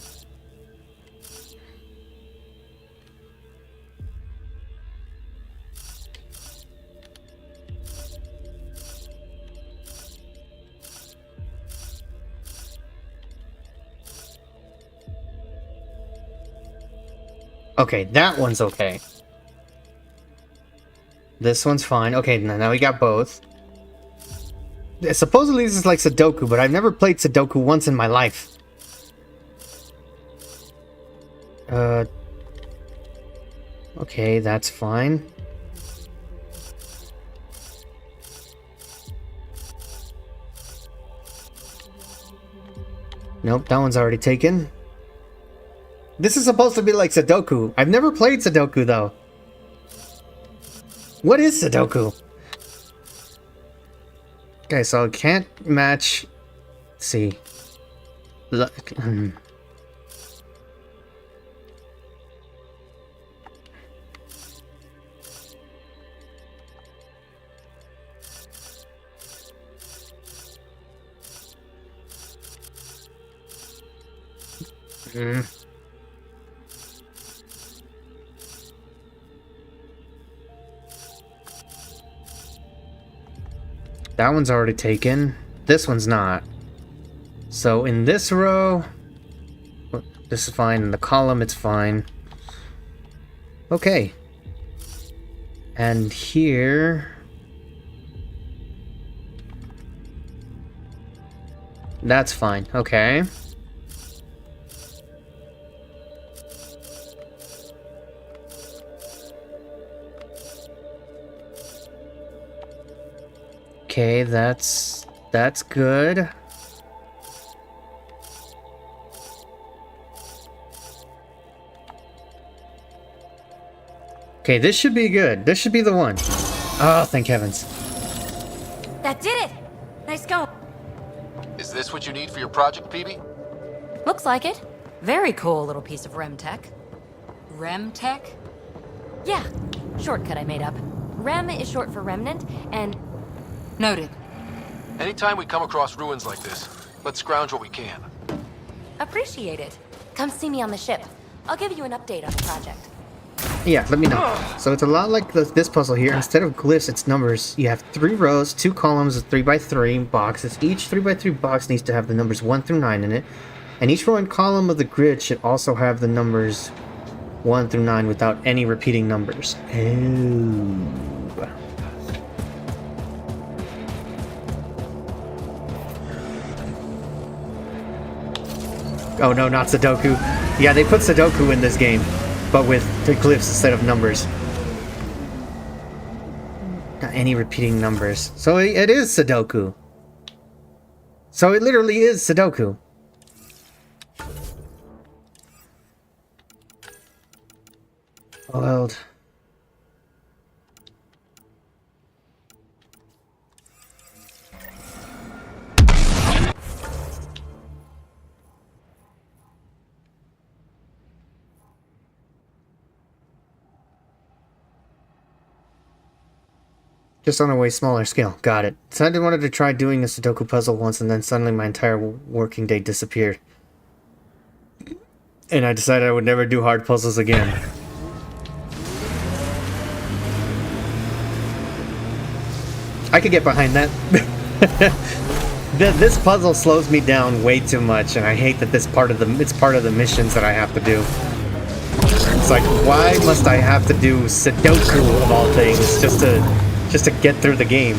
Okay, that one's okay. This one's fine. Okay, now we got both. Supposedly this is like Sudoku, but I've never played Sudoku once in my life. Okay, that's fine. Nope, that one's already taken. This is supposed to be like Sudoku. I've never played Sudoku, though. What is Sudoku? Okay, so I can't match... Let's see. That one's already taken. This one's not. So in this row, this is fine. In the column, it's fine. Okay. And here... That's fine. Okay. Okay, that's good. Okay, this should be good. This should be the one. Oh, thank heavens. That did it! Nice go. Is this what you need for your project, PB? Looks like it. Very cool little piece of REM tech. REM tech? Yeah, shortcut I made up. REM is short for remnant, and... Noted. Anytime we come across ruins like this, let's scrounge what we can. Appreciate it. Come see me on the ship. I'll give you an update on the project. Yeah, let me know. So it's a lot like this puzzle here. Instead of glyphs, it's numbers. You have 3 rows, 2 columns of 3x3 boxes. Each 3x3 box needs to have the numbers 1 through 9 in it. And each row and column of the grid should also have the numbers 1 through 9 without any repeating numbers. Oh. Oh no, not Sudoku. Yeah, they put Sudoku in this game, but with the glyphs instead of numbers. Not any repeating numbers. So it is Sudoku. So it literally is Sudoku. Well... Just on a way smaller scale. Got it. So I wanted to try doing a Sudoku puzzle once, and then suddenly my entire working day disappeared. And I decided I would never do hard puzzles again. I could get behind that. This puzzle slows me down way too much, and I hate that it's part of the missions that I have to do. It's like, why must I have to do Sudoku of all things just to get through the game?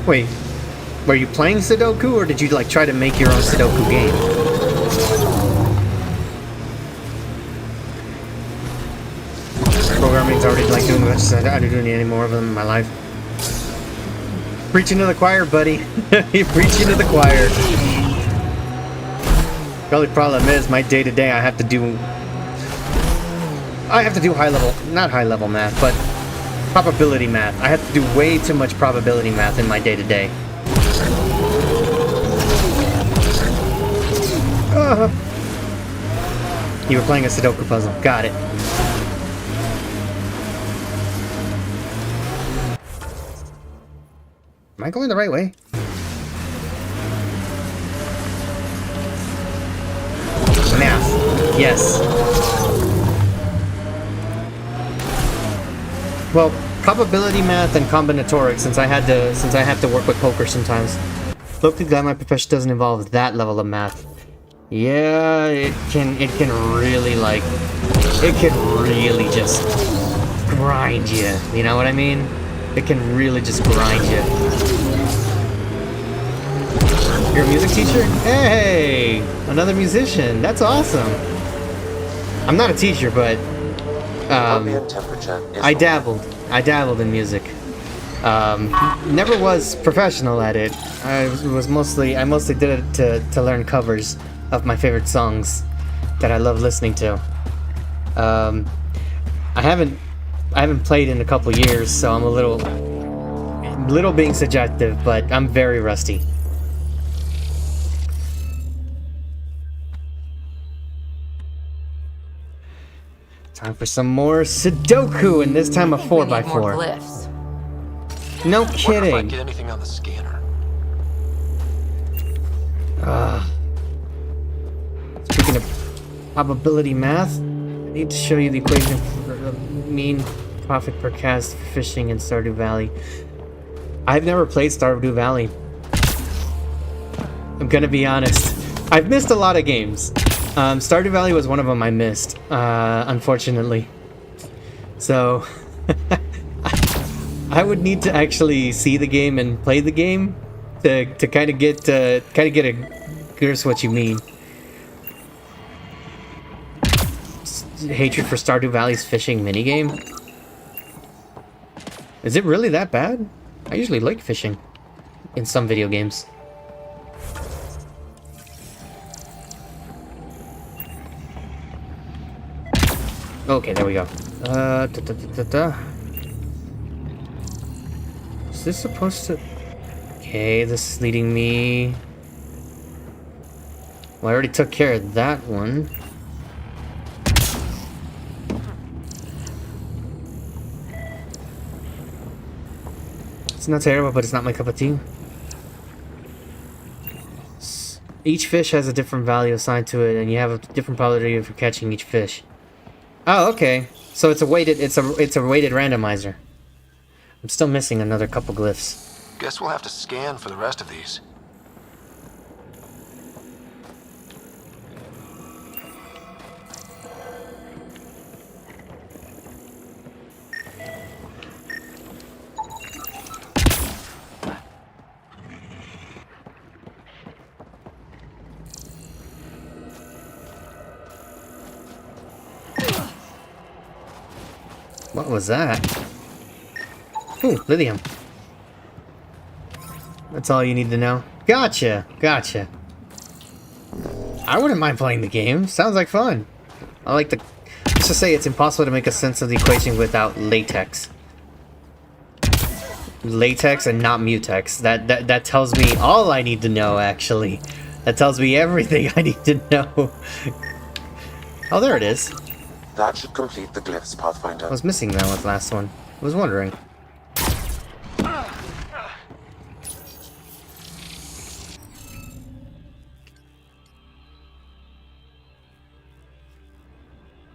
Wait, were you playing Sudoku, or did you like try to make your own Sudoku game? I don't need any more of them in my life. Preaching to the choir, buddy. You're preaching to the choir. The only problem is my day-to-day I have to do high level, not high level math, but probability math. I have to do way too much probability math in my day-to-day. You were playing a Sudoku puzzle. Got it. Am I going the right way? Math. Yes. Well, probability math and combinatorics, since I have to work with poker sometimes. Luckily, glad my profession doesn't involve that level of math. Yeah, it can really just grind you. You know what I mean? It can really just grind you. You're a music teacher? Hey, another musician. That's awesome. I'm not a teacher, but I dabbled in music. Never was professional at it. I mostly did it to learn covers of my favorite songs that I love listening to. I haven't played in a couple years, so I'm a little being subjective, but I'm very rusty. Time for some more Sudoku, and this time a 4x4. More glyphs. No Wonder if I kidding. get anything on the scanner. Speaking of probability math, I need to show you the equation for the mean profit per cast for fishing in Stardew Valley. I've never played Stardew Valley. I'm gonna be honest. I've missed a lot of games. Stardew Valley was one of them I missed, unfortunately. So, I would need to actually see the game and play the game to kind of get a grasp what you mean. Hatred for Stardew Valley's fishing minigame? Is it really that bad? I usually like fishing in some video games. Okay, there we go. Is this supposed to... Okay, this is leading me... Well, I already took care of that one. It's not terrible, but it's not my cup of tea. Each fish has a different value assigned to it, and you have a different probability for catching each fish. Oh, okay. So it's a weighted randomizer. I'm still missing another couple glyphs. Guess we'll have to scan for the rest of these. What was that? Ooh, lithium. That's all you need to know. Gotcha, gotcha. I wouldn't mind playing the game. Sounds like fun. I like the... Let's just say it's impossible to make a sense of the equation without latex. Latex and not mutex. That tells me all I need to know, actually. That tells me everything I need to know. Oh, there it is. That should complete the glyphs, Pathfinder. I was missing that one last one. I was wondering.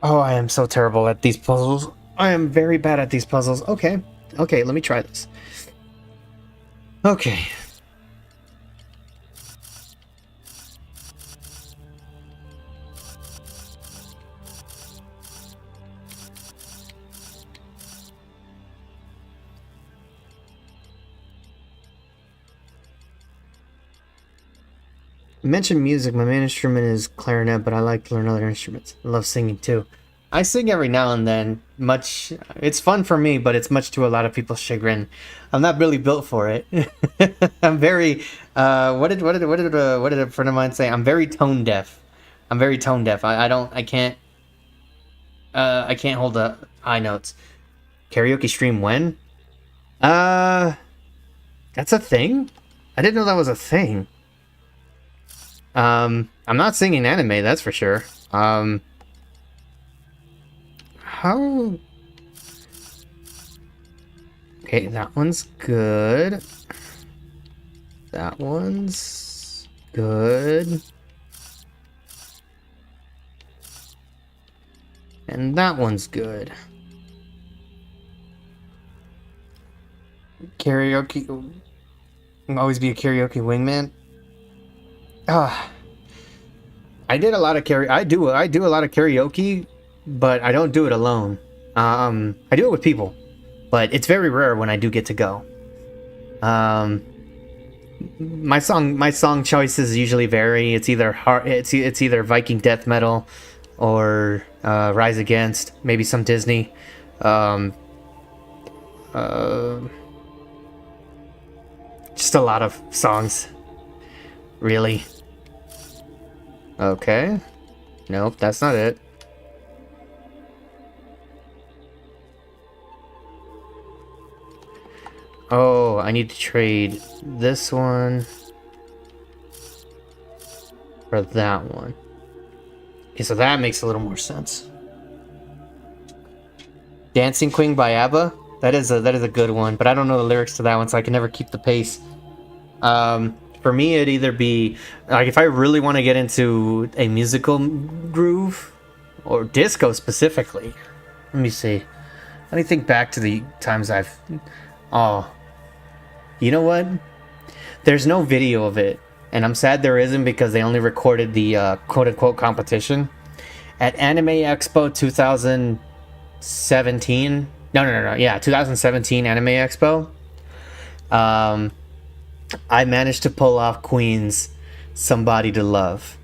Oh, I am so terrible at these puzzles. I am very bad at these puzzles. Okay. Okay, let me try this. Okay. You mentioned music. My main instrument is clarinet, but I like to learn other instruments. I love singing too. I sing every now and then. Much, it's fun for me, but it's much to a lot of people's chagrin. I'm not really built for it. I'm very. What did a friend of mine say? I'm very tone deaf. I'm very tone deaf. I don't. I can't. I can't hold the high notes. Karaoke stream when? That's a thing? I didn't know that was a thing. I'm not singing anime, that's for sure. How... Okay, that one's good. That one's good. And that one's good. Karaoke... I'll always be a karaoke wingman. I did a lot of I do a lot of karaoke, but I don't do it alone. I do it with people, but it's very rare when I do get to go. My song choices usually vary. It's either it's either Viking death metal, or Rise Against, maybe some Disney. Just a lot of songs, really. Okay. Nope, that's not it. Oh, I need to trade this one for that one. Okay, so that makes a little more sense. Dancing Queen by ABBA. That is a good one, but I don't know the lyrics to that one, so I can never keep the pace. For me, it'd either be like if I really want to get into a musical groove or disco specifically. Let me see. Let me think back to the times I've. Oh, you know what? There's no video of it, and I'm sad there isn't because they only recorded the quote-unquote competition at Anime Expo 2017. No. Yeah, 2017 Anime Expo. I managed to pull off Queen's "Somebody to Love."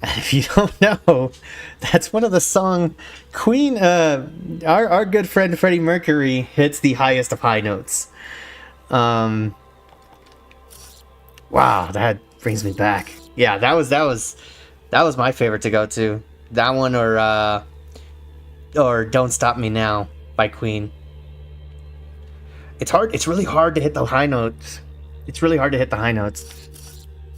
And if you don't know, that's one of the song Queen. Our good friend Freddie Mercury hits the highest of high notes. Wow, that brings me back. Yeah, that was my favorite to go to. That one or "Don't Stop Me Now" by Queen. It's hard. It's really hard to hit the high notes.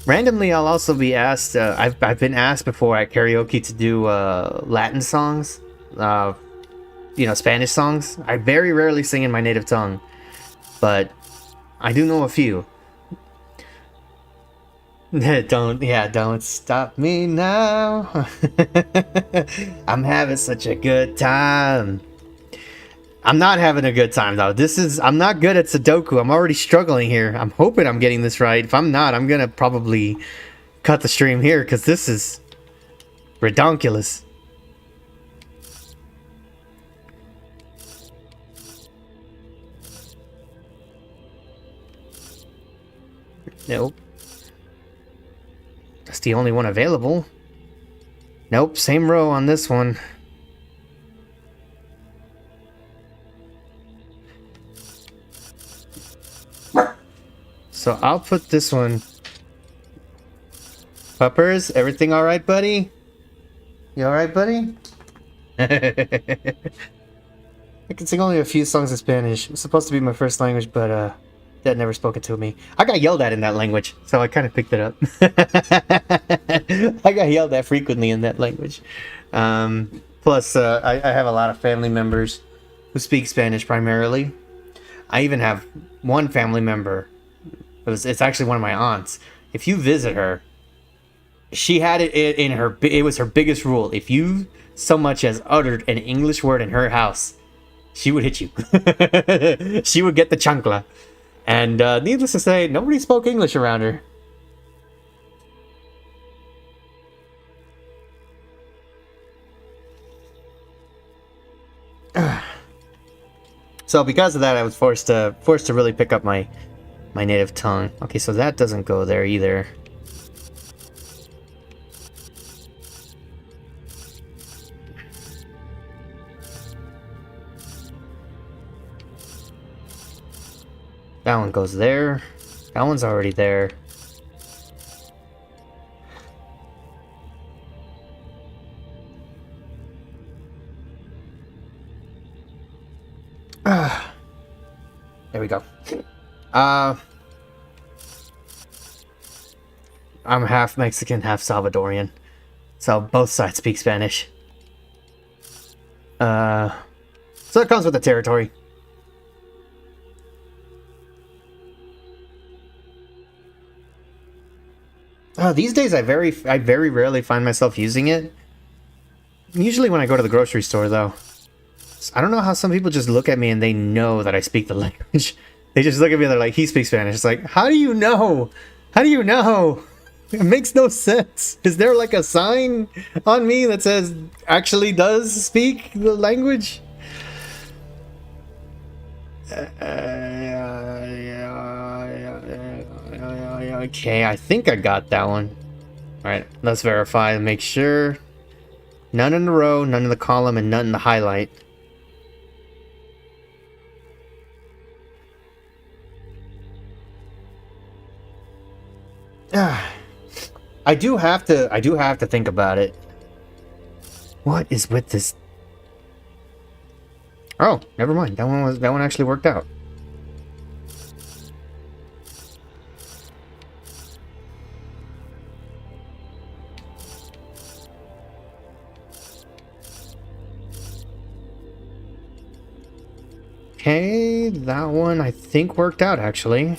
Randomly, I'll also be asked. I've been asked before at karaoke to do Latin songs, Spanish songs. I very rarely sing in my native tongue, but I do know a few. Don't stop me now. I'm having such a good time. I'm not having a good time though. I'm not good at Sudoku. I'm already struggling here. I'm hoping I'm getting this right. If I'm not, I'm gonna probably cut the stream here because this is redonkulous. Nope. That's the only one available. Nope, same row on this one. So I'll put this one. Puppers, everything all right, buddy? You all right, buddy? I can sing only a few songs in Spanish. It's supposed to be my first language, but Dad never spoke it to me. I got yelled at in that language, so I kind of picked it up. I got yelled at frequently in that language. Plus, I have a lot of family members who speak Spanish primarily. I even have one family member. It's actually one of my aunts. If you visit her, she had it in her. It was her biggest rule. If you so much as uttered an English word in her house, she would hit you. She would get the chancla. And needless to say, nobody spoke English around her. So because of that, I was forced to really pick up my native tongue. Okay, so that doesn't go there either. That one goes there. That one's already there. There we go. I'm half Mexican, half Salvadorian. So both sides speak Spanish. So it comes with the territory. These days I very rarely find myself using it. Usually when I go to the grocery store though. I don't know how some people just look at me and they know that I speak the language. They just look at me and they're like, he speaks Spanish. It's like, how do you know? How do you know? It makes no sense. Is there like a sign on me that says actually does speak the language? Okay, I think I got that one. Alright, let's verify and make sure. None in the row, none in the column, and none in the highlight. I do have to think about it. What is with this? Oh, never mind. That one actually worked out. Okay, that one I think worked out actually.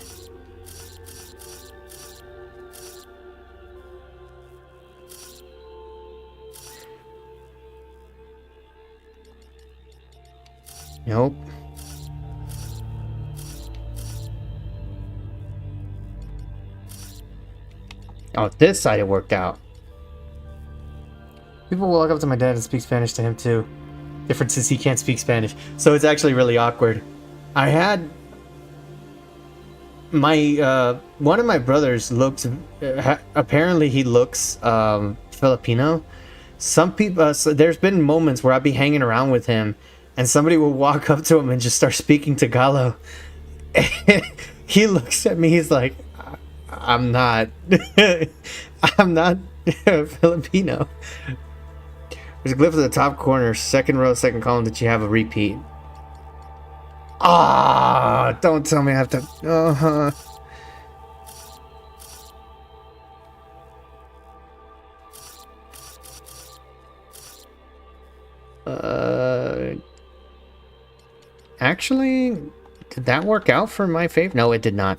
Nope. Oh, this side it worked out. People will walk up to my dad and speak Spanish to him too. Difference is he can't speak Spanish, so it's actually really awkward. I had my one of my brothers looked. Apparently, he looks Filipino. Some people. So there's been moments where I'd be hanging around with him, and somebody will walk up to him and just start speaking Tagalog. He looks at me. He's like, "I'm not. I'm not Filipino." There's a glyph at the top corner, second row, second column, that you have a repeat. Ah, don't tell me I have to. Actually, did that work out for my fave? No, it did not.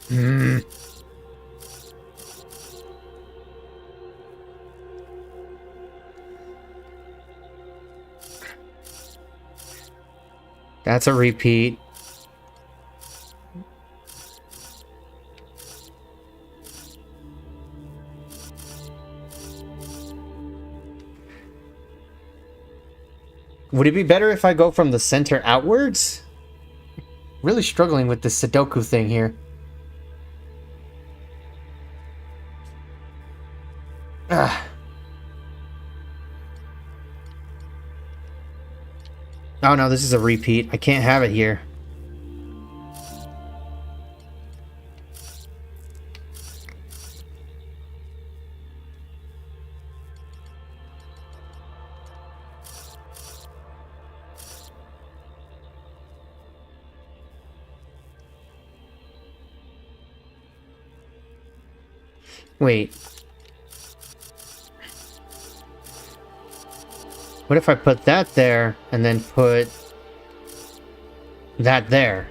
That's a repeat. Would it be better if I go from the center outwards? Really struggling with this Sudoku thing here. Ah. Oh no, this is a repeat. I can't have it here. Wait. What if I put that there and then put that there?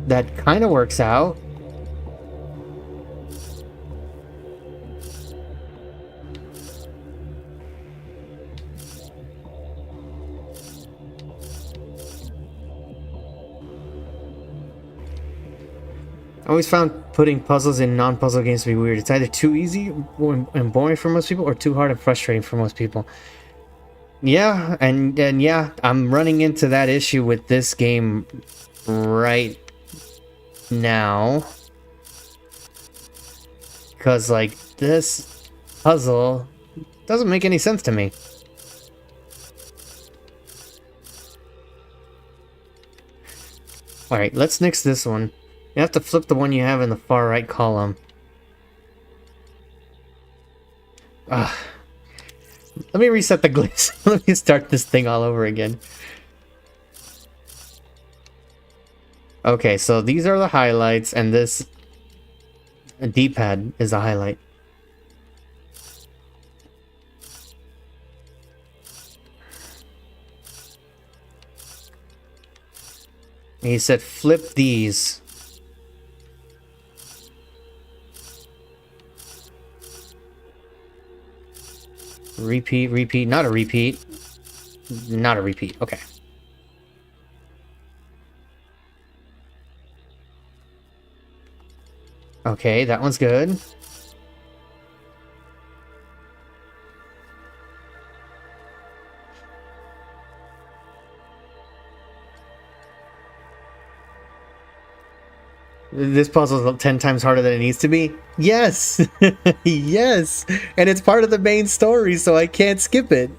That kind of works out. I always found putting puzzles in non-puzzle games to be weird. It's either too easy and boring for most people or too hard and frustrating for most people. Yeah, and yeah, I'm running into that issue with this game right now. Because, like, this puzzle doesn't make any sense to me. Alright, let's nix this one. You have to flip the one you have in the far right column. Let me reset the glitch. Let me start this thing all over again. Okay, so these are the highlights, and this D-pad is a highlight. He said flip these. Repeat, repeat, not a repeat. Not a repeat, okay. Okay, that one's good. This puzzle is 10 times harder than it needs to be? Yes! Yes! And it's part of the main story, so I can't skip it.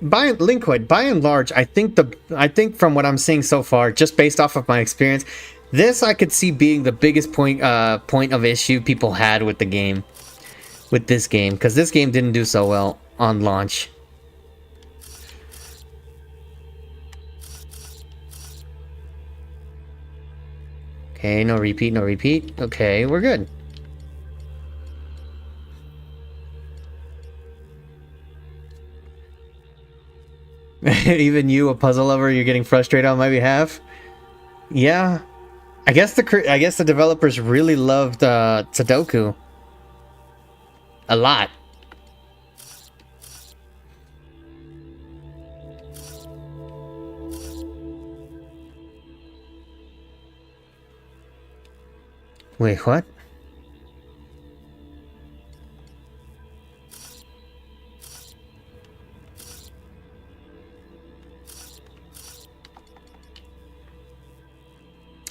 Linquid, by and large, I think from what I'm seeing so far, just based off of my experience, this I could see being the biggest point of issue people had with the game. With this game, because this game didn't do so well on launch. Okay, no repeat, no repeat. Okay, we're good. Even you, a puzzle lover, you're getting frustrated on my behalf? Yeah. I guess the developers really loved Sudoku. A lot. Wait, what?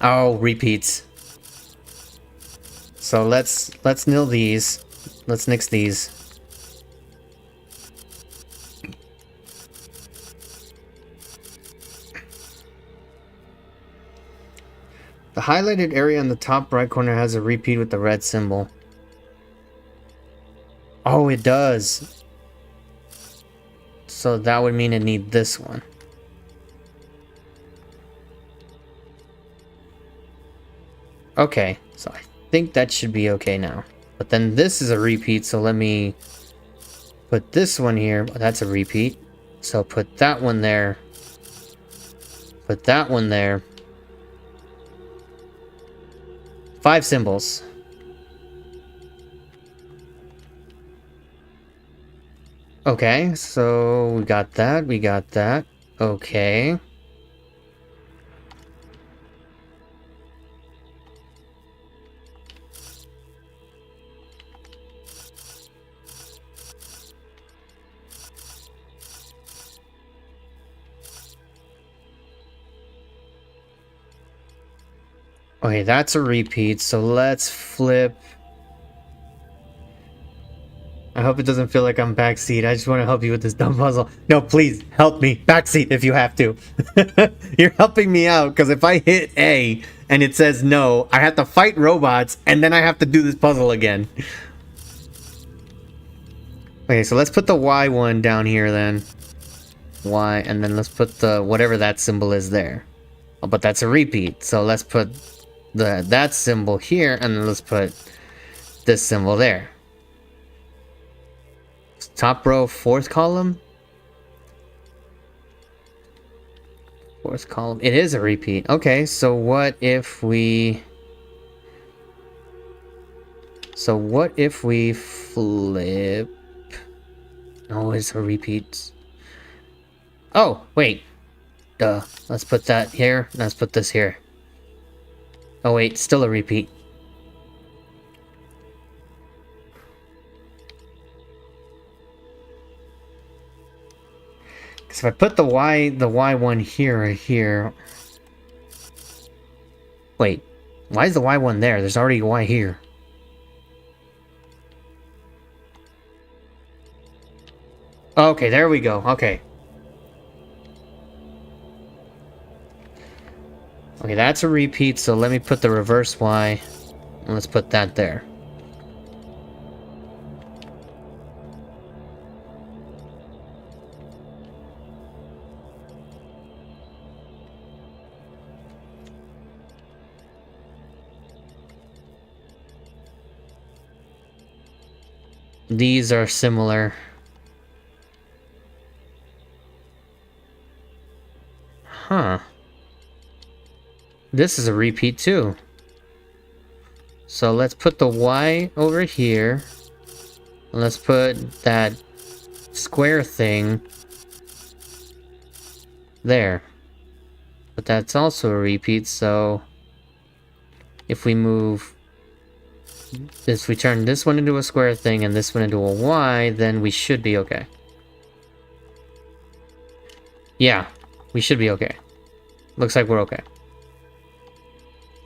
Oh, repeats. So let's nil these. Let's nix these. The highlighted area in the top right corner has a repeat with the red symbol. Oh, it does. So that would mean it needs this one. Okay, so I think that should be okay now. But then this is a repeat, so let me put this one here. That's a repeat. So put that one there. Put that one there. 5 symbols. Okay, so we got that, we got that. Okay. Okay, that's a repeat, so let's flip. I hope it doesn't feel like I'm backseat. I just want to help you with this dumb puzzle. No, please, help me. Backseat if you have to. You're helping me out, because if I hit A and it says no, I have to fight robots, and then I have to do this puzzle again. Okay, so let's put the Y one down here then. Y, and then let's put the whatever that symbol is there. Oh, but that's a repeat, so let's put that symbol here, and then let's put this symbol there. Top row, 4th column. 4th column. It is a repeat. Okay, so what if we... So what if we flip... Oh, it's a repeat. Oh, wait. Duh. Let's put that here. Let's put this here. Oh wait, still a repeat. Because if I put the Y one here or here... Wait, why is the Y one there? There's already a Y here. Okay, there we go. Okay. Okay, that's a repeat, so let me put the reverse Y. And let's put that there. These are similar. Huh. This is a repeat too. So let's put the Y over here. And let's put that square thing there. But that's also a repeat, so if we move this, we turn this one into a square thing and this one into a Y, then we should be okay. Yeah, we should be okay. Looks like we're okay.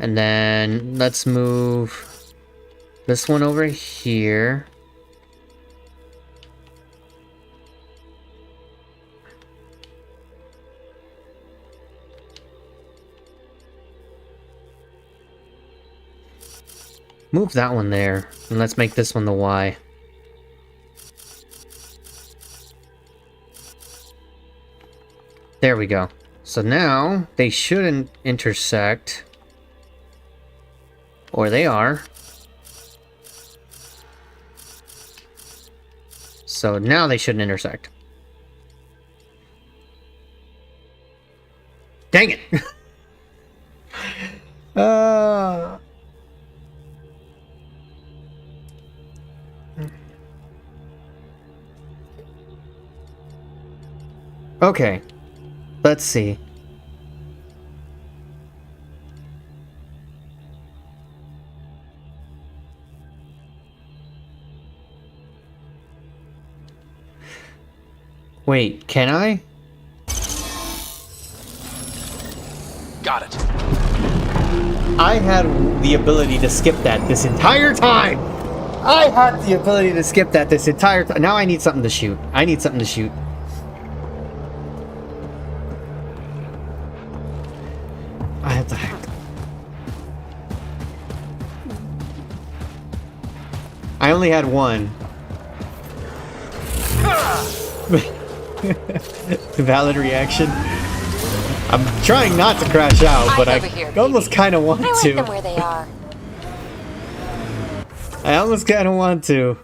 And then let's move this one over here. Move that one there, and let's make this one the Y. There we go. So now they shouldn't intersect. Or they are. So now they shouldn't intersect. Dang it! Okay. Let's see. Wait, can I? Got it. I had the ability to skip that this entire time! I had the ability to skip that this entire time. Now I need something to shoot. I need something to shoot. I have to hack. I only had one. Valid reaction. I'm trying not to crash out, but I almost kind of want to. I like them where they are. I almost kind of want to.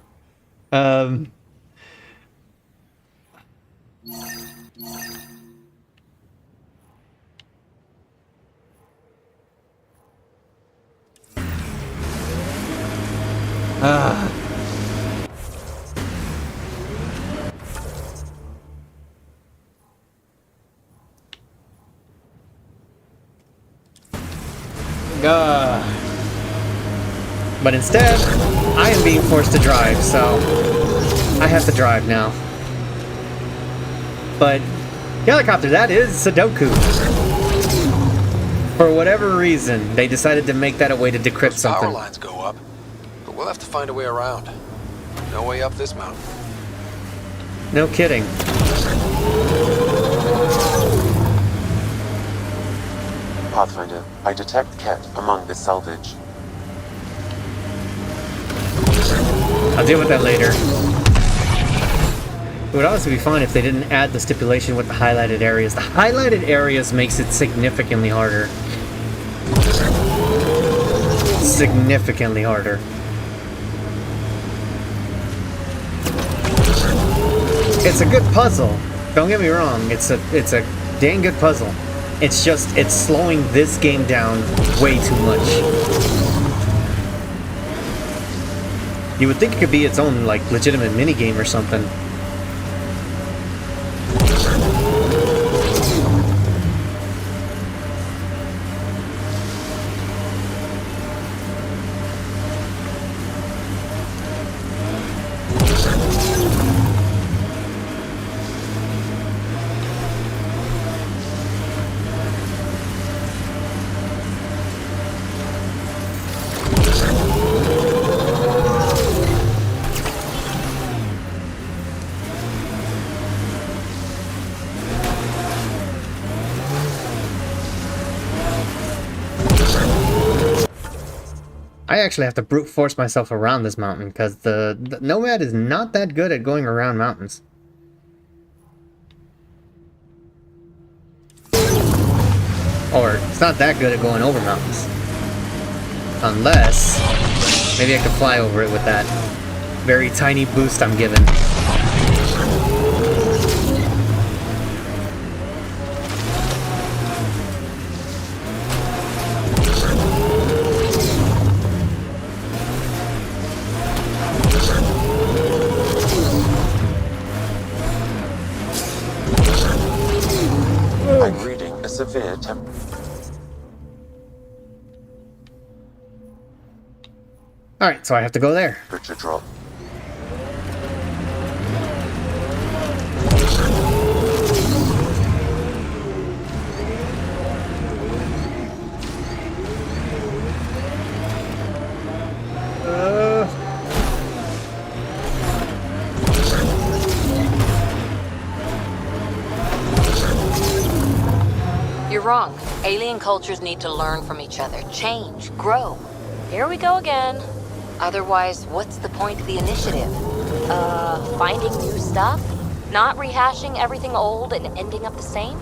But instead, I am being forced to drive, so I have to drive now. But the helicopter, that is Sudoku. For whatever reason, they decided to make that a way to decrypt something. Power lines go up, but we'll have to find a way around. No way up this mountain. No kidding. Pathfinder, I detect Ket among this salvage. I'll deal with that later. It would also be fine if they didn't add the stipulation with the highlighted areas. The highlighted areas makes it significantly harder. Significantly harder. It's a good puzzle. Don't get me wrong. It's a dang good puzzle. It's just, it's slowing this game down way too much. You would think it could be its own, like, legitimate minigame or something. I actually have to brute force myself around this mountain because the Nomad is not that good at going around mountains. Or it's not that good at going over mountains. Unless maybe I could fly over it with that very tiny boost I'm given. I'm reading a severe Alright, so I have to go there. temperature drop. You're wrong. Alien cultures need to learn from each other, change, grow. Here we go again. Otherwise, what's the point of the initiative? Finding new stuff? Not rehashing everything old and ending up the same?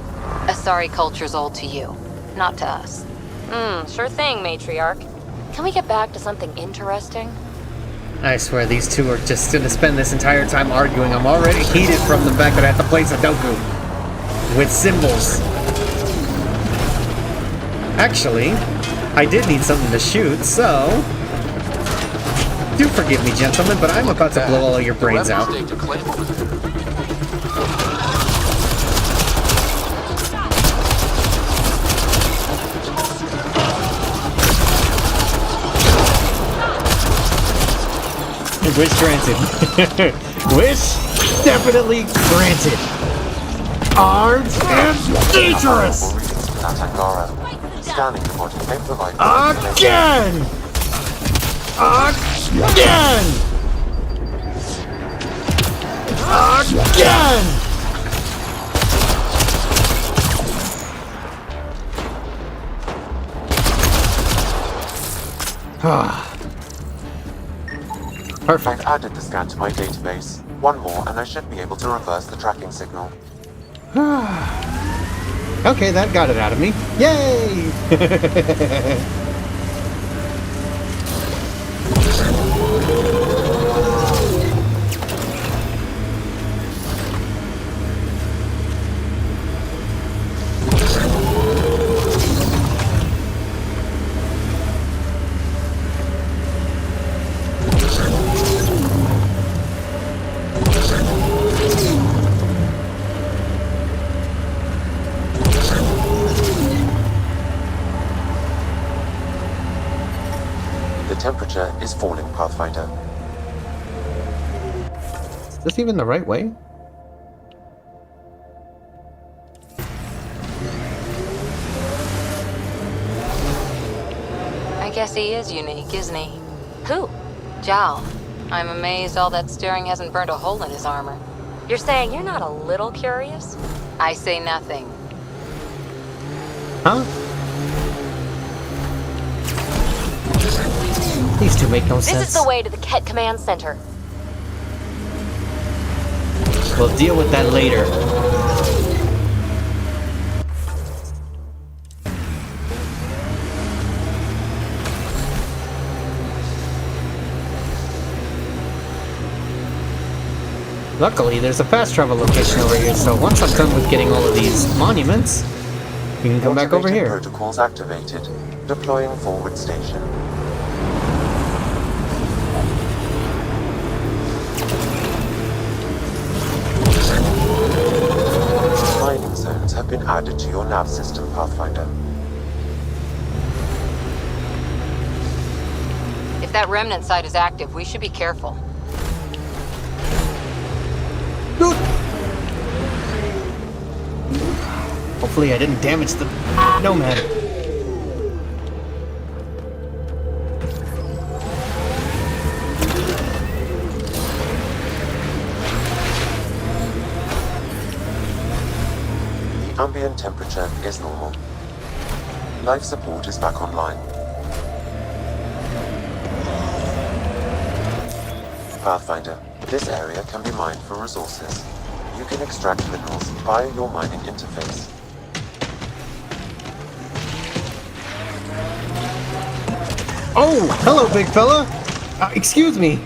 Asari culture's old to you, not to us. Sure thing, matriarch. Can we get back to something interesting? I swear these two are just gonna spend this entire time arguing. I'm already heated from the fact that I have to play Sudoku with symbols. Actually, I did need something to shoot, so do forgive me, gentlemen, but I'm about to blow all of your brains out. Wish granted. Wish definitely granted. Armed and dangerous! That Angara. Scanning the body may provide Again! Again! Again! Perfect. I've added the scan to my database. One more and I should be able to reverse the tracking signal. Okay, that got it out of me. Yay! Temperature is falling, Pathfinder. Is this even the right way? I guess he is unique, isn't he? Who? Zhao. I'm amazed all that steering hasn't burned a hole in his armor. You're saying you're not a little curious? I say nothing. Huh? These two make no sense. This is the way to the Ket Command Center. We'll deal with that later. Luckily, there's a fast travel location over here, so once I'm done with getting all of these monuments, we can come back over here. Protocols activated. Deploying forward station. Mining zones have been added to your nav system, Pathfinder. If that remnant site is active, we should be careful. Hopefully I didn't damage the Nomad. The ambient temperature is normal. Life support is back online. Pathfinder, this area can be mined for resources. You can extract minerals via your mining interface. Oh, hello, big fella. Excuse me.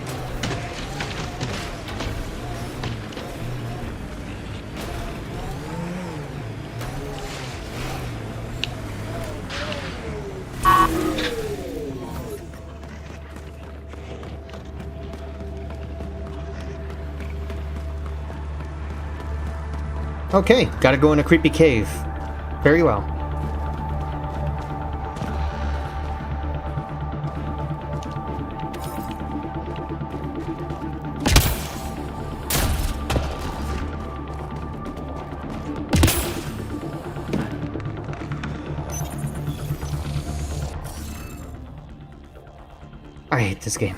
Okay, gotta go in a creepy cave. Very well. I hate this game.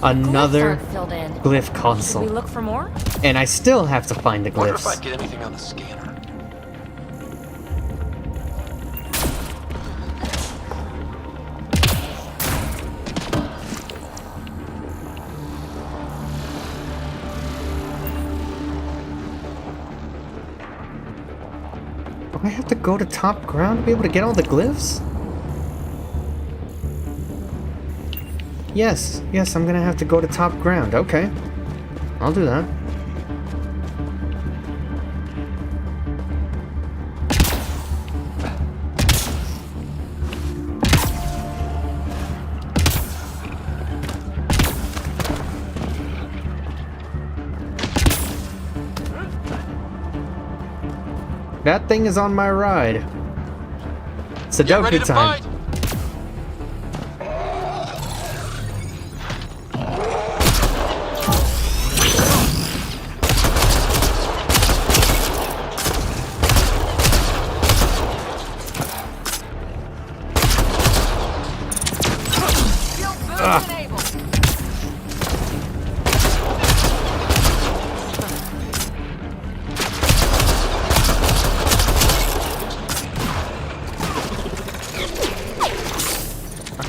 Another Glyphs aren't filled in. glyph console. Should we look for more? And I still have to find the Wonder if glyphs. I'd get anything on the scanner. Do I have to go to top ground to be able to get all the glyphs? Yes, I'm gonna have to go to top ground. Okay. I'll do that. That thing is on my ride. Sudoku time.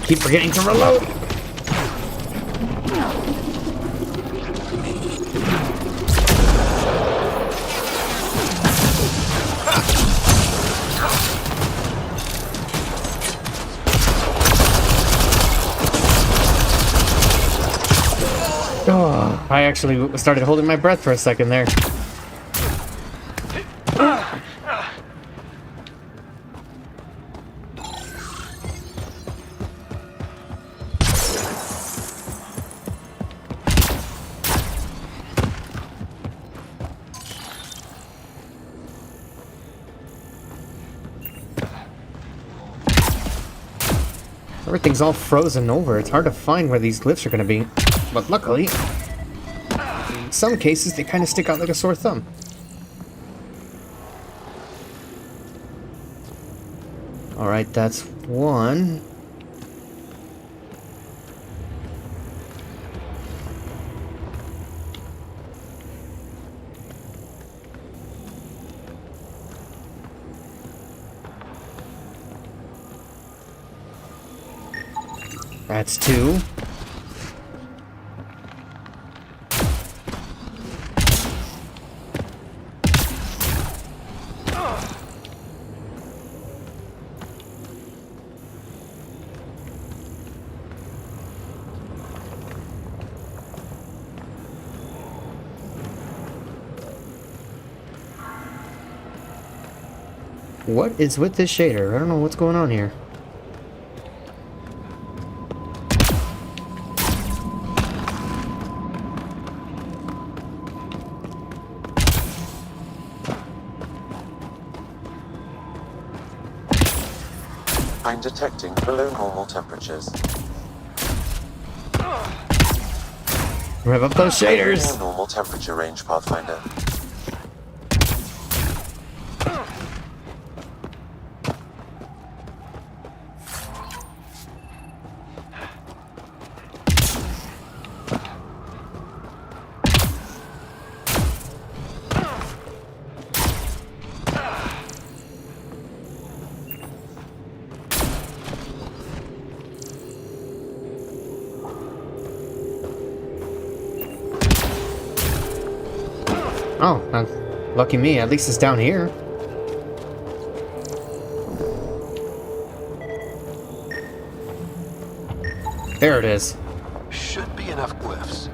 Keep forgetting to reload. Oh, I actually started holding my breath for a second there. Everything's all frozen over. It's hard to find where these glyphs are going to be. But luckily, in some cases, they kind of stick out like a sore thumb. Alright, that's one. That's two. What is with this shader? I don't know what's going on here. I'm detecting below normal temperatures. Rev up those shaders! Normal temperature range, Pathfinder. Oh, lucky me. At least it's down here. There it is. Should be enough glyphs.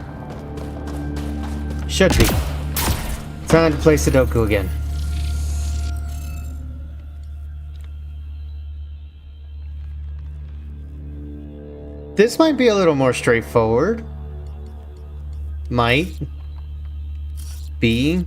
Should be. Time to play Sudoku again. This might be a little more straightforward. Might be.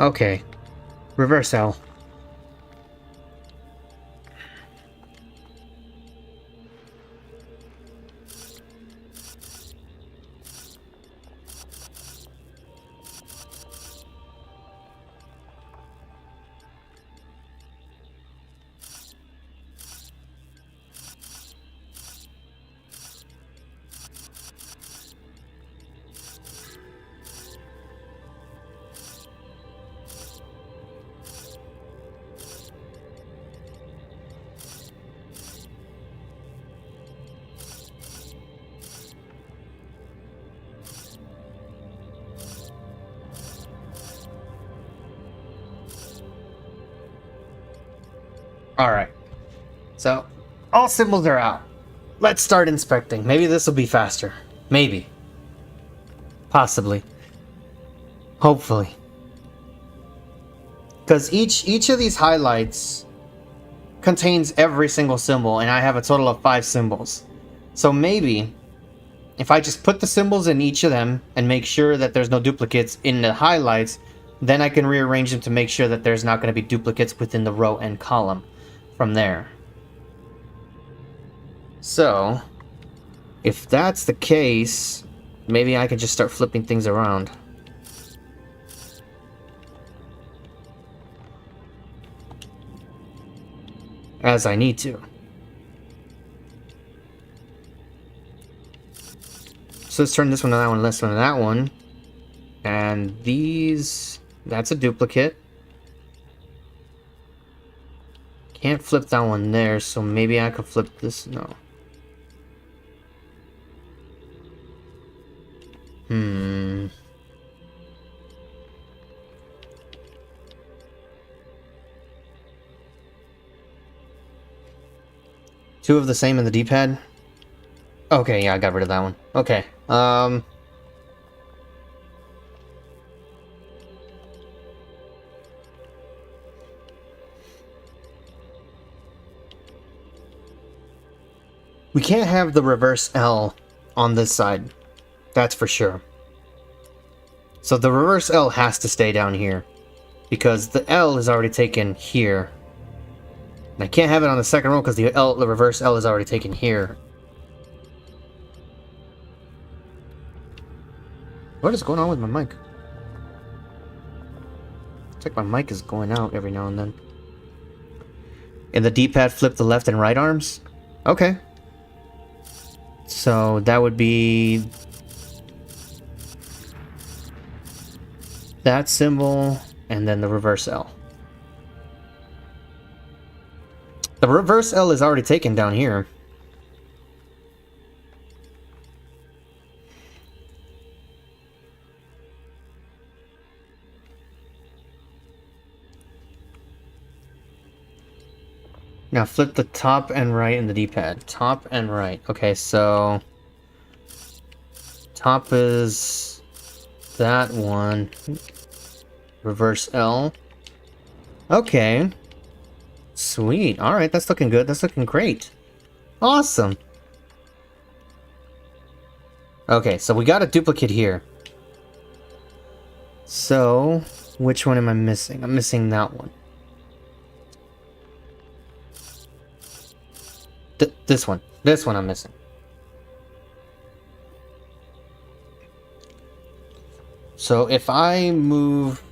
Okay. Reverse L. Alright. So, all symbols are out. Let's start inspecting. Maybe this will be faster. Maybe. Possibly. Hopefully. Because each of these highlights contains every single symbol, and I have a total of 5 symbols. So maybe, if I just put the symbols in each of them and make sure that there's no duplicates in the highlights, then I can rearrange them to make sure that there's not going to be duplicates within the row and column from there. So, if that's the case, maybe I can just start flipping things around. As I need to. So let's turn this one to that one, this one to that one. And these, that's a duplicate. Can't flip that one there, so maybe I could flip this, no. Two of the same in the D-pad? Okay, yeah, I got rid of that one. Okay, we can't have the reverse L on this side. That's for sure. So the reverse L has to stay down here, because the L is already taken here. And I can't have it on the second row because the reverse L is already taken here. What is going on with my mic? It's like my mic is going out every now and then. In the D-pad, flip the left and right arms? Okay. So that would be that symbol and then the reverse L. The reverse L is already taken down here. Now flip the top and right in the D-pad. Top and right. Okay, so top is that one. Reverse L. Okay. Sweet. Alright, that's looking good. That's looking great. Awesome. Okay, so we got a duplicate here. So, which one am I missing? I'm missing that one. This one. This one I'm missing. So if I move...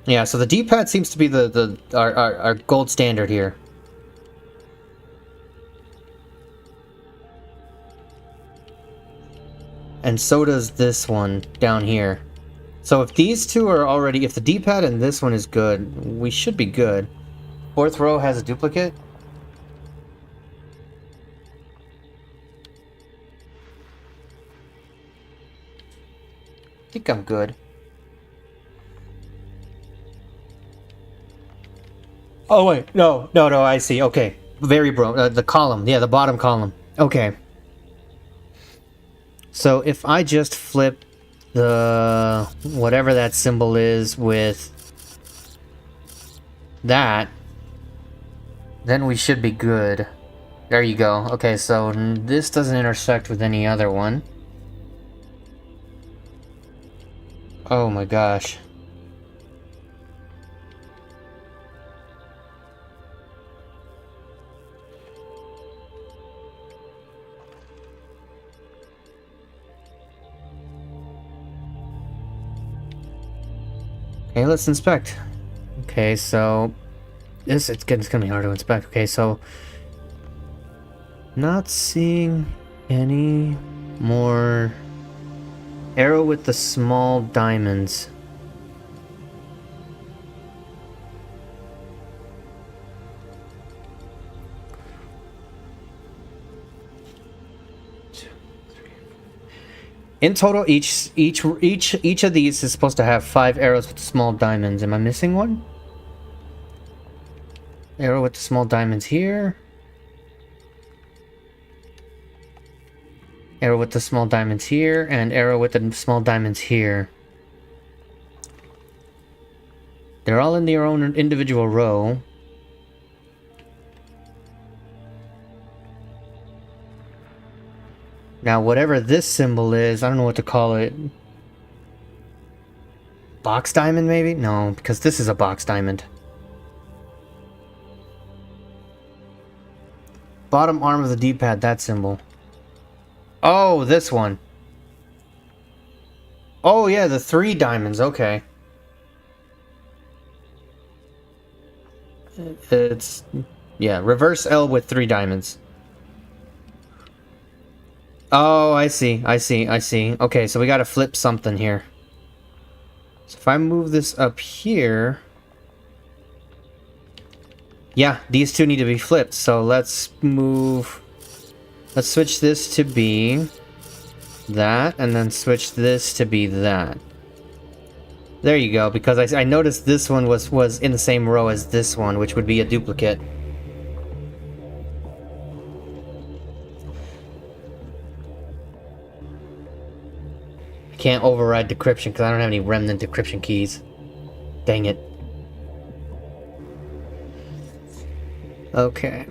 Yeah, so the D-pad seems to be our gold standard here. And so does this one down here. So if these two are already... If the D-pad and this one is good, we should be good. Fourth row has a duplicate. I think I'm good. Oh wait, no, I see. Okay, very broke. The column, yeah, the bottom column. Okay. So if I just flip the whatever that symbol is with that, then we should be good. There you go. Okay, so this doesn't intersect with any other one. Oh my gosh. Okay, let's inspect. Okay, so it's gonna be hard to inspect. Okay, so not seeing any more arrow with the small diamonds. In total, each of these is supposed to have 5 arrows with small diamonds. Am I missing one? Arrow with the small diamonds here. Arrow with the small diamonds here, and arrow with the small diamonds here. They're all in their own individual row. Now, whatever this symbol is, I don't know what to call it. Box diamond, maybe? No, because this is a box diamond. Bottom arm of the D-pad, that symbol. Oh, this one. Oh, yeah, the 3 diamonds, okay. It's... yeah, reverse L with 3 diamonds. Oh, I see. Okay, so we gotta flip something here. So if I move this up here... yeah, these two need to be flipped, so let's move... let's switch this to be... that, and then switch this to be that. There you go, because I noticed this one was in the same row as this one, which would be a duplicate. Can't override decryption because I don't have any remnant decryption keys. Dang it. Okay.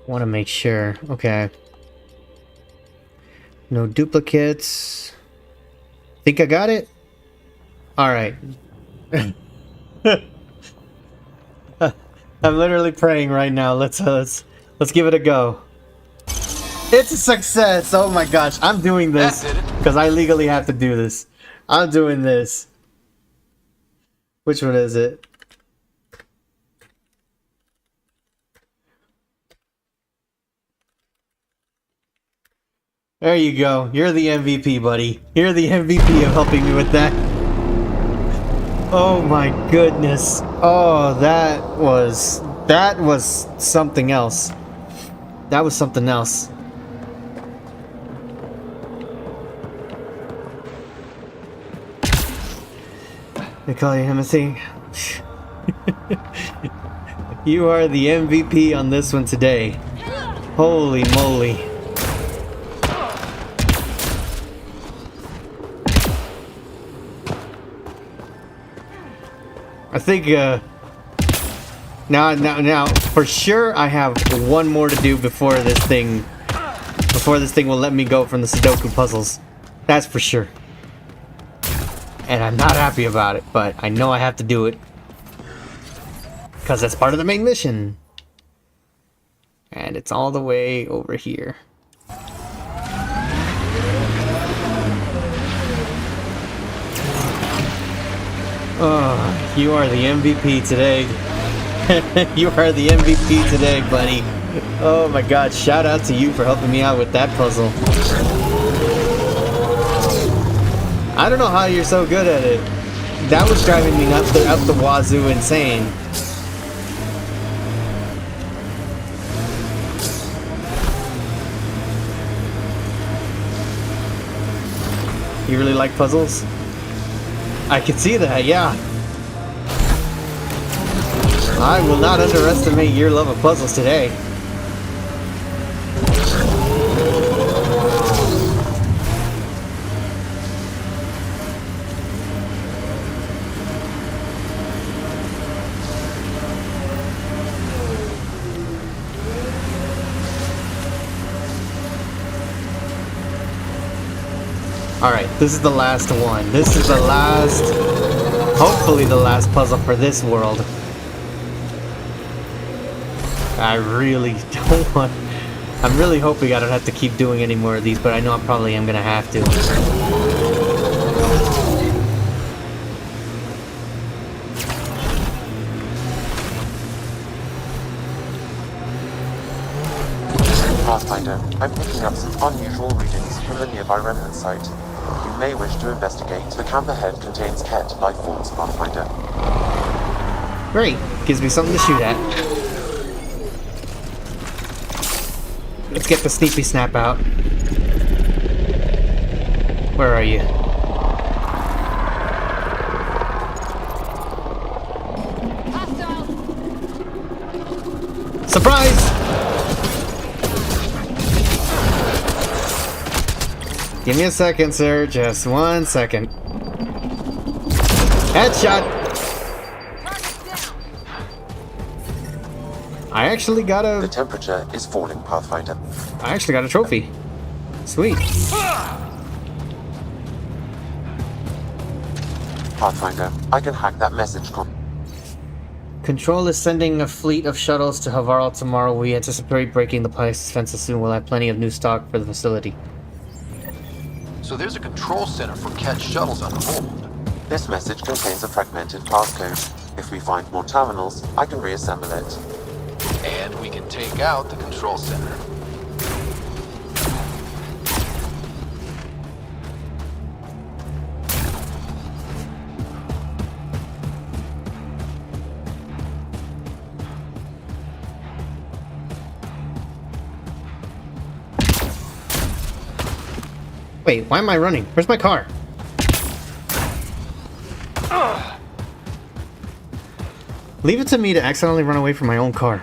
Want to make sure. Okay. No duplicates. Think I got it? Alright. I'm literally praying right now. Let's give it a go. It's a success! Oh my gosh, I'm doing this because I legally have to do this. I'm doing this. Which one is it? There you go. You're the MVP, buddy. You're the MVP of helping me with that. Oh my goodness. Oh, that was something else. That was something else. They call you Timothy. You are the MVP on this one today. Holy moly. I think, now, for sure I have one more to do before this thing will let me go from the Sudoku puzzles. That's for sure. And I'm not happy about it, but I know I have to do it. Because that's part of the main mission. And it's all the way over here. Oh, you are the MVP today. You are the MVP today, buddy. Oh my god, shout out to you for helping me out with that puzzle. I don't know how you're so good at it. That was driving me nuts, up the wazoo insane. You really like puzzles? I can see that, yeah. I will not underestimate your love of puzzles today. Alright, this is the last one. This is the last, hopefully the last puzzle for this world. I really don't want... I'm really hoping I don't have to keep doing any more of these, but I know I probably am gonna have to. Pathfinder, I'm picking up some unusual readings from the nearby remnant site. You may wish to investigate. The camp ahead contains Ket life forms, Pathfinder. Great. Gives me something to shoot at. Let's get the Sneepy Snap out. Where are you? Surprise! Give me a second, sir. Just 1 second. Headshot! I actually got a... The temperature is falling, Pathfinder. I actually got a trophy. Sweet. Pathfinder, I can hack that message Control is sending a fleet of shuttles to Havarl tomorrow. We anticipate breaking the place defenses soon. We'll have plenty of new stock for the facility. So there's a control center for Ket shuttles on hold. This message contains a fragmented passcode. If we find more terminals, I can reassemble it. And we can take out the control center. Wait, why am I running? Where's my car? Leave it to me to accidentally run away from my own car.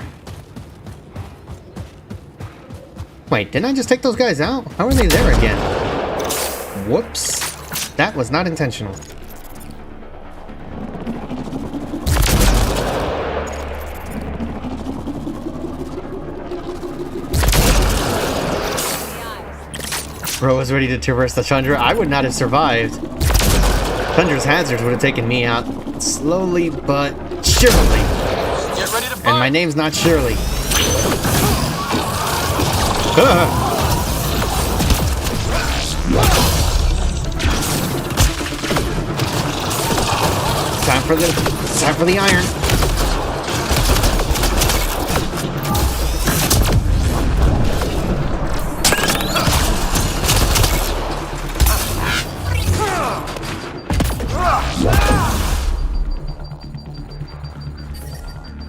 Wait, didn't I just take those guys out? How are they there again? Whoops. That was not intentional. Bro was ready to traverse the tundra. I would not have survived. Tundra's hazards would have taken me out slowly but surely. Get ready to fight. And my name's not Shirley. Time for the iron.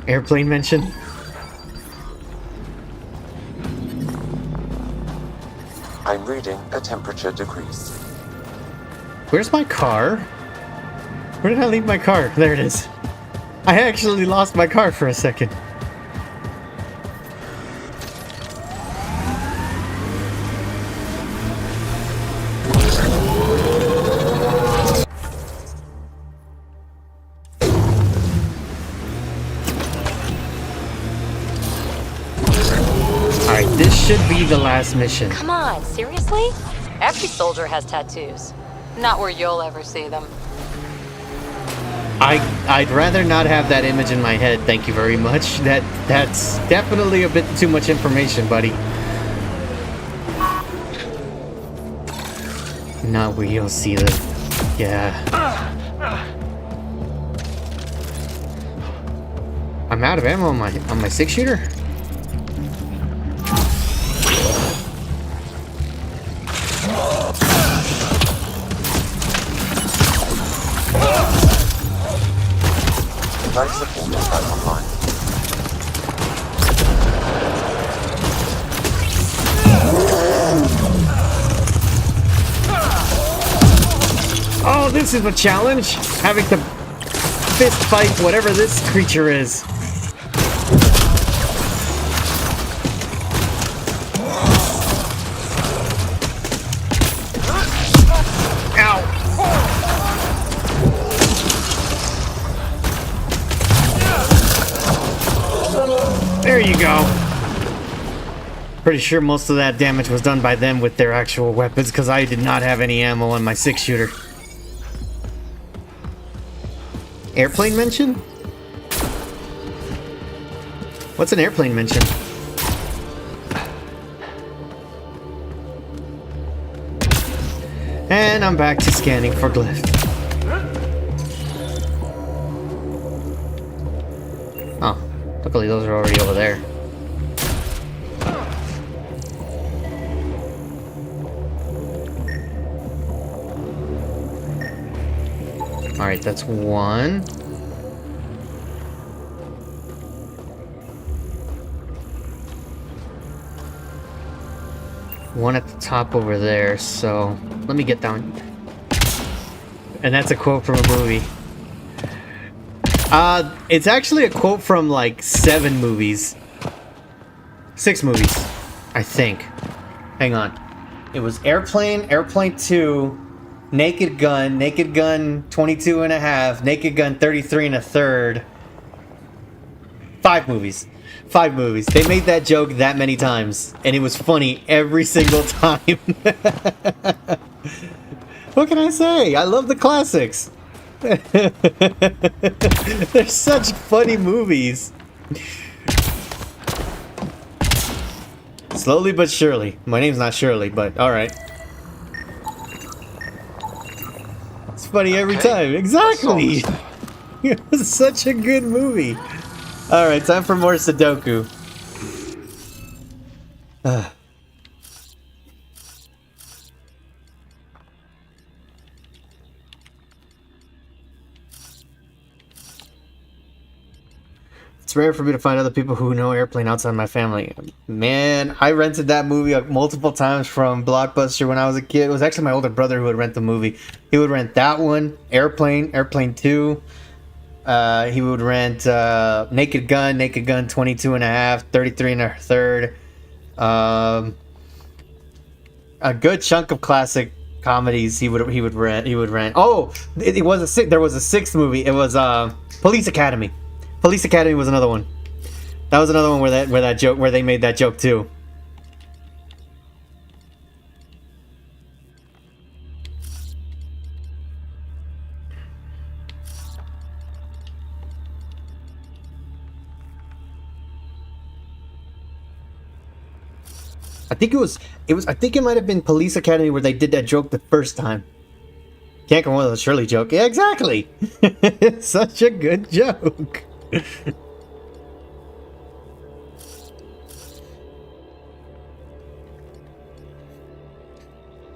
Airplane mention. I'm reading a temperature decrease. Where's my car? Where did I leave my car? There it is. I actually lost my car for a second. this should be the last mission. Come on, seriously? Every soldier has tattoos. Not where you'll ever see them. I'd rather not have that image in my head, thank you very much. That's definitely a bit too much information, buddy. Not where you'll see them. Yeah. I'm out of ammo on my 6-shooter. Life support is back online. Oh, this is a challenge! Having to fist fight whatever this creature is. There you go. Pretty sure most of that damage was done by them with their actual weapons, because I did not have any ammo on my 6-shooter. Airplane mention? What's an airplane mention? And I'm back to scanning for glyph. Oh, luckily those are already over there. Alright, that's one. One at the top over there, so let me get down. And that's a quote from a movie. It's actually a quote from like 7 movies. 6 movies, I think. Hang on. It was Airplane, Airplane 2, Naked Gun, Naked Gun 22 and a half, Naked Gun 33 and a third. 5 movies. 5 movies. They made that joke that many times, and it was funny every single time. What can I say? I love the classics. They're such funny movies. Slowly but surely. My name's not Shirley, but alright. It's funny every time. Exactly! It was such a good movie. Alright, time for more Sudoku. It's rare for me to find other people who know Airplane outside my family. Man, I rented that movie multiple times from Blockbuster when I was a kid. It was actually my older brother who would rent the movie. He would rent that one, Airplane, Airplane 2. He would rent Naked Gun, Naked Gun 22 and a half, 33 and a third. A good chunk of classic comedies he would rent. Oh, it was there was a 6th movie. It was Police Academy. Police Academy was another one. That was another one where they made that joke too. I think I think it might have been Police Academy where they did that joke the first time. Can't go on with a Shirley joke. Yeah, exactly. It's such a good joke.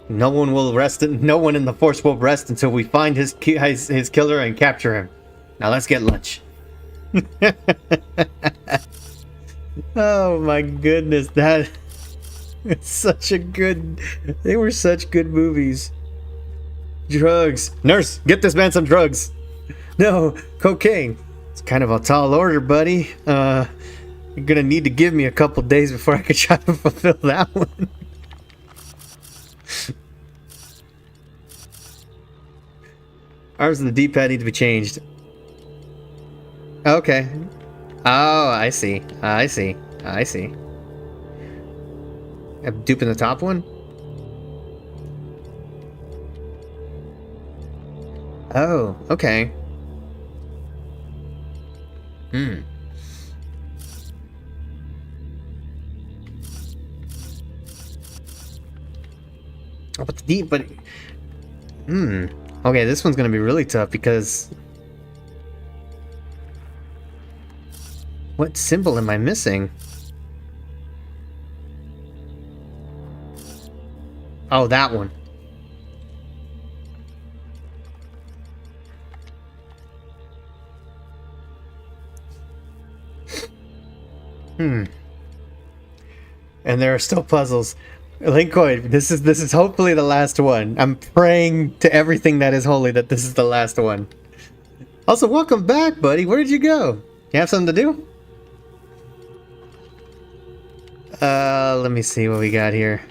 No one will rest. No one in the Force will rest until we find his killer and capture him. Now let's get lunch. Oh my goodness, it's such a good. They were such good movies. Drugs, nurse, get this man some drugs. No, cocaine. It's kind of a tall order, buddy. You're gonna need to give me a couple days before I can try to fulfill that one. Arms and the D-pad need to be changed. Okay. Oh, I see. I see. I see. I'm duping the top one? Oh, okay. Hmm. Oh, but the deep, but... Hmm. Okay, this one's gonna be really tough because... What symbol am I missing? Oh, that one. Hmm. And there are still puzzles. Linkoid, this is hopefully the last one. I'm praying to everything that is holy that this is the last one. Also, welcome back, buddy. Where did you go? You have something to do? Let me see what we got here.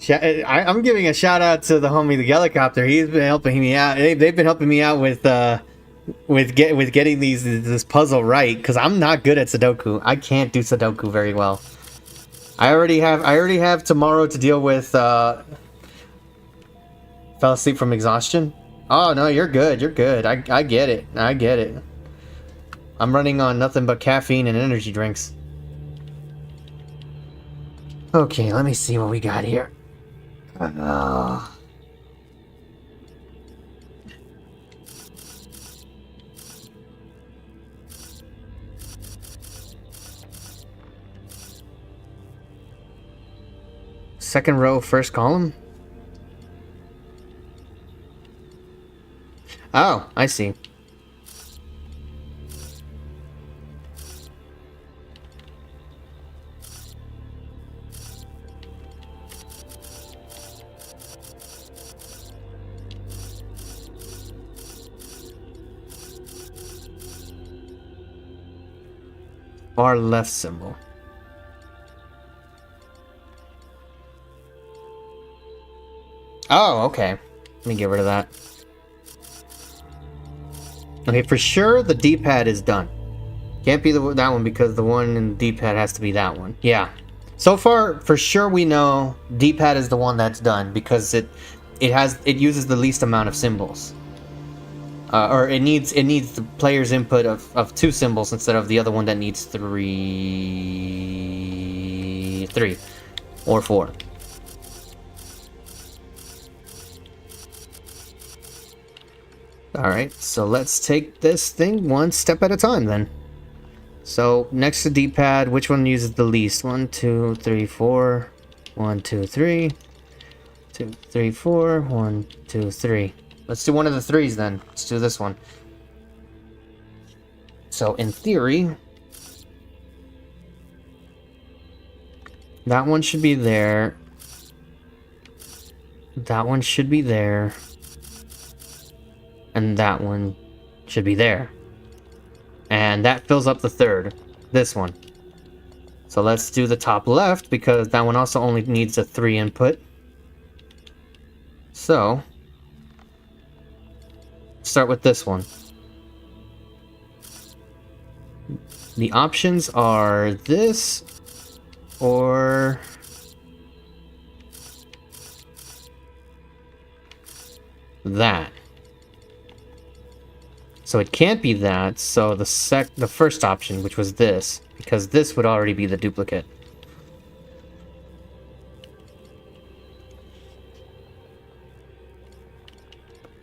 I'm giving a shout out to the homie, the helicopter. He's been helping me out. They've been helping me out with getting this puzzle right because I'm not good at Sudoku. I can't do Sudoku very well. I already have tomorrow to deal with. Fell asleep from exhaustion. Oh no, you're good. You're good. I get it. I get it. I'm running on nothing but caffeine and energy drinks. Okay, let me see what we got here. Second row, first column? Oh, I see. Far left symbol. Oh, okay. Let me get rid of that. Okay, for sure the D-pad is done. Can't be that one because the one in the D-pad has to be that one. Yeah. So far, for sure we know D-pad is the one that's done because it uses the least amount of symbols. Or it needs the player's input of 2 symbols instead of the other one that needs 3 or 4. Alright, so let's take this thing one step at a time then. So next to D-pad, which one uses the least? 1, 2, 3, 4. 1, 2, 3. 2, 3, 4. 1, 2, 3. Let's do one of the 3s then. Let's do this one. So in theory, that one should be there. That one should be there. And that one should be there. And that fills up the 3rd. This one. So let's do the top left because that one also only needs a 3 input. So start with this one. The options are this or that. So it can't be that, so the first option, which was this, because this would already be the duplicate.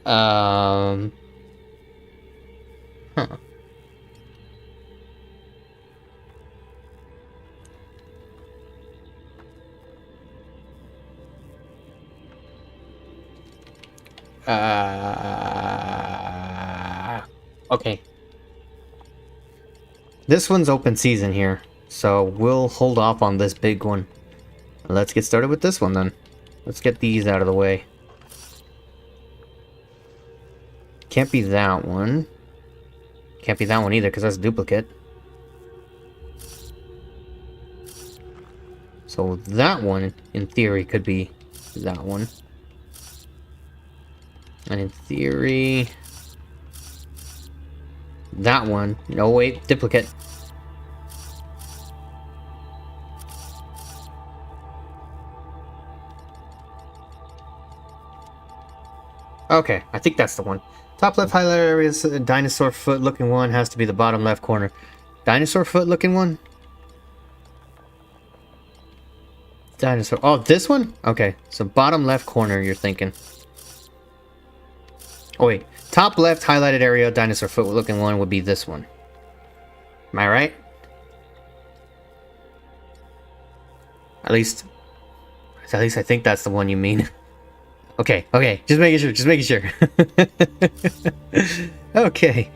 Huh. Okay. This one's open season here, so we'll hold off on this big one. Let's get started with this one then. Let's get these out of the way. Can't be that one. Can't be that one either, because that's a duplicate. So that one, in theory, could be that one. And in theory, that one. No, wait, duplicate. Okay, I think that's the one. Top left highlight area is a dinosaur foot looking one, has to be the bottom left corner. Dinosaur foot looking one? Dinosaur. Oh, this one? Okay, so bottom left corner you're thinking. Oh wait, top left highlighted area, dinosaur foot looking one would be this one. Am I right? At least I think that's the one you mean. Okay, just making sure. Okay.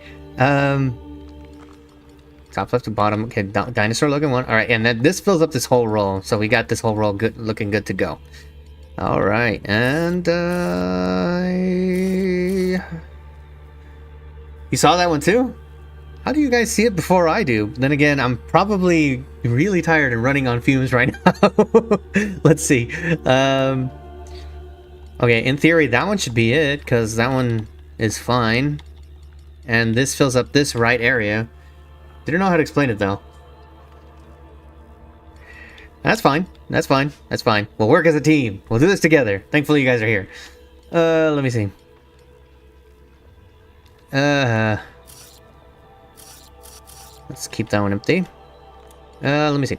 Top left to bottom. Okay, dinosaur looking one. All right, and then this fills up this whole row. So we got this whole row looking good to go. All right, and you saw that one too? How do you guys see it before I do? Then again, I'm probably really tired and running on fumes right now. Let's see. Okay, in theory, that one should be it, because that one is fine. And this fills up this right area. Didn't know how to explain it, though. That's fine. That's fine. That's fine. We'll work as a team. We'll do this together. Thankfully, you guys are here. Let me see. Let's keep that one empty. Let me see.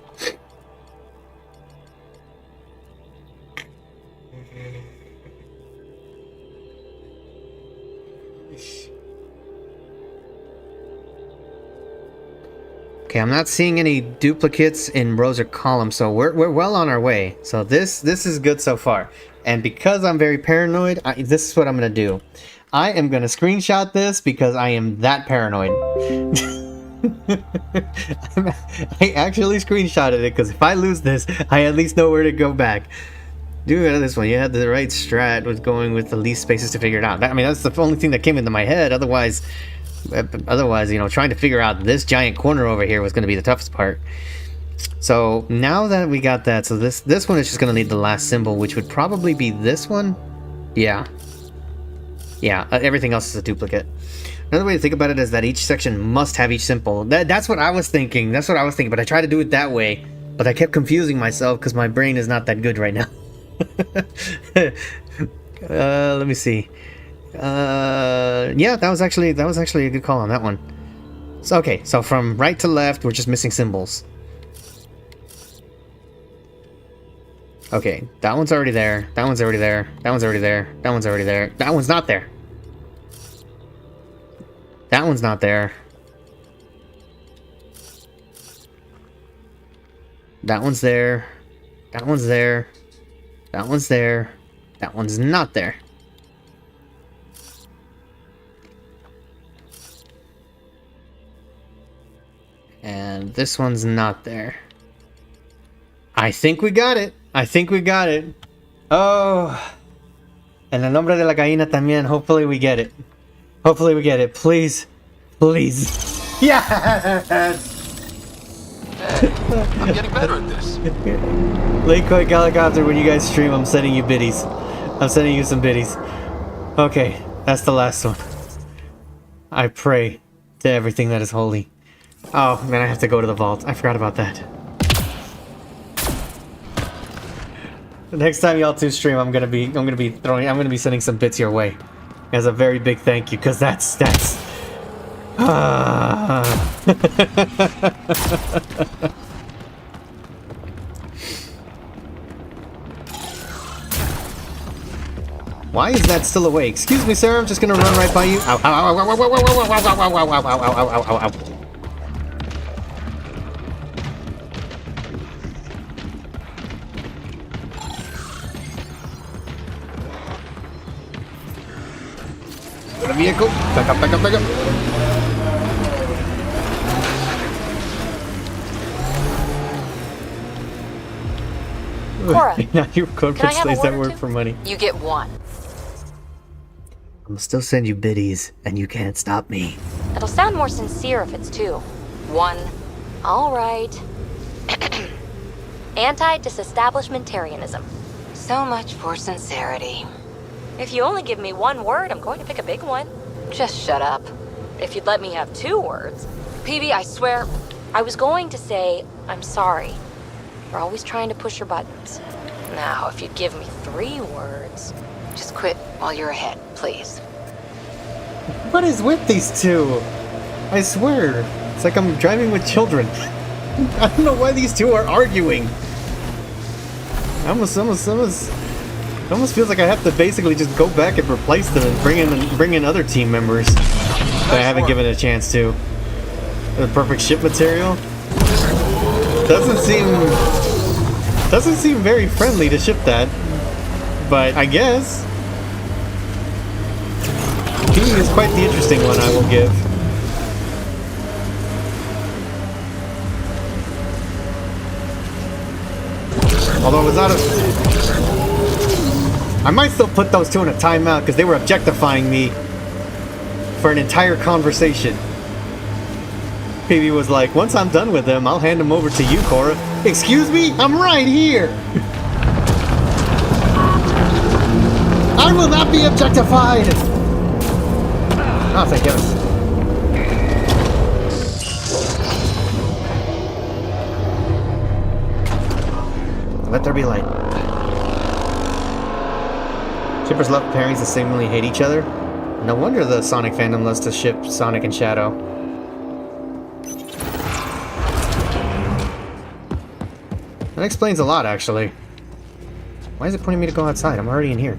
Okay, I'm not seeing any duplicates in rows or columns, so we're well on our way. So this is good so far. And because I'm very paranoid, this is what I'm gonna do. I am gonna screenshot this because I am that paranoid. I actually screenshotted it because if I lose this, I at least know where to go back. Do this one. You had the right strat with going with the least spaces to figure it out. I mean, that's the only thing that came into my head. Otherwise, you know, trying to figure out this giant corner over here was going to be the toughest part. So now that we got that, so this one is just going to need the last symbol, which would probably be this one. Yeah, everything else is a duplicate. Another way to think about it is that each section must have each symbol. That's what I was thinking. But I tried to do it that way, but I kept confusing myself because my brain is not that good right now. Let me see. Yeah, that was actually a good call on that one. So okay, so from right to left, we're just missing symbols. Okay, that one's already there. That one's already there. That one's already there. That one's already there. That one's not there. That one's not there. That one's there. That one's there. That one's there. That one's not there. And this one's not there. I think we got it. Oh. And el nombre de la gallina también. Hopefully we get it. Please. Yes! Hey, I'm getting better at this. Late Koi Helicopter, when you guys stream, I'm sending you biddies. I'm sending you some biddies. Okay, that's the last one. I pray to everything that is holy. Oh, man, I have to go to the vault. I forgot about that. The next time y'all two stream, I'm gonna be sending some bits your way as a very big thank you, because that's Why is that still awake? Excuse me, sir, I'm just gonna run right by you. Ow, ow, ow, ow, ow, ow, ow, ow, ow, ow, ow, ow, ow, ow, ow, ow, ow. The vehicle. Back up. Cora, now your code can I have a plays that word or work two? for money. You get one. I'm still send you biddies, and you can't stop me. It'll sound more sincere if it's two. One. All right. Anti-disestablishmentarianism. So much for sincerity. If you only give me one word, I'm going to pick a big one. Just shut up. if you'd let me have 2 words. PB, I swear, I was going to say, I'm sorry. You're always trying to push your buttons. Now, if you'd give me 3 words... Just quit while you're ahead, please. What is with these two? I swear, it's like I'm driving with children. I don't know why these two are arguing. It almost feels like I have to basically just go back and replace them and bring in other team members that I haven't given a chance to. The perfect ship material doesn't seem very friendly to ship that, but I guess he is quite the interesting one, I will give. Although it was out of... I might still put those two in a timeout because they were objectifying me for an entire conversation. PB was like, once I'm done with them, I'll hand them over to you, Cora. Excuse me? I'm right here! I will not be objectified! Oh, thank goodness. Let there be light. Shippers love pairings that seemingly hate each other. No wonder the Sonic fandom loves to ship Sonic and Shadow. That explains a lot, actually. Why is it pointing me to go outside? I'm already in here.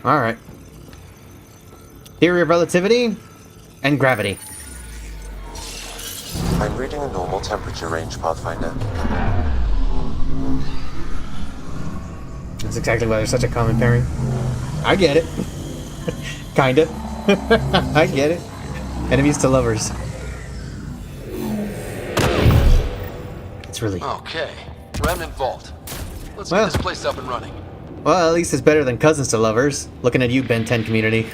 Alright. Theory of relativity and gravity. I'm reading a normal temperature range, Pathfinder. That's exactly why there's such a common pairing. I get it. Kinda. I get it. Enemies to lovers. It's really... Okay. Remnant Vault. Let's get this place up and running. Well, at least it's better than cousins to lovers. Looking at you, Ben 10 community.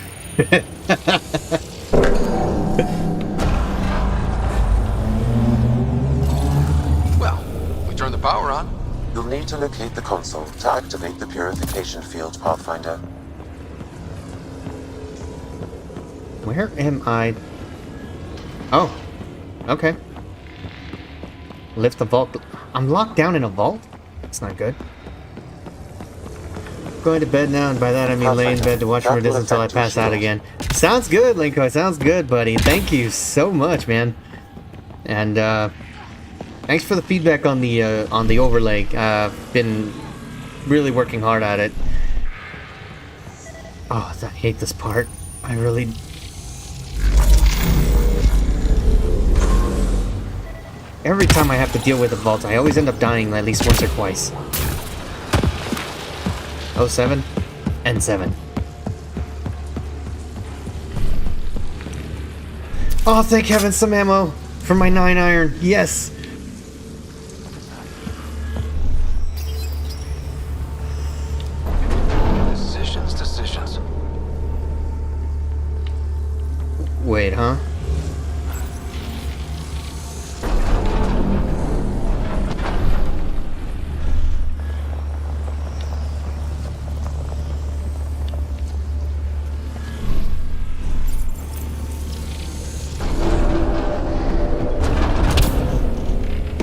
Well, we turn the power on. You'll need to locate the console to activate the purification field, Pathfinder. Where am I? Oh. Okay. Lift the vault. I'm locked down in a vault? That's not good. Going to bed now, and by that I mean lay in bed to watch more Disney until I pass out again. Sounds good, Linko. Sounds good, buddy. Thank you so much, man. And thanks for the feedback on the overlay. Been really working hard at it. Oh, I hate this part. I really. Every time I have to deal with a vault, I always end up dying at least once or twice. 07 and 7. Oh, thank heaven, some ammo for my 9-iron. Yes. Decisions. Wait, huh?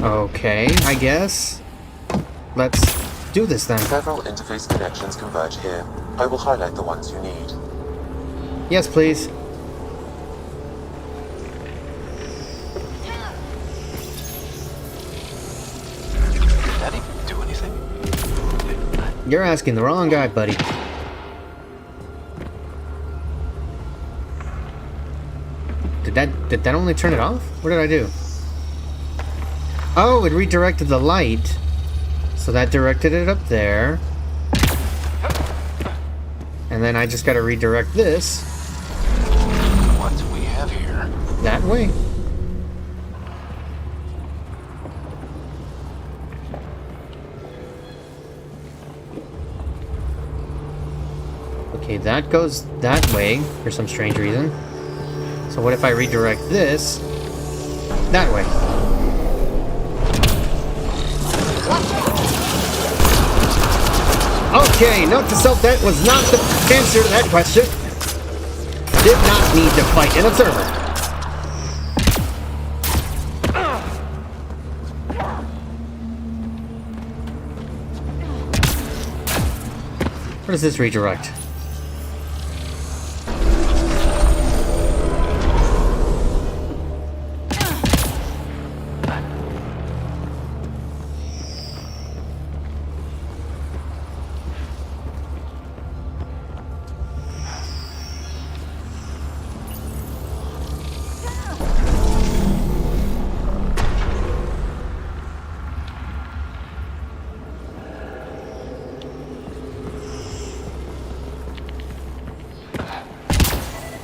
Okay, I guess. Let's do this then. Several interface connections converge here. I will highlight the ones you need. Yes, please. Did that even do anything? You're asking the wrong guy, buddy. Did that only turn it off? What did I do? Oh, it redirected the light. So that directed it up there. And then I just gotta redirect this. What do we have here? That way. Okay, that goes that way for some strange reason. So what if I redirect this that way? Okay, note to self, that was not the answer to that question. did not need to fight an observer. Where does this redirect?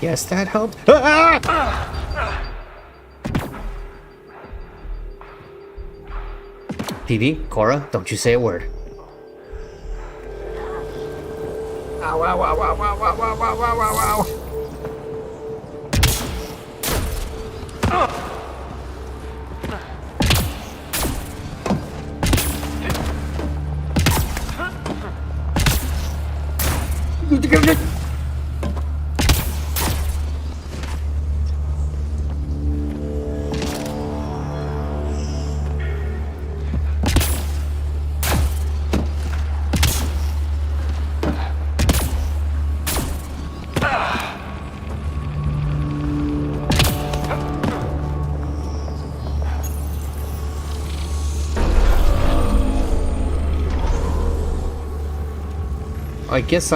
Yes, that helped. PB, Cora, don't you say a word. Ow, ow, ow, ow, ow, ow, ow, ow, ow, ow, ow. I guess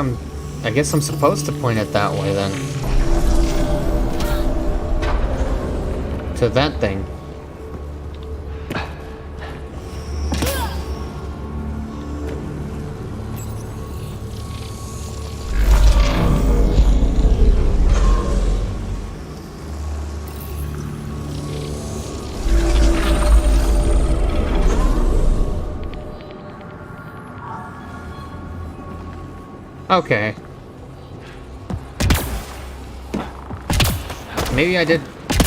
I'm supposed to point it that way then. To that thing. Okay. Maybe I did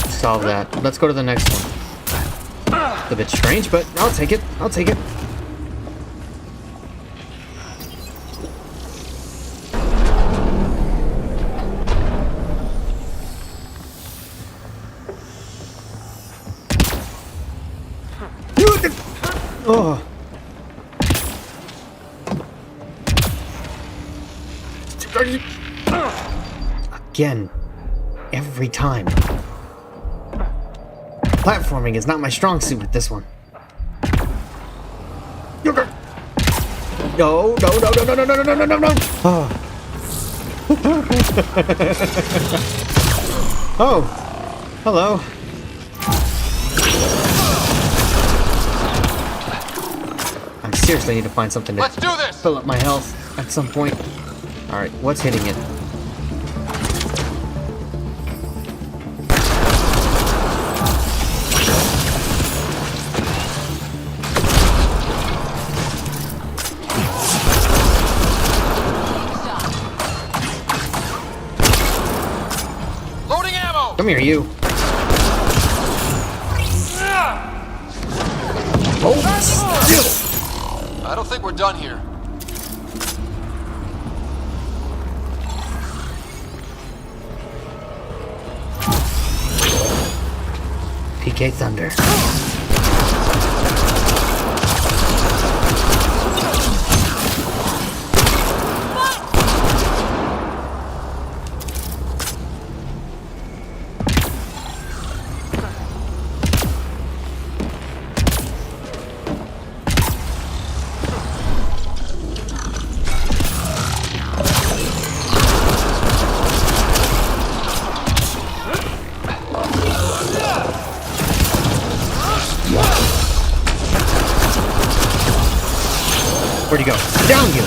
solve that. Let's go to the next one. It's a bit strange, but I'll take it. I'll take it. Oh. Again. Every time. Platforming is not my strong suit with this one. No, no, no, no, no, no, no, no, no, no, no. Oh. Oh. Hello. I seriously need to find something to fill up my health at some point. Alright, what's hitting it? Loading ammo! Come here, you. Oh, still! I don't think we're done here. PK Thunder. Where'd you go? Down you!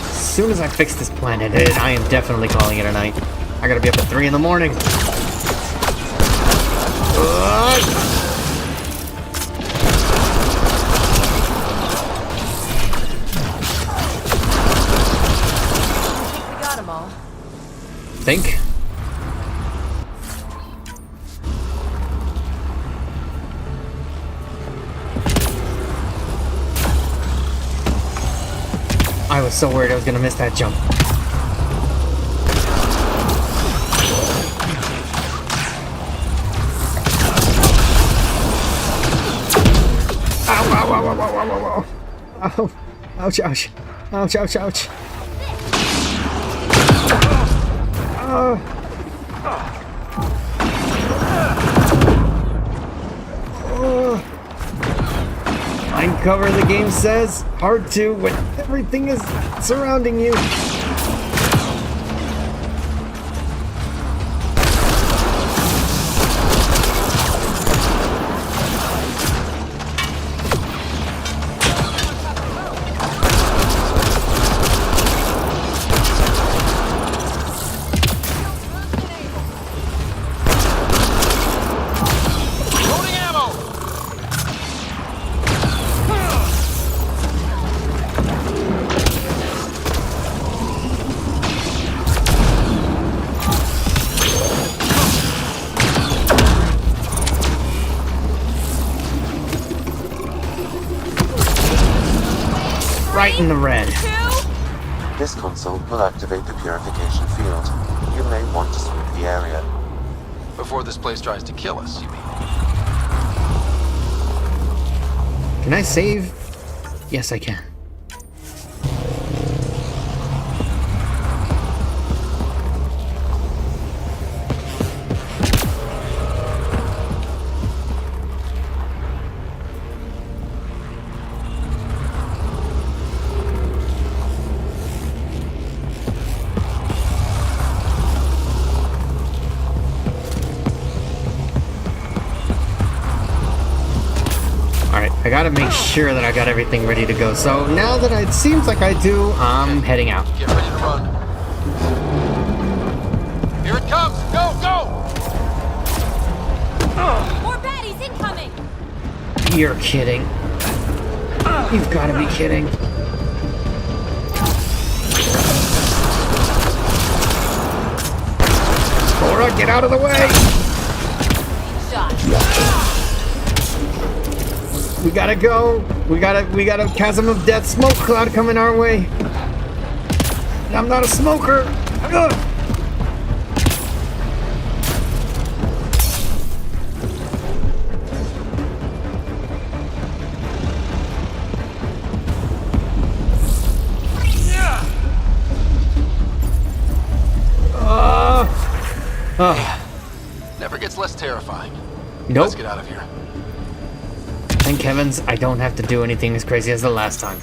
As soon as I fix this planet, I am definitely calling it a night. I gotta be up at 3 in the morning. We got them all. Think? was so worried I was gonna miss that jump. Ow, ow, ow, ow, ow, ow, ow, ow. Ouch, ouch. Ouch, ouch, ouch. Find cover, the game says. Hard to when everything is surrounding you. Right in the red. This console will activate the purification field. You may want to sweep the area. Before this place tries to kill us, you mean? Can I save? Yes, I can. I gotta make sure that I got everything ready to go. So now that it seems like I do, I'm heading out. Get ready to run. Here it comes! Go, go! More baddies incoming! You're kidding. You've gotta be kidding. Laura, get out of the way! We gotta go. We got a chasm of death smoke cloud coming our way. I'm not a smoker. Ugh. Never gets less terrifying. Nope. Let's get out of here. Thank heavens I don't have to do anything as crazy as the last time.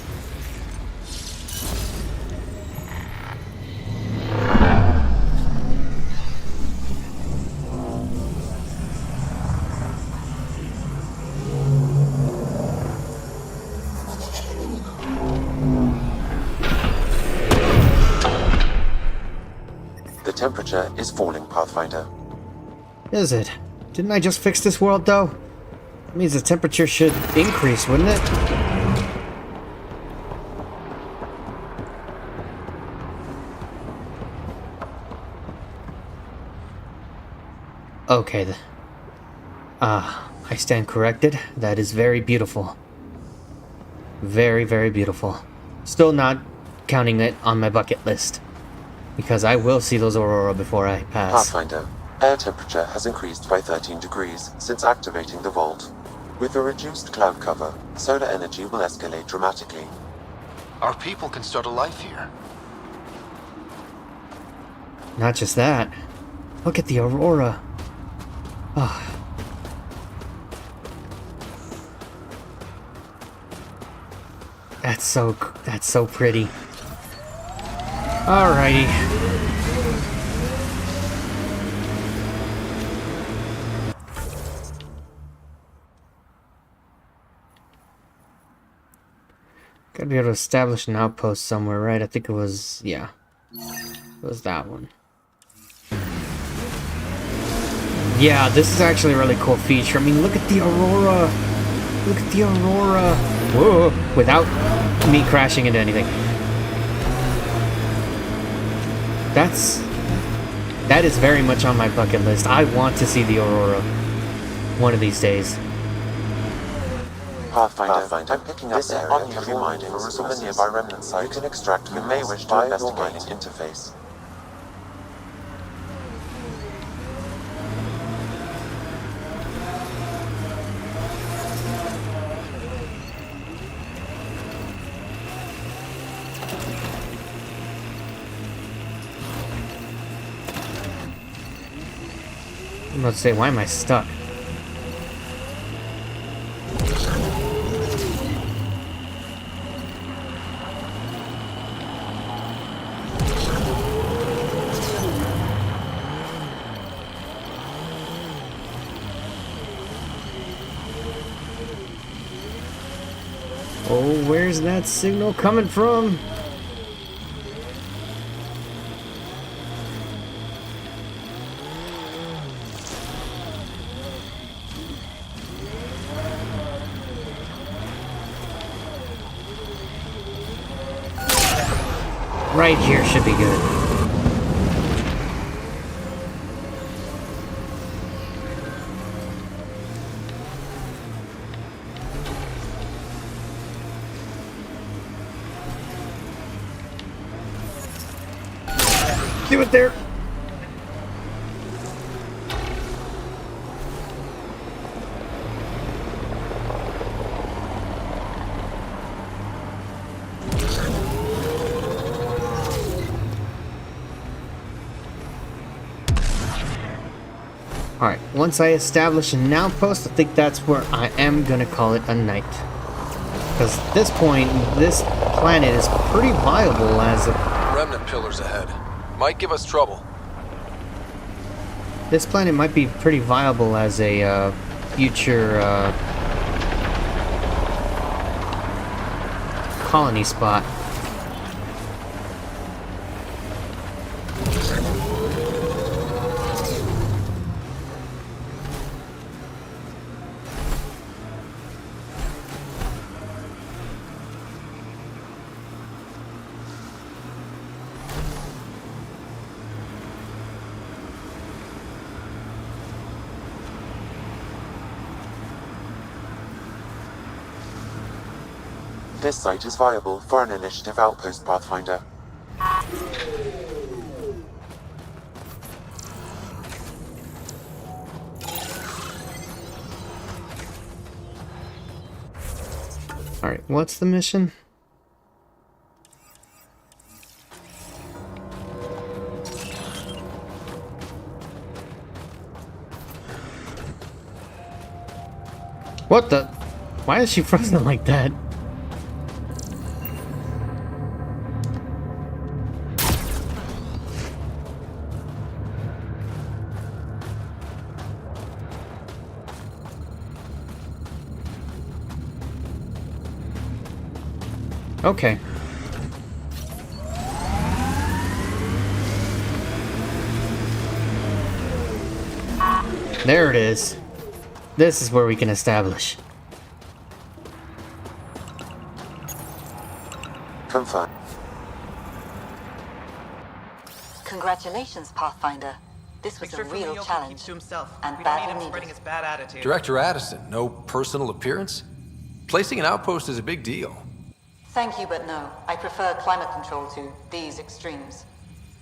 The temperature is falling, Pathfinder. Is it? Didn't I just fix this world though? That means the temperature should increase, wouldn't it? Okay. I stand corrected. That is very beautiful. Very, very beautiful. Still not counting it on my bucket list. Because I will see those aurora before I pass. Pathfinder, air temperature has increased by 13 degrees since activating the vault. With a reduced cloud cover, solar energy will escalate dramatically. Our people can start a life here. Not just that. Look at the aurora. Oh. That's so pretty. Alrighty. Gotta be able to establish an outpost somewhere, right? I think it was, yeah. It was that one. Yeah, this is actually a really cool feature. I mean, look at the aurora. Look at the aurora. Whoa, without me crashing into anything. That is very much on my bucket list. I want to see the aurora one of these days. Pathfinder, I'm picking up this unusual mining from a nearby remnant site. You can extract you may wish to investigate interface. I'm about to say, why am I stuck? Oh, where's that signal coming from? Right here should be good. Do it there. Alright, once I establish an outpost, I think that's where I am gonna call it a night. Because at this point, this planet is pretty viable as a... Remnant pillars ahead. Might give us trouble. This planet might be pretty viable as a future colony spot. This site is viable for an initiative outpost, Pathfinder. Alright, what's the mission? What the? Why is she frozen like that? Okay. There it is. This is where we can establish. Confirm. Congratulations, Pathfinder. This was a real challenge. And badly needed. Director Addison, no personal appearance? Placing an outpost is a big deal. Thank you, but no. I prefer climate control to these extremes.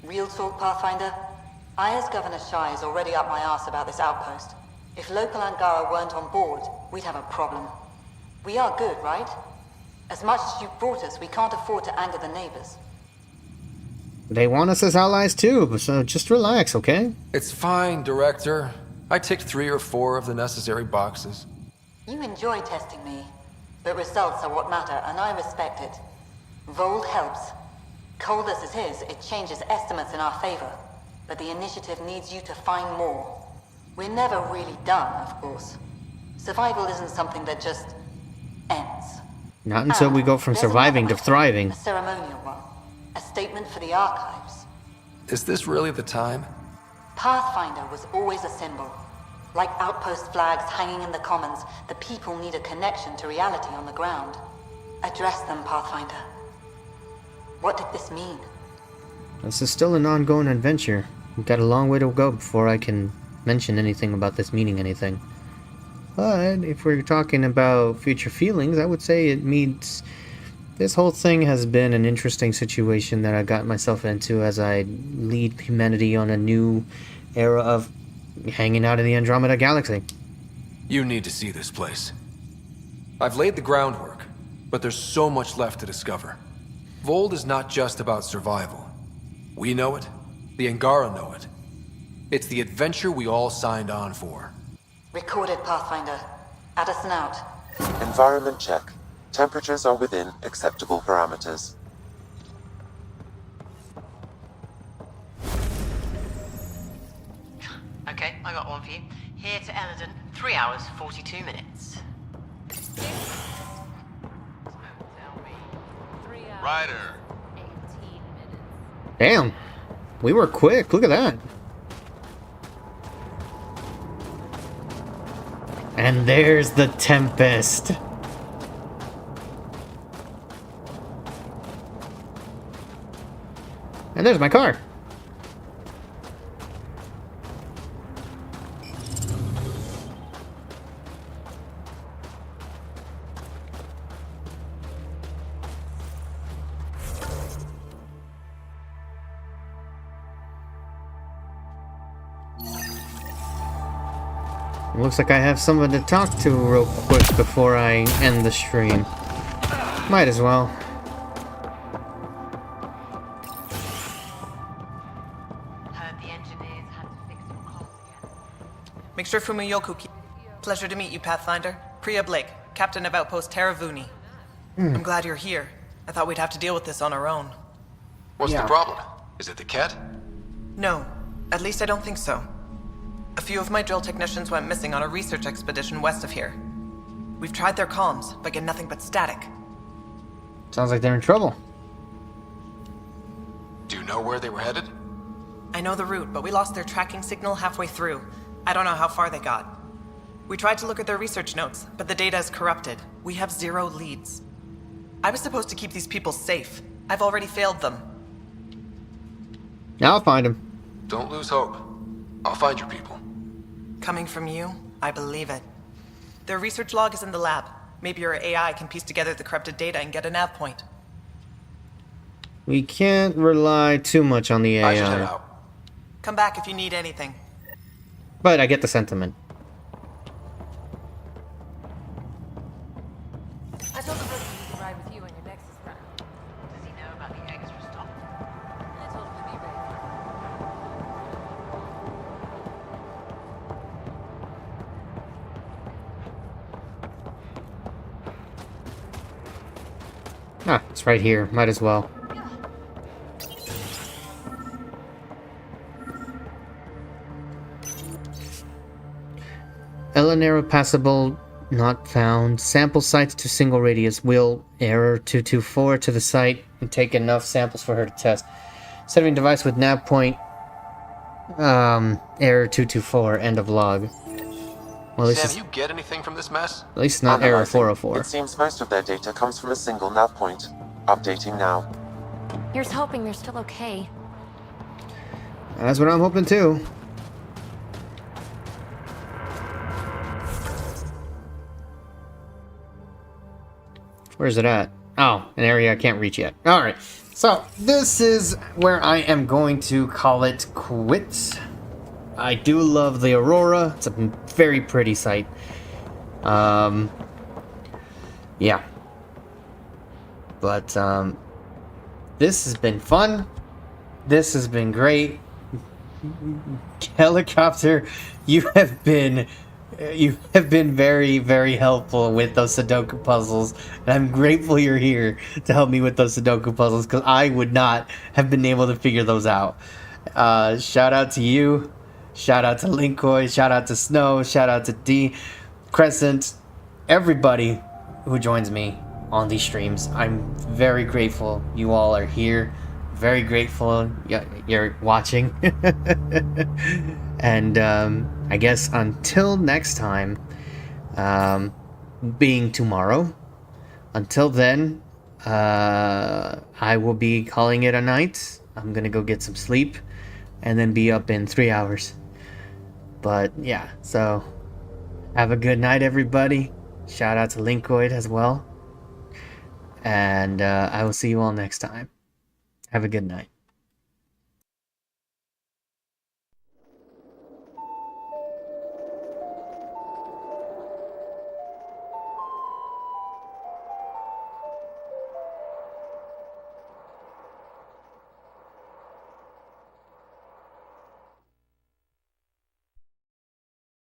Real talk, Pathfinder? I, as Governor Shai, is already up my arse about this outpost. If local Angara weren't on board, we'd have a problem. We are good, right? As much as you've brought us, we can't afford to anger the neighbors. They want us as allies too, so just relax, okay? It's fine, Director. I ticked 3 or 4 of the necessary boxes. You enjoy testing me, but results are what matter, and I respect it. Vold helps. Cold as it is, it changes estimates in our favor. But the initiative needs you to find more. We're never really done, of course. Survival isn't something that just ends. Not until we go from surviving to thriving. A ceremonial one. A statement for the archives. Is this really the time? Pathfinder was always a symbol. Like outpost flags hanging in the commons, the people need a connection to reality on the ground. Address them, Pathfinder. What did this mean? This is still an ongoing adventure. We've got a long way to go before I can mention anything about this meaning anything. But if we're talking about future feelings, I would say it means this whole thing has been an interesting situation that I got myself into as I lead humanity on a new era of hanging out in the Andromeda galaxy. You need to see this place. I've laid the groundwork, but there's so much left to discover. Vold is not just about survival. We know it. The Angara know it. It's the adventure we all signed on for. Recorded, Pathfinder. Addison out. Environment check. Temperatures are within acceptable parameters. Okay, I got one for you. Here to Eldon, 3 hours, 42 minutes. Ryder. Damn, we were quick. Look at that. And there's the Tempest. And there's my car. It looks like I have someone to talk to real quick before I end the stream. Might as well. Mixture Fumiyoku. Pleasure to meet you, Pathfinder. Priya Blake, Captain of Outpost Taravuni. I'm glad you're here. I thought we'd have to deal with this on our own. What's the problem? Is it the cat? No, at least I don't think so. A few of my drill technicians went missing on a research expedition west of here. We've tried their comms, but get nothing but static. Sounds like they're in trouble. Do you know where they were headed? I know the route, but we lost their tracking signal halfway through. I don't know how far they got. We tried to look at their research notes, but the data is corrupted. We have 0 leads. I was supposed to keep these people safe. I've already failed them. I'll find him. Don't lose hope. I'll find your people. Coming from you, I believe it. Their research log is in the lab. Maybe your AI can piece together the corrupted data and get a nav point. We can't rely too much on the AI. I should head out. Come back if you need anything. But I get the sentiment. I told the rookie he could ride with you on your Nexus run. Does he know about the extra stop? I told him to be ready. Ah, it's right here. Might as well. Elenero passable, not found. Sample sites to single radius. Will error 224 to the site and take enough samples for her to test. Setting device with nav point. Error 224. End of log. Well, Sam, you get anything from this mess? At least not error Analyzing. 404. It seems most of their data comes from a single nav point. Updating now. Here's hoping they're still okay. That's what I'm hoping too. Where's it at? Oh, an area I can't reach yet. Alright, so this is where I am going to call it quits. I do love the Aurora. It's a very pretty sight. Yeah. But, this has been fun. This has been great. Helicopter, you have been very, very helpful with those Sudoku puzzles, and I'm grateful you're here to help me with those Sudoku puzzles, because I would not have been able to figure those out. Shout out to you, shout out to Linkoy, shout out to Snow, shout out to D, Crescent, everybody who joins me on these streams. I'm very grateful you all are here, very grateful you're watching. And I guess until next time, being tomorrow, until then, I will be calling it a night. I'm gonna go get some sleep and then be up in 3 hours. But yeah, so Have a good night, everybody. Shout out to Linkoid as well. And I will see you all next time. Have a good night.